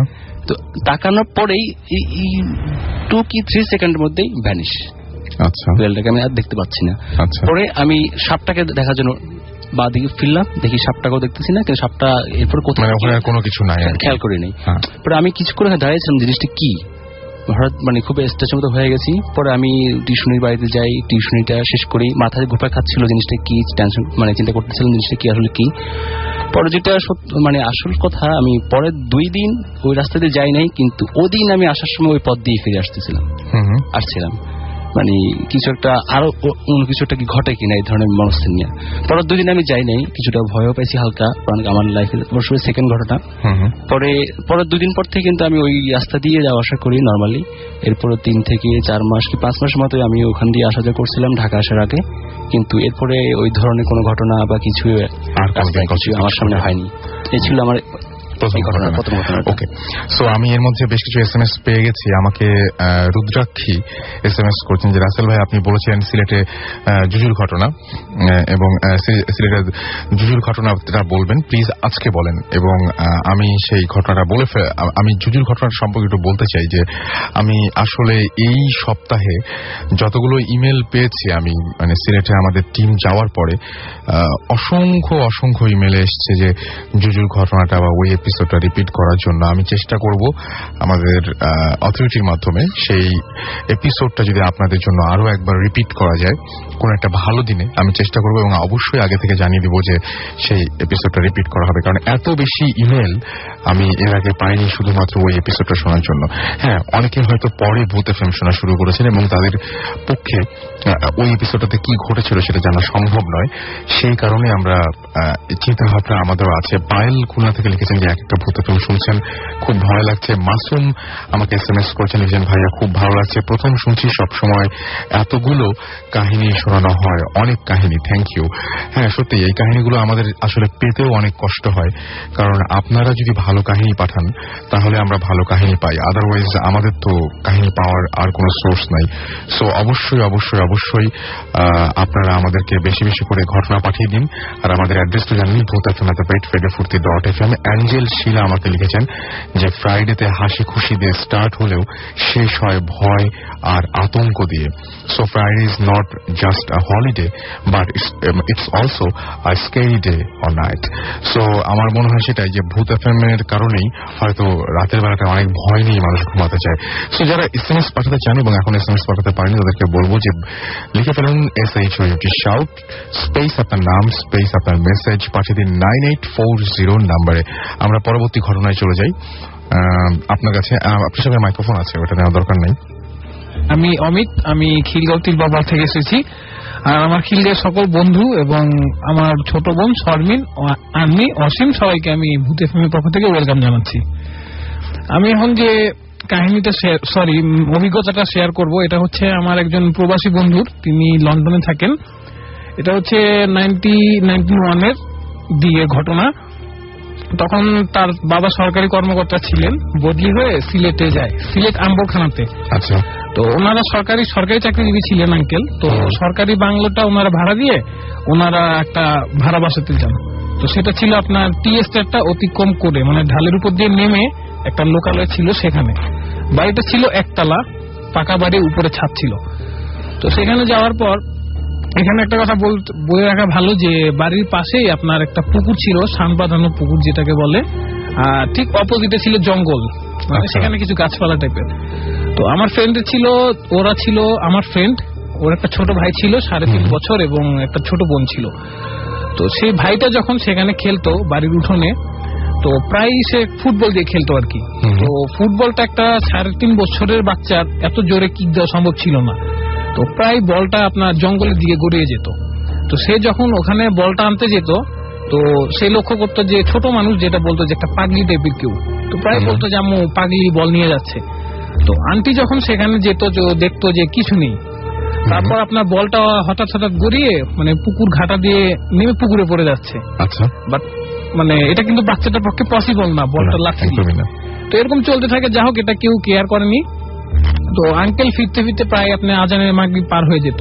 E: তো তাকানোর পরেই 2 কি 3 সেকেন্ডের মধ্যেই ভ্যানিশ।
A: আচ্ছা,
E: বিড়ালটাকে আমি আর দেখতে পাচ্ছি না।
A: আচ্ছা,
E: পরে আমি সাপটাকে দেখার জন্য বা দিকে ফিরলাম, দেখি সাপটাকেও দেখতেছি না, কিন্তু সাপটা এরপর কোথাও
A: কোনো কিছু নাই,
E: খেয়াল করি নাই। পরে আমি কিছু করে দাঁড়িয়েছিলাম, জিনিসটা কি হঠাৎ খুব স্ট্রেসের মতো হয়ে গেছি। পরে আমি টিউশনির বাড়িতে যাই, টিউশনিটা শেষ করি, মাথায় ঘুরপাক খাচ্ছিল জিনিসটা কি, টেনশন চিন্তা করতেছিলাম জিনিসটা কি আসলে কি। পরে যেটা আসল কথা, আমি পরের 2 দিন ওই রাস্তা দিয়ে যাই নাই, কিন্তু ওদিন আমি আসার সময় ওই পথ দিয়ে ফিরে আসছিলাম। কিছু একটা আরো অন্য কিছু একটা কি ঘটে কিনা এই ধরনের মনস্থির নিয়ে। পরের 2 দিন আমি যাই নাই, কিছুটা ভয়ও পাইছি হালকা, কারণ আমার লাইফে অবশ্যই সেকেন্ড ঘটনা। পরের 2 দিন পর থেকে কিন্তু আমি ওই রাস্তা দিয়ে যাওয়া আসা করি নর্মালি। এরপরে 3 থেকে 4 মাস কি 5 মাসের মতো আমি ওখান দিয়ে আসা যাওয়া করছিলাম ঢাকা আসার আগে, কিন্তু এরপরে ওই ধরনের কোনো ঘটনা বা কিছু আমার সামনে হয়নি। এই ছিল আমার
A: ওকে। সো আমি এর মধ্যে বেশ কিছু SMS পেয়ে গেছি। আমাকে রুদ্রাক্ষী SMS করছেন যে রাসেল ভাই, আপনি বলেছিলেন সিলেটে জুজুর ঘটনা, এবং সিলেটের জুজুর ঘটনাটা বলবেন প্লিজ, আজকে বলেন। এবং আমি সেই ঘটনাটা আমি জুজুর ঘটনাটা সম্পর্কে একটু বলতে চাই যে আমি আসলে এই সপ্তাহে যতগুলো ইমেল পেয়েছি, আমি সিলেটে আমাদের টিম যাওয়ার পরে অসংখ্য ইমেলে এসছে যে জুজুর ঘটনাটা বা ওই এপিসোডটা রিপিট করার জন্য। আমি চেষ্টা করব আমাদের অথরিটির মাধ্যমে সেই এপিসোডটা যদি আপনাদের জন্য আরো একবার রিপিট করা যায় কোন একটা ভালো দিনে, আমি চেষ্টা করব, এবং অবশ্যই আগে থেকে জানিয়ে দিব যে সেই এপিসোডটা রিপিট করা হবে, কারণ এত বেশি ইমেল আমি এর আগে পাইনি শুধুমাত্র ওই এপিসোডটা শোনার জন্য। হ্যাঁ, অনেকে হয়তো পরে ভূত এফএম শোনা শুরু করেছেন এবং তাদের পক্ষে ওই এপিসোডটাতে কি ঘটেছিল সেটা জানা সম্ভব নয়, সেই কারণে আমরা চিন্তা ভাবনা আমাদের আছে। পায়েল খুলনা থেকে লিখেছেন যে একটা ভূত এফএম শুনছেন, খুব ভয় লাগছে। মাসুম আমাকে SMS করেছেন, লিখেছেন ভাইয়া খুব ভালো লাগছে, প্রথম শুনছি, সবসময় এতগুলো কাহিনী শোনানো হয়, অনেক কাহিনী, থ্যাংক ইউ। হ্যাঁ, সত্যি এই কাহিনীগুলো আমাদের আসলে পেতেও অনেক কষ্ট হয়, কারণ আপনারা যদি ভালো কাহিনী পাঠান তাহলে আমরা ভালো কাহিনী পাই, আদারওয়াইজ আমাদের তো কাহিনী পাওয়ার আর কোনো সোর্স নাই। সো অবশ্যই আপনারা আমাদেরকে বেশি বেশি করে ঘটনা পাঠিয়ে দিন। আর আমাদের অ্যাড্রেসটা জানেন, ভূতfm@fredefurti.fm। অ্যাঞ্জেল শিলা আমাকে লিখেছেন যে ফ্রাইডেতে হাসি খুশি দিয়ে স্টার্ট হলেও শেষ হয় ভয় আর আতঙ্ক দিয়ে। So Friday is not just a holiday but it's also a scary day or night. So আমার মনে হয় সেটাই যে ভূত এফএম এর কারণেই হয়তো রাতের বেলাটা অনেক ভয় নিয়ে মানুষ ঘুমাতে চায়। সো যারা SMS পাঠাতে চান এবং এখন SMS পাঠাতে পারেনি তাদেরকে বলবো যে লিখে ফেলুন SHOUT শাউট স্পেস আপনার নাম স্পেস আপনার মেসেজ পাঠিয়ে দিন 9840 নাম্বারে। আমরা পরবর্তী ঘটনায় চলে যাই। আপনার কাছে আপনার সঙ্গে মাইক্রোফোন আছে, ওটা নেওয়ার দরকার নেই।
F: আমি অমিত, আমি খিলগাঁও তিলবাবার থেকে এসেছি। আর আমার খিলগাঁও সকল বন্ধু এবং আমার ছোট বোন শর্মিন, আন্নি, অসীম, সবাইকে আমি ভূত এফএম এর পক্ষ থেকে ওয়েলকাম জানাচ্ছি। আমি এখন যে কাহিনীটা অভিজ্ঞতাটা শেয়ার করব, এটা হচ্ছে আমার একজন প্রবাসী বন্ধুর, তিনি লন্ডনে থাকেন। এটা হচ্ছে 1991 এর দিকে ঘটনা। তখন তার বাবা সরকারি কর্মকর্তা ছিলেন, বদলি হয়ে সিলেটে যায়, সিলেট আম্বরখানাতে।
A: আচ্ছা।
F: তো ওনারা সরকারি চাকরিজীবী ছিলেন আঙ্কেল। তো সরকারি বাংলোটা ওনারা ভাড়া দিয়ে ওনারা একটা ভাড়া বাসাতে যান। তো সেটা ছিল আপনার টি এস্টেটটা অতিক্রম করে, ঢালের উপর দিয়ে নেমে একটা লোকালয় ছিল সেখানে। বাড়িটা ছিল একতলা, পাকা বাড়ি, উপরে ছাদ ছিল। তো সেখানে যাওয়ার পর এখানে একটা কথা বলে রাখা ভালো যে বাড়ির পাশেই আপনার একটা পুকুর ছিল, শান বাঁধানো পুকুর যেটাকে বলে, আর ঠিক অপোজিটে ছিল জঙ্গল, সেখানে কিছু গাছপালা টাইপের। তো আমার ফ্রেন্ড ছিল, ওরা ছিল আমার ফ্রেন্ড, ওর একটা ছোট ভাই ছিল 3.5 বছর এবং একটা ছোট বোন ছিল। তো সেই ভাইটা যখন সেখানে খেলতো বাড়ির উঠোনে, তো প্রায় সে ফুটবল দিয়ে খেলতো আর কি। তো ফুটবলটা একটা 3.5 বছরের বাচ্চার এত জোরে কিক দেওয়া সম্ভব ছিল না। তো প্রায় বলটা আপনার জঙ্গলের দিকে গড়িয়ে যেত। তো সে যখন ওখানে বলটা আনতে যেত, তো সে লক্ষ্য করতো যে ছোট মানুষ যেটা বলতো যে একটা পাগলি টাইপের কেউ, তো প্রায় বলতো যে আম্মু পাগলি বল নিয়ে যাচ্ছে। তো আন্টি যখন সেখানে যেত, দেখতো যে কিছু নেই। তারপর আপনার বলটা হঠাৎ গড়িয়ে পুকুর ঘাটা দিয়ে নেমে পুকুরে পড়ে যাচ্ছে।
A: আচ্ছা।
F: বাট এটা কিন্তু বাচ্চাটার পক্ষে পসিবল না, বলটা লাগছে না। তো এরকম চলতে থাকে, যা হোক এটা কেউ কেয়ার করেনি। তো আঙ্কেল ফিরতে ফিরতে প্রায় আপনার আজানের মাগরিব পার হয়ে যেত।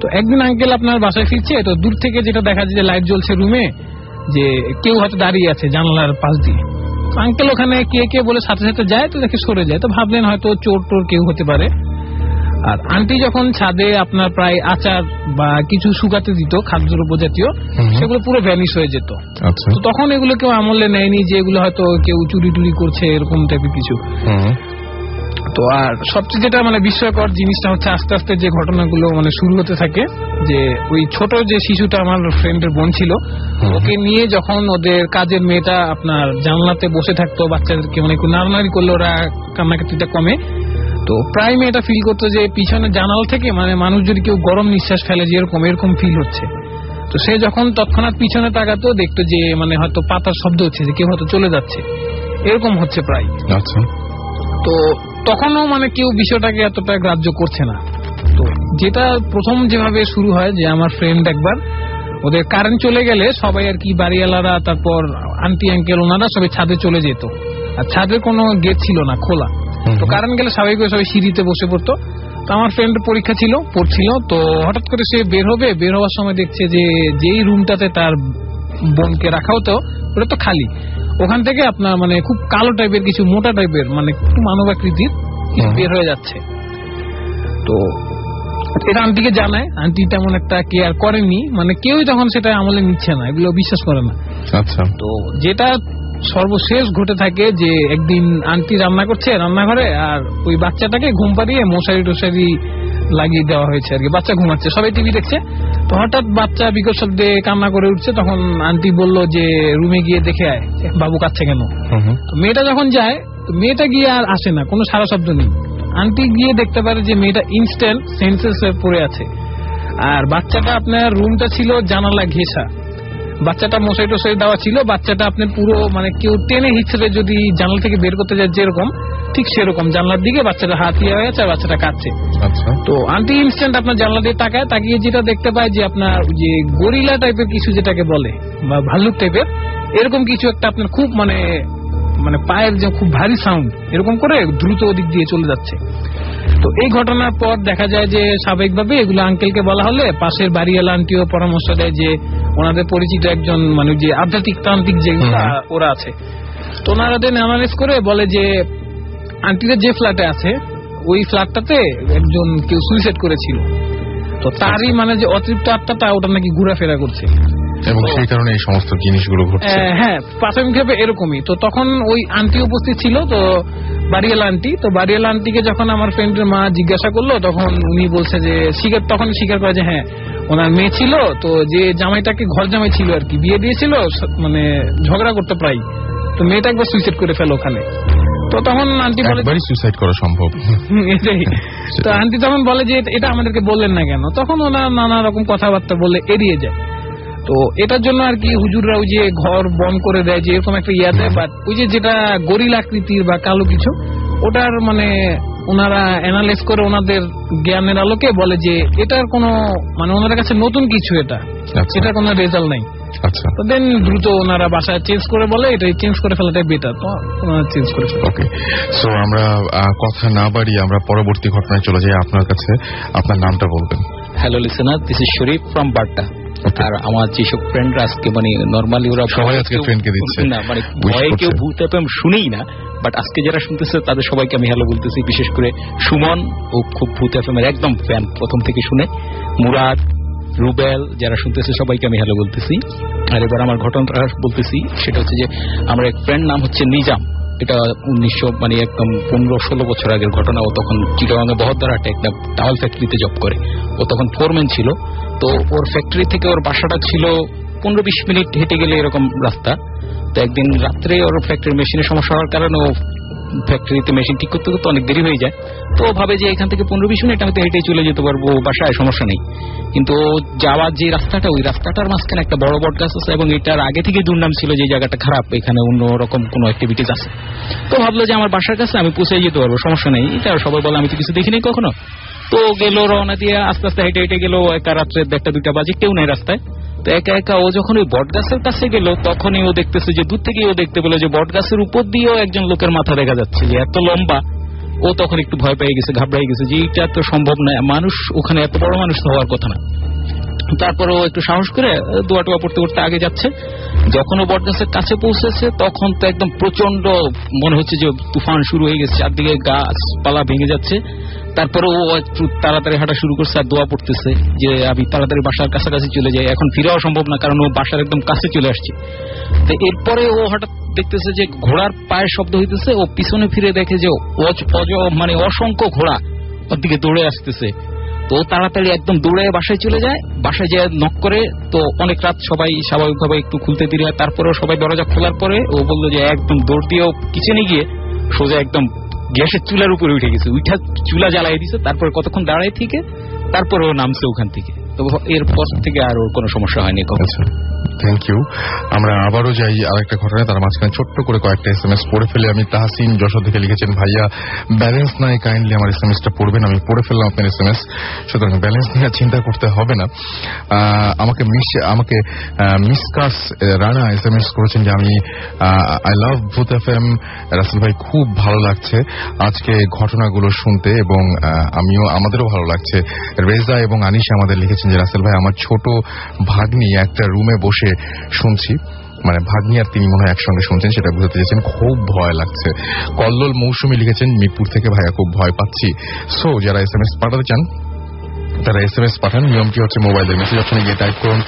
F: তো একদিন আঙ্কেল আপনার বাসায় ফিরছে, তো দূর থেকে যেটা দেখা যায় যে লাইট জ্বলছে রুমে, যে কেউ হয়তো দাঁড়িয়ে আছে জানালার পাশ দিয়ে। আঙ্কেল ওখানে কে কে বলে সাথে সাথে যায়, তো দেখে সরে যায়। তো ভাবলেন হয়তো চোর টোর কেউ হতে পারে। আর আন্টি যখন ছাদে আপনার প্রায় আচার বা কিছু শুকাতে দিত খাদ্যদ্রব্য জাতীয়, সেগুলো পুরো ভ্যানিশ হয়ে যেত। তো তখন এগুলো কেউ আমলে নেয়নি যে এগুলো হয়তো কেউ চুরি টুরি করছে এরকম টাইপের কিছু। তো আর সবচেয়ে যেটা মানে বিস্ময়কর জিনিসটা হচ্ছে আস্তে আস্তে যে ঘটনাগুলো মানে শুরু হতে থাকে, যে ওই ছোট যে শিশুটা আমার ফ্রেন্ডের বোন ছিল, ওকে নিয়ে যখন ওদের কাজের মেয়েটা আপনার জানলাতে বসে থাকতো, বাচ্চাদেরকে মানে একটু নাড়ানাড়ি করলে ওরা কান্নাকাটিটা কমে। তো প্রায় মেয়েটা ফিল করতো যে পিছনে জানালা থেকে মানে মানুষ যদি কেউ গরম নিঃশ্বাস ফেলে যে এরকম ফিল হচ্ছে। তো সে যখন তৎক্ষণাৎ পিছনে তাকাতো, দেখতো যে মানে হয়তো পাতার শব্দ হচ্ছে, যে কেউ হয়তো চলে যাচ্ছে, এরকম হচ্ছে প্রায়। আচ্ছা, তো তখনও মানে কেউ বিষয়টাকে এতটা গ্রাহ্য করছে না। তো যেটা প্রথম যেভাবে শুরু হয়, যে আমার ফ্রেন্ড একবার ওদের কারেন্ট চলে গেলে সবাই আর কি বাড়িওয়ালারা, তারপর আন্টি আঙ্কেল ওনারা সবাই ছাদে চলে যেত। আর ছাদের কোনো গেট ছিল না, খোলা। তো কারেন্ট গেলে স্বাভাবিকভাবে সবাই সিঁড়িতে বসে পড়তো। তো আমার ফ্রেন্ডের পরীক্ষা ছিল, পড়ছিল, তো হঠাৎ করে সে বের হওয়ার সময় দেখছে যে যেই রুমটাতে তার বোনকে রাখা হতো ওটা তো খালি। ওখান থেকে আপনার মানে খুব কালো টাইপের কিছু মোটা টাইপের মানে একটু মানবাকৃতির বের হয়ে যাচ্ছে। তো এটা আন্টিকে জানায়, আন্টি তেমন একটা কেয়ার করেনি, মানে কেউই তখন সেটা আমলে নিচ্ছে না, এগুলো বিশ্বাস করে না। আচ্ছা, তো যেটা সর্বশেষ ঘটে থাকে যে একদিন আন্টি রান্না করছে রান্নাঘরে, আর ওই বাচ্চাটাকে ঘুম পাড়িয়ে মশারি টশারি লাগিয়ে দেওয়া হয়েছে আর কি। বাচ্চা ঘুমাচ্ছে, সবাই টিভি দেখছে। তো হঠাৎ বাচ্চা বিকট শব্দে কান্না করে উঠছে। তখন আন্টি বলল যে রুমে গিয়ে দেখে আয়, বাবু কাঁদছে কেন। তো মেয়েটা যখন যায়, তো মেয়েটা গিয়ে আর আসে না, কোনো সারা শব্দ নেই। আন্টি গিয়ে দেখতে পারে যে মেয়েটা ইনস্ট্যান্ট সেন্সেস হয়ে পড়ে আছে। আর বাচ্চাটা আপনার রুমটা ছিল জানালা ঘেঁষা, বাচ্চাটা মশারি টশারি দেওয়া ছিল। বাচ্চাটা আপনার পুরো মানে কেউ টেনে হিচড়ে যদি জানালা থেকে বের করতে যায় যেরকম, ঠিক সেরকম জানলার দিকে বাচ্চাটা হাত ইয়ে হয়ে আছে আর বাচ্চাটা কাঁদছে। তো আন্টি ইনস্ট্যান্ট আপনার জানলা দিয়ে তাকিয়ে যেটা দেখতে পায় যে আপনার যে গরিলা টাইপের কিছু যেটাকে বলে বা ভাল্লুক টাইপের এরকম কিছু একটা আপনার খুব মানে মানে পায়ের যে খুব ভারী সাউন্ড এরকম করে দ্রুত ওদিক দিয়ে চলে যাচ্ছে। তো এই ঘটনার পর দেখা যায় যে স্বাভাবিকভাবে এগুলো আঙ্কেলকে বলা হলে পাশের বাড়িওয়ালা আন্টিও পরামর্শ দেয় যে ওনাদের পরিচিত একজন মানে যে আধ্যাত্মিক তান্ত্রিক যে ওরা আছে, তো ওনারা অ্যানালাইজ করে বলে যে আন্টিরা যে ফ্ল্যাটে আছে ওই ফ্ল্যাটটাতে একজন কেউ সুইসাইড করেছিল। তো তারই মানে যে অতৃপ্ত আত্মাটা ওটা নাকি ঘোরাফেরা করছে
A: এবং সেই কারণে এই সমস্ত জিনিসগুলো ঘটছে। হ্যাঁ,
F: প্রাথমিকভাবে এরকমই। তো তখন ওই আন্টি উপস্থিত ছিল, তো বাড়িওয়ালা আন্টি। তো বাড়িওয়ালা আন্টিকে যখন আমার ফ্রেন্ডের মা জিজ্ঞাসা করলো, তখন উনি বলছে যে তখন স্বীকার করে যে হ্যাঁ ওনার মেয়ে ছিল। তো যে জামাইটাকে ঘর জামাই ছিল আর কি, বিয়ে দিয়েছিল, মানে ঝগড়া করতে প্রায়। তো মেয়েটা একবার সুইসাইড করে ফেলো ওখানে। তো তখন আন্টি বলে
A: সুইসাইড করা সম্ভব
F: এটাই। তো আন্টি তখন বলে যে এটা আমাদেরকে বললেন না কেন। তখন ওনার নানা রকম কথাবার্তা বলে এড়িয়ে যায়। তো এটার জন্য আর কি হুজুররা ওই যে ঘর বন্ধ করে দেয় যে এরকম একটা ইয়া দেয়, বাট ওই যে যেটা গরিল আকৃতির বা কালো কিছু ওটার মানে ওনারা অ্যানালাইজ করে ওনাদের জ্ঞানের আলোকে বলে যে এটার কোনো মানে ওনাদের কাছে নতুন কিছু, এটার কোনো রেজাল্ট নাই। আচ্ছা, তো দেন দ্রুত ওনারা বাসায় চেঞ্জ করে বলে এটাই চেঞ্জ করে ফেলাটাই বেটার। তো ওনারা চেঞ্জ করে ফেলে।
A: ওকে, সো আমরা কথা না বাড়িয়ে আমরা পরবর্তী ঘটনায় চলে যাই। আপনার কাছে আপনার নামটা বলবেন।
E: Hello listener, this is Sharif from Badda. আর আমার যেসব ফ্রেন্ডরা আজকে মানে নর্মালি ওরা
A: সবাই আজকে ফ্রেন্ডকে দিচ্ছে
E: না, মানে ভয়ে কেউ ভূত এফএম শুনেই না, বাট আজকে যারা শুনতেছে তাদের সবাইকে আমি হ্যালো বলতেছি। বিশেষ করে সুমন, ও খুব ভূত এফএম এর একদম ফ্যান, প্রথম থেকে শুনে। মুরাদ, রুবেল, যারা শুনতেছে সবাইকে আমি হ্যালো বলতেছি। আর এবার আমার ঘটনাটা বলতেছি, সেটা হচ্ছে যে আমার এক ফ্রেন্ড নাম হচ্ছে নিজাম। এটা 1900 মানে একদম 15-16 বছর আগের ঘটনা। ও তখন চিটাগাঙে বহদ্দারহাটে একটা টাওয়াল ফ্যাক্টরিতে জব করে। ও তখন ফোরম্যান ছিল। তো ওর ফ্যাক্টরি থেকে ওর বাসাটা ছিল 15-20 মিনিট হেঁটে গেলে এরকম রাস্তা। তো একদিন রাত্রে ওর ফ্যাক্টরির মেশিনের সমস্যা হওয়ার কারণে ও ফ্যাক্টরিতে মেশিন ঠিক করতে করতে অনেক দেরি হয়ে যায়। তো ভাবে যে এখান থেকে 15-20 মিনিট আমি তো হেঁটে চলে যেতে পারবো বাসায়, সমস্যা নেই। কিন্তু যাওয়ার যে রাস্তাটা, ওই রাস্তাটার মাঝখানে একটা বড় বট গাছ আছে এবং এটার আগে থেকে দুর্নাম ছিল যে জায়গাটা খারাপ, এখানে অন্যরকম কোনো অ্যাক্টিভিটিস আছে। তো ভাবলো যে আমার বাসার কাছে আমি পৌঁছে যেতে পারবো, সমস্যা নেই। এটা সবাই বলে আমি তো কিছু দেখিনি কখনো। তো গেল রওনা দিয়ে আস্তে আস্তে হেঁটে হেঁটে গেল। একা রাত্রে 1টা-2টা বাজে, কেউ নেই রাস্তায়। তো একা একা ও যখন ওই বট গাছের কাছে গেল, তখনই ও দেখতেছে যে দূর থেকে ও দেখতে পেল যে বট গাছের উপর দিয়েও একজন লোকের মাথা দেখা যাচ্ছে, যে এত লম্বা
G: ও তখন একটু ভয় পেয়ে গেছে, ঘাবড়াই গেছে যে এটা তো সম্ভব না, মানুষ ওখানে এত বড় মানুষ তো হওয়ার কথা না। তারপর ও একটু সাহস করে দোয়া টোয়া পড়তে পড়তে আগে যাচ্ছে। যখন ও বটগাছের কাছে পৌঁছেছে তখন তো একদম প্রচন্ড মনে হচ্ছে যে তুফান শুরু হয়ে গেছে, চারদিকে গাছপালা ভেঙে যাচ্ছে। তারপরে ও একটু তাড়াতাড়ি হাঁটা শুরু করছে আর দোয়া পড়তেছে যে আমি তাড়াতাড়ি বাসার কাছাকাছি চলে যাই, এখন ফিরাও সম্ভব না কারণ ও বাসার একদম কাছে চলে আসছে। তো এরপরে ও হঠাৎ দেখতেছে যে ঘোড়ার পায়ের শব্দ হইতেছে, ও পিছনে ফিরে দেখে যে মানে অসংখ্য ঘোড়া ওর দিকে দৌড়ে আসতেছে। তো তাড়াতাড়ি একদম দৌড়ে বাসায় চলে যায়, বাসায় যেয়ে নক করে। তো অনেক রাত সবাই স্বাভাবিকভাবে একটু খুলতে দেরি হয়, তারপরেও সবাই দরজা খোলার পরে ও বললো যে একদম দৌড় দিয়ে কিচেনে গিয়ে সোজা একদম গ্যাসের চুলার উপরে উঠে গেছে, উঠা চুলা জ্বালাই দিছে। তারপরে কতক্ষণ দাঁড়ায় থেকে তারপরে ও নামছে ওখান থেকে। তো এরপর থেকে আর ওর কোনো সমস্যা হয়নি।
A: Thank you. আমরা আবারও যাই আরেকটা ঘটনা, তার মাঝখানে ছোট্ট করে কয়েকটা SMS পড়ে ফেলে আমি। তাহসিন যশোর থেকে লিখেছেন, ভাইয়া ব্যালেন্স নাই, কাইন্ডলি আমার SMS-টা পড়বেন। আমি পড়ে ফেললাম আপনার SMS, সুতরাং ব্যালেন্স নিয়ে চিন্তা করতে হবে না। আমাকে মিসকাস রানা SMS করেছেন যে আমি I love Bhoot FM, Rasel ভাই খুব ভালো লাগছে আজকে ঘটনাগুলো শুনতে এবং আমাদেরও ভালো লাগছে। রেজা এবং আনিশা আমাদের লিখেছেন যে রাসেল ভাই আমার ছোট ভাগ্নি একটা রুমে বসে শুনছি, মানে ভাগ্নি আর তিনি মনে হয় একসঙ্গে শুনছেন, সেটা বুঝতে চেয়েছেন, খুব ভয় লাগছে। কল্লোল মৌসুমী লিখেছেন মিরপুর থেকে, ভাইয়া খুব ভয় পাচ্ছি। সো যারা SMS পাঠাতে চান তারা SMS পাঠান। নিয়মটি হচ্ছে মোবাইলের মেসেজ অপশনে গিয়ে টাইপ করুন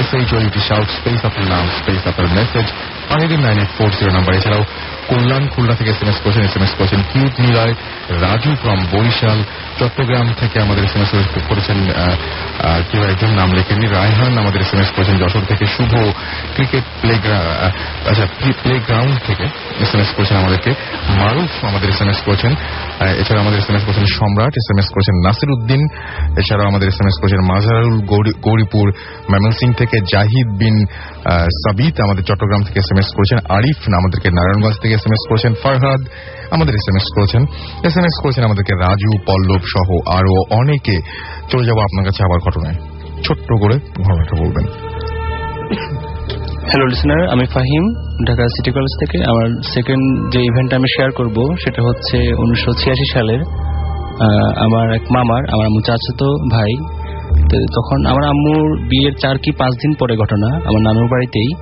A: SHOUT শাউট স্পেস আপনার নাম স্পেস আপনার মেসেজ 9840 নাম্বার। এছাড়াও কল্যাণ খুলনা থেকে SMS করেছেন কিউট নিলয়, রাজু ফ্রম বরিশাল, চট্টগ্রাম থেকে আমাদের SMS করেছেন কেউ একজন নাম লেখেননি, রায়হান আমাদের SMS করেছেন যশোর থেকে, শুভ ক্রিকেট প্লেগ্রাউন্ড থেকে SMS করেছেন আমাদেরকে, মারুফ আমাদের SMS করেছেন। এছাড়া আমাদের SMS করেছেন সম্রাট, SMS করেছেন নাসির উদ্দিন। এছাড়াও আমাদের SMS করেছেন মাজারুল গৌরীপুর ময়মনসিংহ থেকে, জাহিদ বিন সাবিত আমাদের চট্টগ্রাম থেকে SMS করেছেন, আরিফ আমাদেরকে নারায়ণগঞ্জ থেকে SMS করেছেন, ফারহাদ আমাদের SMS করেছেন আমাদেরকে রাজু, পল্লব সহ আরো অনেকে। চলে যাবো আপনার কাছে আবার ঘটনায়, ছোট্ট করে ঘটনাটা বলবেন।
E: হ্যালো লিসনার, আমি ফাহিম ঢাকা সিটি কলেজ থেকে। আমার সেকেন্ড যে ইভেন্ট আমি শেয়ার করব সেটা হচ্ছে 1986 সালের আমার এক মামার, আমার আম্মু চাচাতো ভাই। তখন আমার আম্মুর বিয়ের 4 কি 5 দিন পরে ঘটনা, আমার নানুর বাড়িতেই।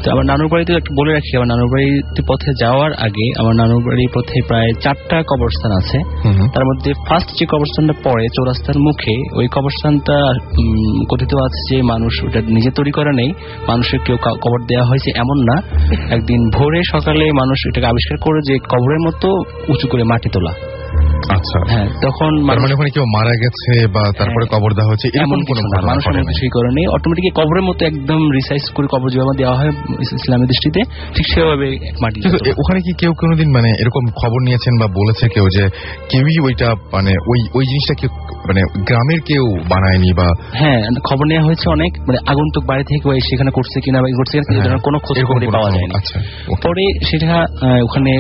E: তো আমার নানুর বাড়িতে একটু বলে রাখি, আমার নানুর বাড়িতে পথে যাওয়ার আগে আমার নানুর বাড়ির পথে প্রায় 4টা কবরস্থান আছে। তার মধ্যে ফার্স্ট যে কবরস্থানটা পড়ে চৌরাস্তার মুখে, ওই কবরস্থানটা কথিত আছে যে মানুষ ওটা নিজে তৈরি করা নেই, মানুষের কেউ কবর দেওয়া হয়েছে এমন না। একদিন ভোরে সকালে মানুষ এটাকে আবিষ্কার করে যে কবরের মতো উঁচু করে মাটি তোলা।
A: আচ্ছা,
E: হ্যাঁ, তখন
A: মানে ওখানে কেউ মারা গেছে বা তারপরে কবর দেওয়া হচ্ছে এমন কোনো
E: মানুষ কিছুই করেনি, অটোমেটিক কবরের মতো একদম রিসাইজ করে কবর যেভাবে দেওয়া হয় ইসলামের দৃষ্টিতে ঠিক সেভাবে মাটি।
A: ওখানে কি কেউ কোনোদিন মানে এরকম খবর নিয়েছেন বা বলেছে কেউ যে কেউই ওইটা মানে ওই জিনিসটা কেউ মানে গ্রামের কেউ বানায়নি? বা
E: হ্যাঁ, খবর নেওয়া হয়েছে অনেক, মানে আগন্তুক বাড়ি থেকে সেখানে করছে কিনা বা করছে কিনা কোনো খোঁজ খবর পাওয়া যায়নি। পরে সেটা ওখানে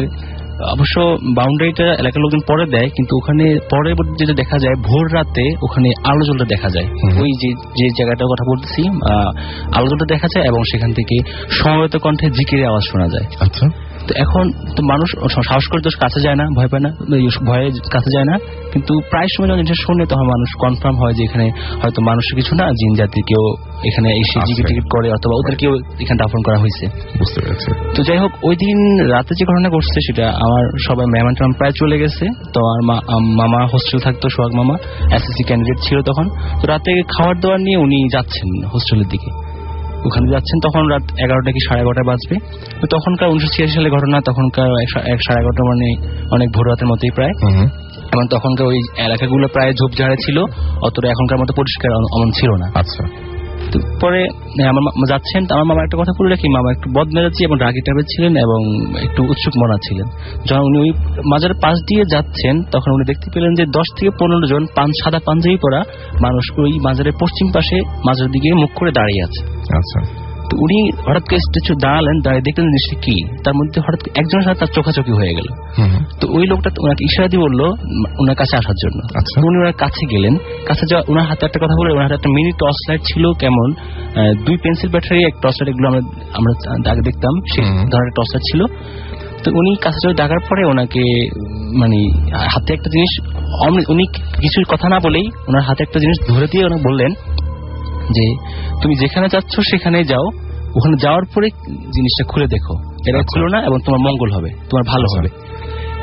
E: অবশ্য বাউন্ডারিটা এলাকার লোকজন পরে দেয়, কিন্তু ওখানে পরে যেটা দেখা যায় ভোর রাতে ওখানে আলো জ্বলতে দেখা যায়, ওই যে জায়গাটার কথা বলতেছি আলো জ্বলতে দেখা যায় এবং সেখান থেকে সমবেত কণ্ঠে জিকিরের আওয়াজ শোনা যায়।
A: আচ্ছা,
E: তো এখন তো মানুষ সাহস করে তো কাছে যায় না, ভয় পায় না, ভয়ে কাছে যায় না, কিন্তু প্রায় সময় যখন জিনিসটা শুনে তখন মানুষ কনফার্ম হয় যে এখানে হয়তো মানুষের কিছু না, জিন জাতি কেউ এখানে এসে জিকির টিকিট করে অথবা ওদের কেউ এখানে দাফন করা হয়েছে।
A: বুঝতে পেরেছি।
E: তো যাই হোক, ওই দিন রাতে যে ঘটনা ঘটছে সেটা আমার সবাই মেহমান টেমান প্রায় চলে গেছে। তো আমার মামা হোস্টেল থাকতো, সোহাগ মামা SSC ক্যান্ডিডেট ছিল তখন। তো রাতে খাবার দাবার নিয়ে উনি যাচ্ছেন হোস্টেলের দিকে, ওখানে যাচ্ছেন তখন রাত 11টা কি 11:30 বাজবে। তো তখনকার 1986 সালের ঘটনা, তখনকার 11:30 মানে অনেক ভোর রাতের মতোই প্রায়। এবং তখনকার ওই এলাকাগুলো প্রায় ঝোপঝাড়ে ছিল, অতটা এখনকার মতো পরিষ্কার অমন ছিল না।
A: আচ্ছা,
E: পরে আমার যাচ্ছেন, আমার মামা একটা কথা বলে রাখি, মামা একটু বদমেজাজি এবং রাগী টাইপের ছিলেন এবং একটু উৎসুক মনা ছিলেন। যখন উনি ওই মাজারের পাশ দিয়ে যাচ্ছেন তখন উনি দেখতে পেলেন যে 10 থেকে 15 জন সাদা পাঞ্জাবি পরা মানুষ ওই মাজারের পশ্চিম পাশে মাজারের দিকে মুখ করে দাঁড়িয়ে আছে।
A: আচ্ছা,
E: তো উনি হঠাৎ করে দাঁড়ালেন, দাঁড়িয়ে দেখলেন জিনিসটা কি, তার মধ্যে হঠাৎ একজনের সাথে তার চোখাচোখি হয়ে গেল। তো ওই লোকটা ওনাকে ইশারা দিয়ে বললো ওনার কাছে আসার জন্য। উনি ওনার কাছে গেলেন, কাছে যাওয়া ওনার হাতে একটা কথা বলে, ওনার হাতে একটা মিনি টর্চ লাইট ছিল, কেমন 2 পেন্সিল ব্যাটারি এক টর্চ লাইট, এগুলো আমরা আগে দেখতাম সেই ধরনের টর্চ লাইট ছিল। তো উনি কাছে ডাকার পরে ওনাকে মানে হাতে একটা জিনিস, উনি কিছু কথা না বলেই ওনার হাতে একটা জিনিস ধরে দিয়ে ওনাকে বললেন যে তুমি যেখানে যাচ্ছ সেখানে যাও, ওখানে যাওয়ার পরে জিনিসটা খুলে দেখো, এটা খুলো না এবং তোমার মঙ্গল হবে, তোমার ভালো হবে।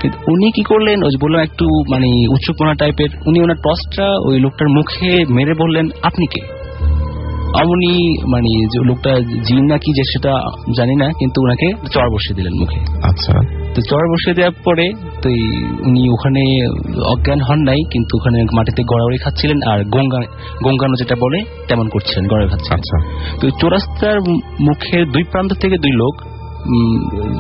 E: কিন্তু উনি কি করলেন, ওই বললাম একটু মানে উচ্চপনা টাইপের, উনি ওনার টসটা ওই লোকটার মুখে মেরে বললেন আপনি কে। অমনি মানে যে লোকটা জিন নাকি যে সেটা জানি না, কিন্তু ওনাকে চড় বসিয়ে দিলেন মুখে।
A: আচ্ছা,
E: তো চড় বসিয়ে দেওয়ার পরে তো উনি ওখানে অজ্ঞান হন নাই, কিন্তু ওখানে মাটিতে গড়াগড়ি খাচ্ছিলেন আর গঙ্গানো যেটা বলে তেমন করছিলেন, গড়াগড়ি খাচ্ছিলেন।
A: আচ্ছা,
E: তো চৌরাস্তার মুখের দুই প্রান্ত থেকে দুই লোক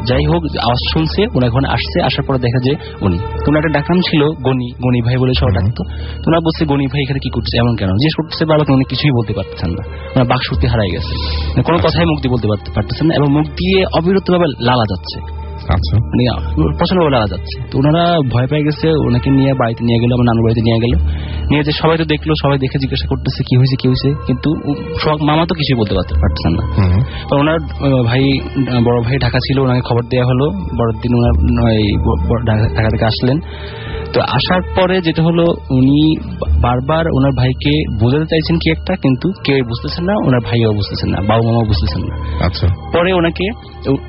E: যাই হোক আওয়াজ শুনছে, ওনার ওখানে আসছে, আসার পরে দেখা যায় উনি, তোমরা একটা ডাকাম ছিল গনি ভাই বলে সবাই ডাকতো, তোমরা বলছে গনি ভাই এখানে কি করছে, এমন কেন জিজ্ঞেস করতেছে, বাবাকে উনি কিছুই বলতে পারতেছেন না, ওনার বাকশক্তি হারাই গেছে, কোনো কথাই মুখ দিয়ে বলতে পারতেছেন না এবং মুখ দিয়ে অবিরতভাবে লালা যাচ্ছে, মানে প্রচন্ড লালা যাচ্ছে। তো ওনারা ভয় পেয়ে গেছে, ওনাকে নিয়ে বাড়িতে নিয়ে গেল, আমার নানুর বাড়িতে নিয়ে গেল, নিয়ে যে সবাই তো দেখলো, সবাই দেখে জিজ্ঞাসা করতেছে কি হয়েছে, কিন্তু মামা তো কিছুই বলতে পারতেছেন না। ওনার ভাই, বড় ভাই ঢাকা ছিল, ওনাকে খবর দেওয়া হলো, বড় দিন ওনার ঢাকা থেকে আসলেন। তো আসার পরে যেটা হলো, উনি বারবার ওনার ভাইকে বোঝাতে চাইছেন কি একটা, কিন্তু কে বুঝতেছেন না, ওনার ভাইও বুঝতেছেন না, বাবু মামাও বুঝতেছেন না।
A: আচ্ছা,
E: পরে ওনাকে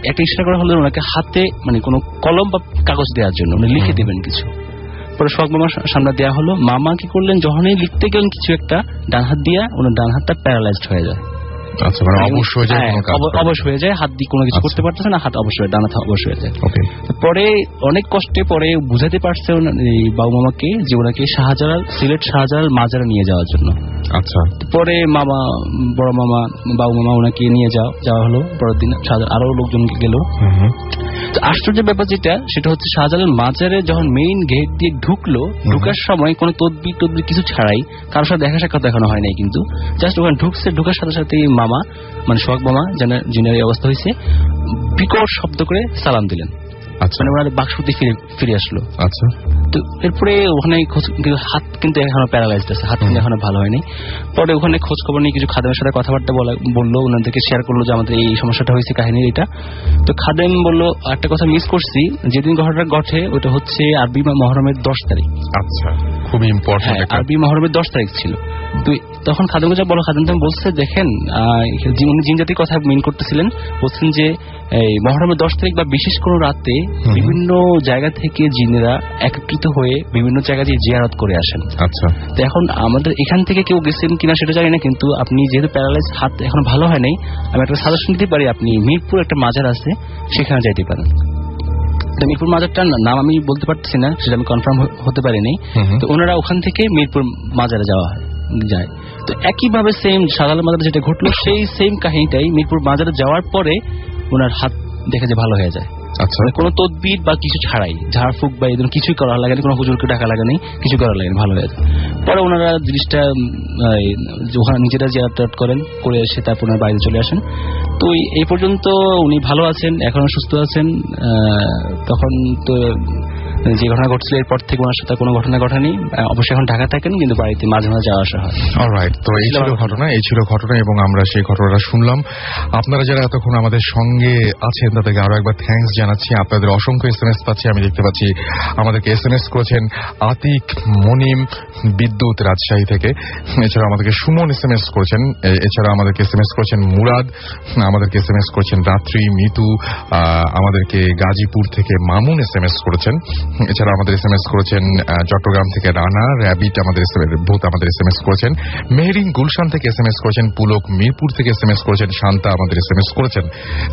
E: একটা ইশারা করা হলো, ওনাকে হাতে মানে কোনো কলম বা কাগজ দেওয়ার জন্য, উনি লিখে দেবেন কিছু। পরে শখ মামার সামনে দেওয়া হলো, মামা কি করলেন, যখনই লিখতে গেলেন কিছু একটা, ডান হাত দিয়া ওনার ডান হাতটা প্যারালাইজড হয়ে যায়।
A: আচ্ছা, মানে
E: অবশ্য হয়ে যায়, হাত দিয়ে কোনো কিছু করতে পারতেছে না, হাত অবশ্যই ডান হাত অবশ্যই হয়ে যায়। পরে অনেক কষ্টে পরে বুঝাতে পারছে বাবু মামাকে যে ওনাকে সিলেট শাহজালাল মাজারে নিয়ে যাওয়ার জন্য।
A: আচ্ছা,
E: পরে মামা, বড় মামা, বাবু মামা ওনাকে নিয়ে যাওয়া হলো, পরের দিন আরো লোকজন গেল। আশ্চর্য ব্যাপার যেটা, সেটা হচ্ছে শাহজালাল মাজারে যখন মেইন গেট দিয়ে ঢুকার সময় কোনো তদবির কিছু ছাড়াই, কারোর সাথে দেখা সাক্ষাৎ দেখানো হয় নাই, কিন্তু জাস্ট ওখানে ঢুকার সাথে সাথে মামা মানে সোহাগ মামা যিনার এই অবস্থা হয়েছে, বিকট শব্দ করে সালাম দিলেন। মানে ওনার বাকশক্তি ফিরে আসলো।
A: আচ্ছা,
E: তো এরপরে ওখানে হাত কিন্তু এখনো প্যারালাইজড আছে, হাত কিন্তু এখনো ভালো হয়নি। পরে ওখানে খোঁজ খবর নিয়ে কিছু খাদেমের সাথে কথাবার্তা বললো, ওনাদেরকে শেয়ার করলো যে আমাদের এই সমস্যাটা হয়েছে, কাহিনীর এটা। তো খাদেম বললো একটা কথা মিস করছি, যেদিন ঘটনাটা ঘটে ওটা হচ্ছে আরবি মহরমের 10 তারিখ।
A: আচ্ছা, খুবই ইম্পর্টেন্ট,
E: আরবি মহরমের 10 তারিখ ছিল। তো তখন খাদেমকে যা বলো, খাদেম তুমি বলছে দেখেন, উনি জিন জাতির কথা মিন করতেছিলেন, বলছেন যে এই মহরমের 10 তারিখ বা বিশেষ কোনো রাতে বিভিন্ন জায়গা থেকে জিনেরা একত্রিত হয়ে বিভিন্ন জায়গায় জিয়ারত করে আসেন।
A: আচ্ছা,
E: তো এখন আমাদের এখান থেকে কেউ গেছেন কিনা সেটা জানি না, কিন্তু আপনি যেহেতু প্যারালাইজ, হাত এখন ভালো হয় নাই, আমি একটা সাজেশন দিতে পারি, আপনি মিরপুর একটা মাজার আছে সেখানে যাইতে পারেন। মিরপুর মাজারটার নাম আমি বলতে পারতেছি না, সেটা আমি কনফার্ম হতে পারিনি। তো ওনারা ওখান থেকে মিরপুর মাজারে যায়। তো একইভাবে সেম শাহজালাল মাজারে যেটা ঘটলো, সেই সেম কাহিনীটাই মিরপুর মাজারে যাওয়ার পরে ওনার হাত দেখে যে ভালো হয়ে যায়।
A: আচ্ছা,
E: কোনো তদবির বা কিছু ছাড়াই, ঝাড়ফুঁক বা এদের কিছুই করা লাগে না, কোনো হুজুরকে ডাকা লাগে নেই, কিছু করা লাগে না, ভালো হয়ে যায়। পরে ওনারা জিনিসটা ওখানে নিজেরা জিয়ারত করেন, করে এসে তারপর ওনার বাইরে চলে আসেন। তো এই পর্যন্ত উনি ভালো আছেন, এখনো সুস্থ আছেন। তখন তো যে ঘটনা ঘটছিল এরপর থেকে ওনার সাথে কোনো ঘটনা ঘটেনি, অবশ্যই এখন ঢাকা থাকেন, কিন্তু বাড়িতে মাঝে মাঝে যাওয়া আসা হয়।
A: অলরাইট, তো এই ছিল ঘটনা এবং আমরা সেই ঘটনাটা শুনলাম। আপনারা যারা এতক্ষণ আমাদের সঙ্গে আছেন তাদেরকে আরো একবার থ্যাঙ্কস জানাচ্ছি। আপনাদের অসংখ্য SMS পাচ্ছি, আমি দেখতে পাচ্ছি আমাদেরকে SMS করেছেন আতিক, মনিম, বিদ্যুৎ রাজশাহী থেকে, এছাড়া আমাদেরকে সুমন SMS করেছেন, এছাড়া আমাদেরকে SMS করেছেন মুরাদ, আমাদেরকে SMS করেছেন রাত্রি, মিতু, আমাদেরকে গাজীপুর থেকে মামুন SMS করেছেন, এছাড়া আমাদের SMS করেছেন চট্টগ্রাম থেকে রানা, র্যাবিট আমাদের ভূত আমাদের SMS করেছেন, মেহরিন গুলশান থেকে SMS করেছেন, পুলক মিরপুর থেকে SMS করেছেন, শান্তা আমাদের SMS করেছেন।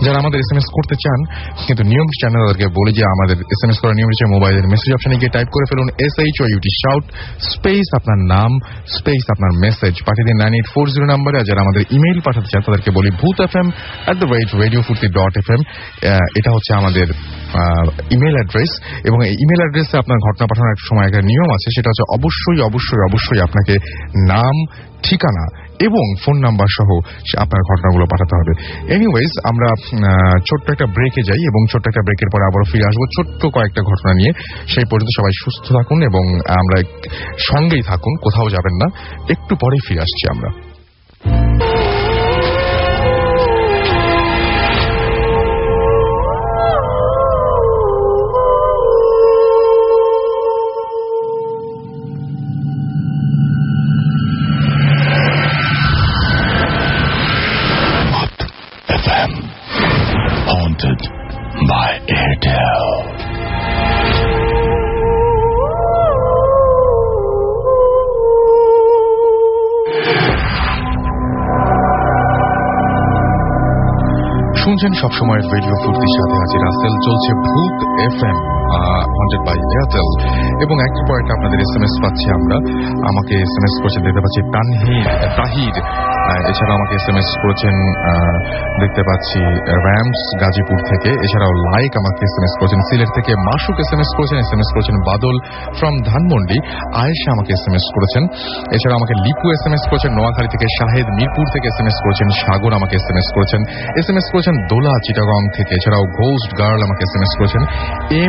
A: যারা আমাদের SMS করতে চান কিন্তু নিয়ম চ্যানেল তাদেরকে বলে যে আমাদের SMS করার নিয়ম হচ্ছে মোবাইলের মেসেজ অপশনে গিয়ে টাইপ করে ফেলুন SHOUT শাউট স্পেস আপনার নাম স্পেস আপনার মেসেজ পাঠিয়ে দিন 9840 নাম্বারে। আর যারা আমাদের ইমেইল পাঠাতে চান তাদেরকে বলি bhutfm@radiofurti.fm, এটা হচ্ছে আমাদের ইমেল অ্যাড্রেস। এবং এই ইমেল অ্যাড্রেসে আপনার ঘটনা পাঠানোর একটা সময় একটা নিয়ম আছে, সেটা হচ্ছে অবশ্যই আপনাকে নাম, ঠিকানা এবং ফোন নাম্বার সহ আপনার ঘটনাগুলো পাঠাতে হবে। এনিওয়েজ, আমরা ছোট্ট একটা ব্রেকে যাই এবং ছোট্ট একটা ব্রেকের পরে আবারও ফিরে আসবো ছোট্ট কয়েকটা ঘটনা নিয়ে। সেই পর্যন্ত সবাই সুস্থ থাকুন এবং আমরা সঙ্গেই থাকুন, কোথাও যাবেন না। একটু পরেই ফিরে আসছি আমরা। শুনছেন সবসময় রেডিও ফুর্তির সাথে আছি রাসেল। চলছে ভূত FM 100 বাই এয়ারটেল এবং একটু পর একটা আপনাদের SMS পাচ্ছি আমরা। আমাকে SMS করেছেন দেখতে পাচ্ছি তাহির, এছাড়া আমাকে SMS করেছেন দেখতে পাচ্ছি র্যামস গাজীপুর থেকে, এছাড়াও লাইক আমাকে SMS করেছেন সিলেট থেকে, মাসুক SMS করেছেন বাদল ফ্রম ধানমন্ডি, আয়েশা আমাকে SMS করেছেন, এছাড়া আমাকে লিপু SMS করেছেন নোয়াখালী থেকে, শাহেদ মিরপুর থেকে SMS করেছেন, সাগর আমাকে SMS করেছেন দোলা চিটাগং থেকে, এছাড়াও ঘোস্ট গার্ল আমাকে SMS করেছেন,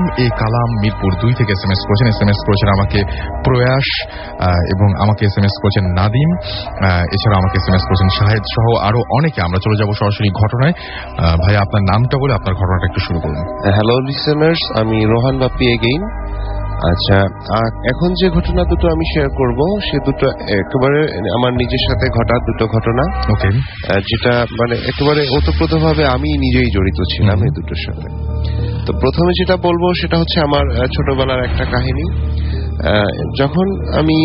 A: MA কালাম মিরপুর 2 থেকে SMS করেছেন আমাকে প্রয়াস এবং আমাকে SMS করেছেন নাদিম, এছাড়া আমাকে SMS করেছেন শাহেদ সহ আরো অনেকে। আমরা চলে যাব সরাসরি ঘটনায়। ভাই আপনার নামটা বলে আপনার ঘটনাটা একটু শুরু করুন।
B: হ্যালো লিসেনার্স, আমি রোহান বাপ্পি এগেইন। আচ্ছা, এখন যে ঘটনা দুটো আমি শেয়ার করব সে দুটো একেবারে আমার নিজের সাথে ঘটা দুটো ঘটনা।
A: ওকে।
B: যেটা মানে একেবারে ওতপ্রোতভাবে আমি নিজেই জড়িত ছিলাম এই দুটোর সাথে। তো প্রথমে যেটা বলবো সেটা হচ্ছে আমার ছোটবেলার একটা কাহিনী। যখন আমি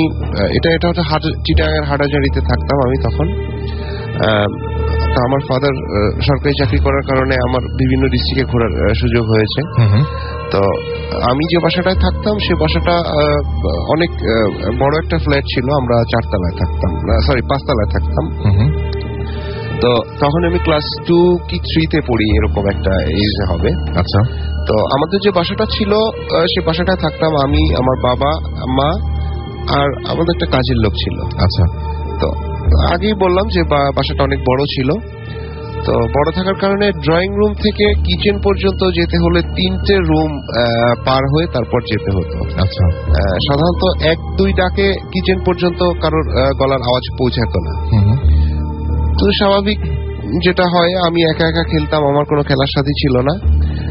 B: এটা হচ্ছে চিটাগাংয়ের হাটাজারিতে থাকতাম আমি তখন। তো আমার ফাদার সরকারি চাকরি করার কারণে আমার বিভিন্ন ডিস্ট্রিক্টে ঘোরার সুযোগ হয়েছে। তো আমি যে বাসাটায় থাকতাম সে বাসাটা অনেক বড় একটা ফ্ল্যাট ছিল। আমরা 4 তলায় থাকতাম, 5 তলায় থাকতাম। তো তখন আমি ক্লাস 2 কি 3 তে পড়ি, এরকম একটা এজ হবে।
A: আচ্ছা।
B: তো আমাদের যে বাসাটা ছিল সে বাসাটায় থাকতাম আমি, আমার বাবা, মা আর আমাদের একটা কাজের লোক ছিল।
A: আচ্ছা।
B: তো আগেই বললাম যে বাসাটা অনেক বড় ছিল। তো বড় থাকার কারণে ড্রয়িং রুম থেকে কিচেন পর্যন্ত যেতে হলে 3টে রুম পার হয়ে তারপর যেতে হতো।
A: আচ্ছা।
B: সাধারণত 1-2 ডাকে কিচেন পর্যন্ত কারোর গলার আওয়াজ পৌঁছাতো না। তো স্বাভাবিক যেটা হয়, আমি একা একা খেলতাম, আমার কোনো খেলার সাথী ছিল না।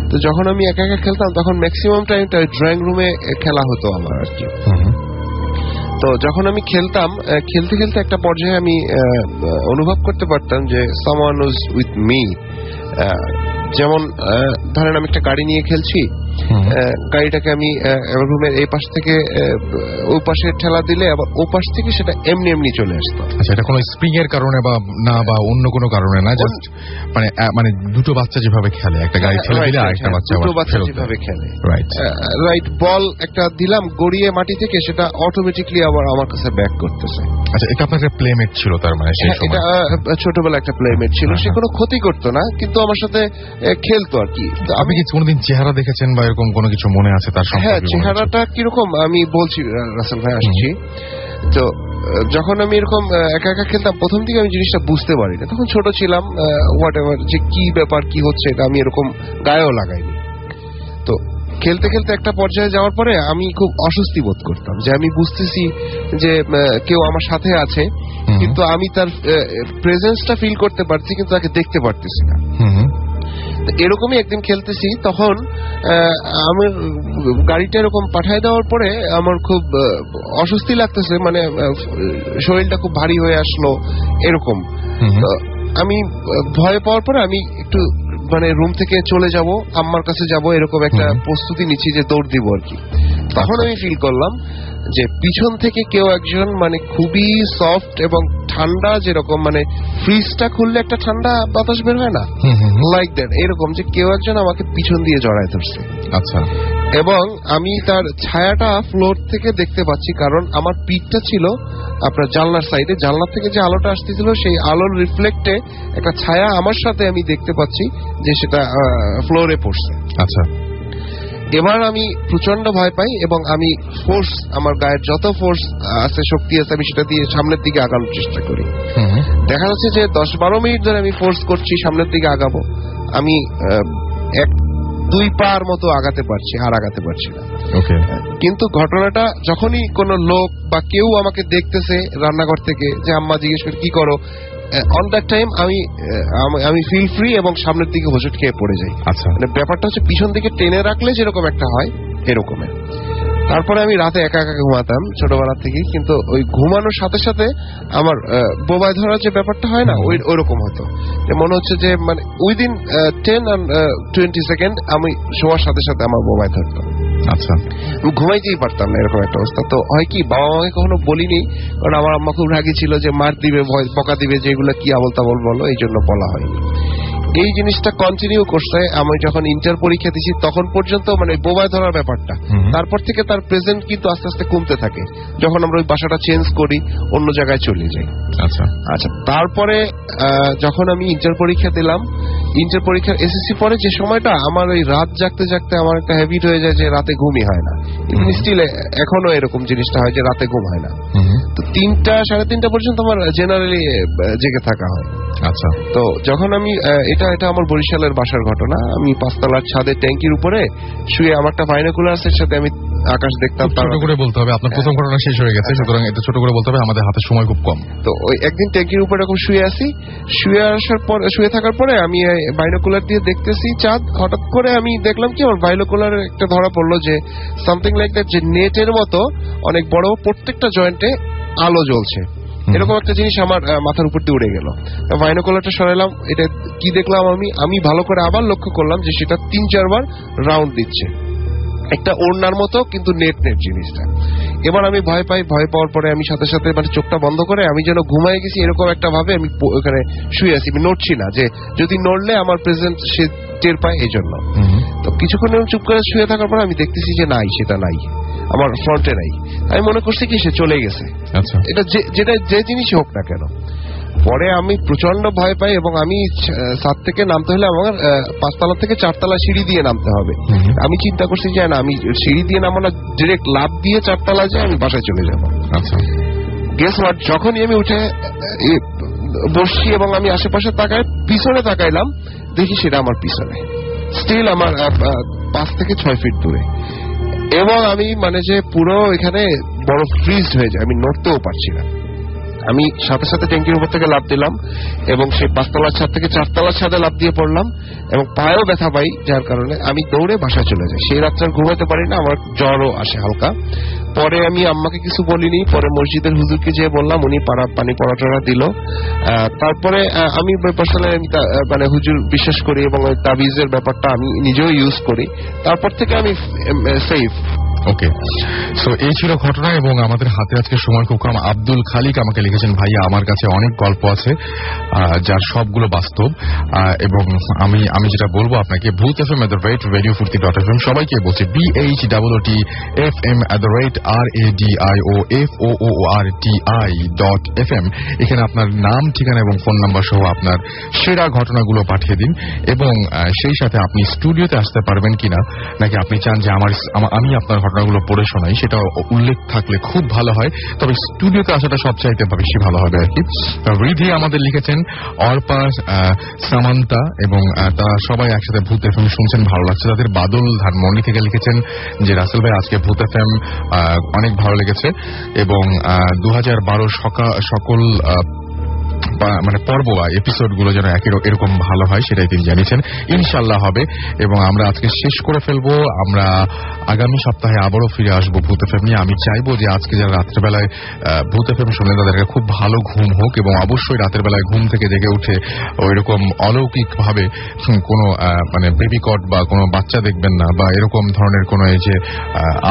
B: তো যখন আমি একা একা খেলতাম তখন ম্যাক্সিমাম টাইমটা ড্রয়িং রুমে খেলা হতো আমার আর কি। তো যখন আমি খেলতাম, খেলতে খেলতে একটা পর্যায়ে আমি অনুভব করতে পারতাম যে সামওয়ান ওয়াজ উইথ মি। যেমন ধরেন আমি একটা গাড়ি নিয়ে খেলছি, গাড়িটাকে আমি রুমের এই পাশ থেকে ওই পাশে ঠেলা দিলে আবার ও পাশ থেকে সেটা এমনি চলে আসতো।
A: আচ্ছা, এটা কোনো স্প্রিং এর কারণে বা অন্য কোনো কারণে না, জাস্ট মানে দুটো বাচ্চা যেভাবে খেলে, একটা গাড়ি ঠেলে দিলে আরেকটা বাচ্চা
B: যেভাবে খেলে। রাইট, বল একটা দিলাম গড়িয়ে মাটি থেকে, সেটা অটোমেটিকলি আবার আমার কাছে ব্যাক করতেছে।
A: আচ্ছা, এটা আপনার একটা প্লেমেট ছিল তার মানে?
B: এটা ছোটবেলা একটা প্লেমেট ছিল, সে কোনো ক্ষতি করতো না কিন্তু আমার সাথে খেলতো আর কি।
A: আপনি কি কোনোদিন চেহারা দেখেছেন বা এরকম কোনো কিছু মনে আছে তার সম্পর্কে?
B: হ্যাঁ, চেহারাটা কিরকম আমি বলছি রাসেল ভাই, আসছি। তো যখন আমি এরকম একা একা খেলতাম প্রথম দিকে আমি জিনিসটা বুঝতে পারি না, তখন ছোট ছিলাম, হোয়াট এভার, যে কি ব্যাপার কি হচ্ছে এটা আমি এরকম গায়েও লাগাইনি। তো খেলতে খেলতে একটা পর্যায়ে যাওয়ার পরে আমি খুব অস্বস্তি বোধ করতাম যে আমি বুঝতেছি যে কেউ আমার সাথে আছে, কিন্তু আমি তার প্রেজেন্সটা ফিল করতে পারছি কিন্তু তাকে দেখতে পারতেছি না। এরকমই একদিন খেলতেছি, তখন আমার গাড়িটা এরকম পাঠায় দেওয়ার পরে আমার খুব অস্বস্তি লাগতেছে, মানে শরীরটা খুব ভারী হয়ে আসলো এরকম। আমি ভয় পাওয়ার পরে আমি একটু মানে রুম থেকে চলে যাব, আম্মার কাছে যাব, এরকম একটা প্রস্তুতি নিচ্ছি যে দৌড় দিব আর কি। তখন আমি ফিল করলাম যে পিছন থেকে কেউ একজন মানে খুবই সফট এবং ঠান্ডা, যেরকম মানে ফ্রিজটা খুললে একটা ঠান্ডা বাতাস বের হয় না, লাইক দ্যাট, এরকম যে কেউ একজন আমাকে পিছন দিয়ে জড়ায় ধরছে।
A: আচ্ছা।
B: এবং আমি তার ছায়াটা ফ্লোর থেকে দেখতে পাচ্ছি, কারণ আমার পিঠটা ছিল আপনার জানলার সাইডে, জানলার থেকে যে আলোটা আসতেছিল সেই আলোর রিফ্লেক্টে একটা ছায়া আমার সাথে আমি দেখতে পাচ্ছি যে সেটা ফ্লোরে পড়ছে।
A: আচ্ছা।
B: এবার আমি প্রচন্ড ভয় পাই এবং আমি ফোর্স, আমার গায়ের যত ফোর্স আছে, শক্তি আছে, আমি সেটা দিয়ে সামনের দিকে আগানোর চেষ্টা করি। দেখা যাচ্ছে যে 10-12 মিনিট ধরে আমি ফোর্স করছি সামনের দিকে আগাবো, আমি 1-2 পার মতো আগাতে পারছি, আর আগাতে পারছি না। কিন্তু ঘটনাটা যখনই কোনো লোক বা কেউ আমাকে দেখতেছে রান্নাঘর থেকে, যে আম্মা জিজ্ঞেস করে কি করো, অন দ্যাট টাইম আমি ফিল ফ্রি এবং সামনের দিকে হোঁচট খেয়ে পড়ে যাই।
A: আচ্ছা।
B: মানে ব্যাপারটা হচ্ছে পিছন দিকে টেনে রাখলে যেরকম একটা হয় এরকমের। তারপরে আমি রাতে একা একা ঘুমাতাম ছোটবেলা থেকে, কিন্তু ওই ঘুমানোর সাথে সাথে আমার বোবায় ধরার যে ব্যাপারটা হয় না, ওইরকম হতো, যে মনে হচ্ছে যে মানে উইদিন 10-20 সেকেন্ড আমি শোয়ার সাথে সাথে আমার বোবায় ধরতাম।
A: আচ্ছা।
B: ঘুমাইতেই পারতাম না, এরকম একটা অবস্থা। তো হয় কি, বাবা মাকে কখনো বলিনি, কারণ আমার আম্মা খুব রাগী ছিল যে মার দিবে, বকা দিবে, যে এগুলো কি আবল তাবল বলো, এই জন্য বলা হয়নি। এই জিনিসটা কন্টিনিউ করছে। আমি যখন ইন্টার পরীক্ষা দিছি তখন পর্যন্ত মানে বোবায় ধরার ব্যাপারটা, তারপর থেকে তার প্রেজেন্ট কিন্তু আস্তে আস্তে কমতে থাকে যখন আমরা ওই বাসাটা চেঞ্জ করি, অন্য জায়গায় চলে যাই।
A: আচ্ছা
B: আচ্ছা, তারপরে যখন আমি ইন্টার পরীক্ষা দিলাম, ইন্টার পরীক্ষার এসএসসি পরে যে সময়টা আমার ওই রাত জাগতে জাগতে আমার একটা হ্যাবিট হয়ে যায় যে রাতে ঘুমই হয় না। স্টিল এখনো এরকম জিনিসটা হয় যে রাতে ঘুম হয় না। তো 3টা সাড়ে 3টা পর্যন্ত আমার জেনারেলি জেগে থাকা হয়।
A: আচ্ছা,
B: তো যখন আমি এটা আমার বরিশালের বাসার ঘটনা, আমি 5তলার ছাদে ট্যাঙ্কির উপরে শুয়ে আমার একটা বাইনোকুলার্সের সাথে আমি আকাশ দেখতাম।
A: ছোট করে বলতে হবে, আপনার প্রথম ঘটনা শেষ হয়ে গেছে, সুতরাং এটা ছোট করে বলতে হবে, আমাদের হাতে সময় খুব কম।
B: তো ওই একদিন ট্যাঙ্কির উপরে এরকম শুয়ে আছি, শুয়ে থাকার পরে আমি বাইনোকুলার দিয়ে দেখতেছি চাঁদ। হঠাৎ করে আমি দেখলাম কি আমার বাইনোকুলার একটা ধরা পড়লো যে সামথিং লাইক দ্যাট, যে নেটের মতো অনেক বড় প্রত্যেকটা জয়েন্টে আলো জ্বলছে, এরকম একটা জিনিস আমার মাথার উপর দিয়ে উড়ে গেল। বাইনোকুলারটা সরাইলাম, এটা কি দেখলাম আমি ভালো করে আবার লক্ষ্য করলাম যে সেটা 3-4 বার রাউন্ড দিচ্ছে, একটা ওড়নার মতো কিন্তু নেট জিনিসটা। এবার আমি ভয় পাওয়ার পরে আমি সাথে সাথে মানে চোখটা বন্ধ করে আমি যেন ঘুমায় গেছি এরকম একটা ভাবে আমি ওখানে শুয়ে আছি, আমি নড়ছি না, যে যদি নড়লে আমার প্রেজেন্ট সে টের পায় এই জন্য। তো কিছুক্ষণ চুপ করে শুয়ে থাকার পর আমি দেখতেছি যে নাই, সেটা নাই, আমার ফ্রন্টে নাই। আমি মনে করছি কি সে চলে গেছে।
A: আচ্ছা,
B: এটা যেটা যে জিনিসই হোক না কেন। পরে আমি প্রচন্ড ভয় পাই এবং আমি ছাদ থেকে নামতে হলে আমার 5তলা থেকে 4তলা সিঁড়ি দিয়ে নামতে হবে। আমি চিন্তা করছি যে না, আমি সিঁড়ি দিয়ে নামো না, ডিরেক্ট লাফ দিয়ে 4তলা যেয়ে আমি বাসায় চলে যাবো।
A: আচ্ছা,
B: গেস হোয়াট, যখনই আমি উঠে বসছি এবং আমি আশেপাশে পিছনে তাকাইলাম, দেখি সেটা আমার পিছনে, স্টিল আমার 5 থেকে 6 ফিট দূরে। এবং আমি মানে যে পুরো এখানে বড় ফ্রিজ হয়ে যায়, আমি নড়তেও পারছি না। আমি সাথে সাথে ট্যাঙ্কির উপর থেকে লাফ দিলাম এবং সেই 5তলার ছাদ থেকে 4তলার ছাদে লাফ দিয়ে পড়লাম এবং পায়েও ব্যথা পাই, যার কারণে আমি দৌড়ে বাসায় চলে যাই। সেই রাত্রে ঘুমাতে পারি না, আমার জ্বরও আসে হালকা। পরে আমি আম্মাকে কিছু বলিনি, পরে মসজিদের হুজুরকে যেয়ে বললাম, উনি পানি পড়া দিল। তারপরে আমি আসলে মানে হুজুর বিশ্বাস করি এবং ওই তাবিজের ব্যাপারটা আমি নিজেও ইউজ করি, তারপর থেকে আমি সেফ।
A: ওকে, সো এই ছিল ঘটনা এবং আমাদের হাতে আজকে সময় খুব কম। আব্দুল খালিক আমাকে লিখেছেন, ভাইয়া আমার কাছে অনেক গল্প আছে যার সবগুলো বাস্তব, এবং আমি যেটা বলবো আপনাকে, ভূত FM @radiofurti.fm, সবাইকে বলছি BHOOTFM@RADIOFOORTI.FM, এখানে আপনার নাম, ঠিকানা এবং ফোন নাম্বার সহ আপনার সেরা ঘটনাগুলো পাঠিয়ে দিন। এবং সেই সাথে আপনি স্টুডিওতে আসতে পারবেন কিনা, নাকি আপনি চান যে আমি আপনার ঘটনাগুলো পড়ে শোনাই, সেটা উল্লেখ থাকলে খুব ভালো হয়। তবে স্টুডিওতে আসাটা সবচাইতে বেশি ভালো হবে আর কি। রিধি আমাদের লিখেছেন, অর্পা, সামান্তা এবং তারা সবাই একসাথে ভূত FM শুনছেন, ভালো লাগছে তাদের। বাদল ধানমন্ডি থেকে লিখেছেন যে রাসেল ভাই আজকে ভূত FM অনেক ভালো লেগেছে এবং 2012 সকল মানে পর্ব বা এপিসোড গুলো যেন এরকম ভালো হয় সেটাই তিনি জানিয়েছেন। ইনশাল্লাহ হবে এবং আমরা আজকে শেষ করে ফেলবো। আমরা আগামী সপ্তাহে আবারও ফিরে আসবো ভূত FM নিয়ে। আমি চাইবো যে আজকে যারা রাত্রেবেলায় ভূত FM শুনলেন তাদেরকে খুব ভালো ঘুম হোক এবং অবশ্যই রাতের বেলায় ঘুম থেকে জেগে উঠে ওইরকম অলৌকিক ভাবে কোনো মানে বেবি কট বা কোনো বাচ্চা দেখবেন না, বা এরকম ধরনের কোনো এই যে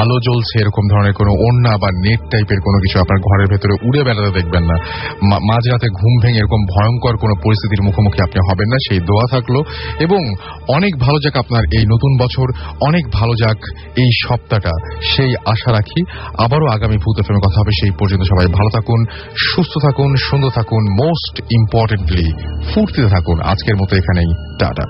A: আলো জ্বলছে এরকম ধরনের কোনো ওড়না বা নেট টাইপের কোনো কিছু আপনার ঘরের ভেতরে উড়ে বেড়াতে দেখবেন না। মাঝরাতে ঘুম ভেঙে এরকম ভয়ঙ্কর কোনো পরিস্থিতির মুখোমুখি আপনি হবেন না, সেই দোয়া থাকলো। এবং অনেক ভালো যাক আপনার এই নতুন বছর, অনেক ভালো যাক এই সপ্তাহটা, সেই আশা রাখি। আবারও আগামী ভূত FM কথা হবে, সেই পর্যন্ত সবাই ভালো থাকুন, সুস্থ থাকুন, সুন্দর থাকুন, মোস্ট ইম্পর্টেন্টলি ফুর্তিতে থাকুন। আজকের মতো এখানেই টাটা।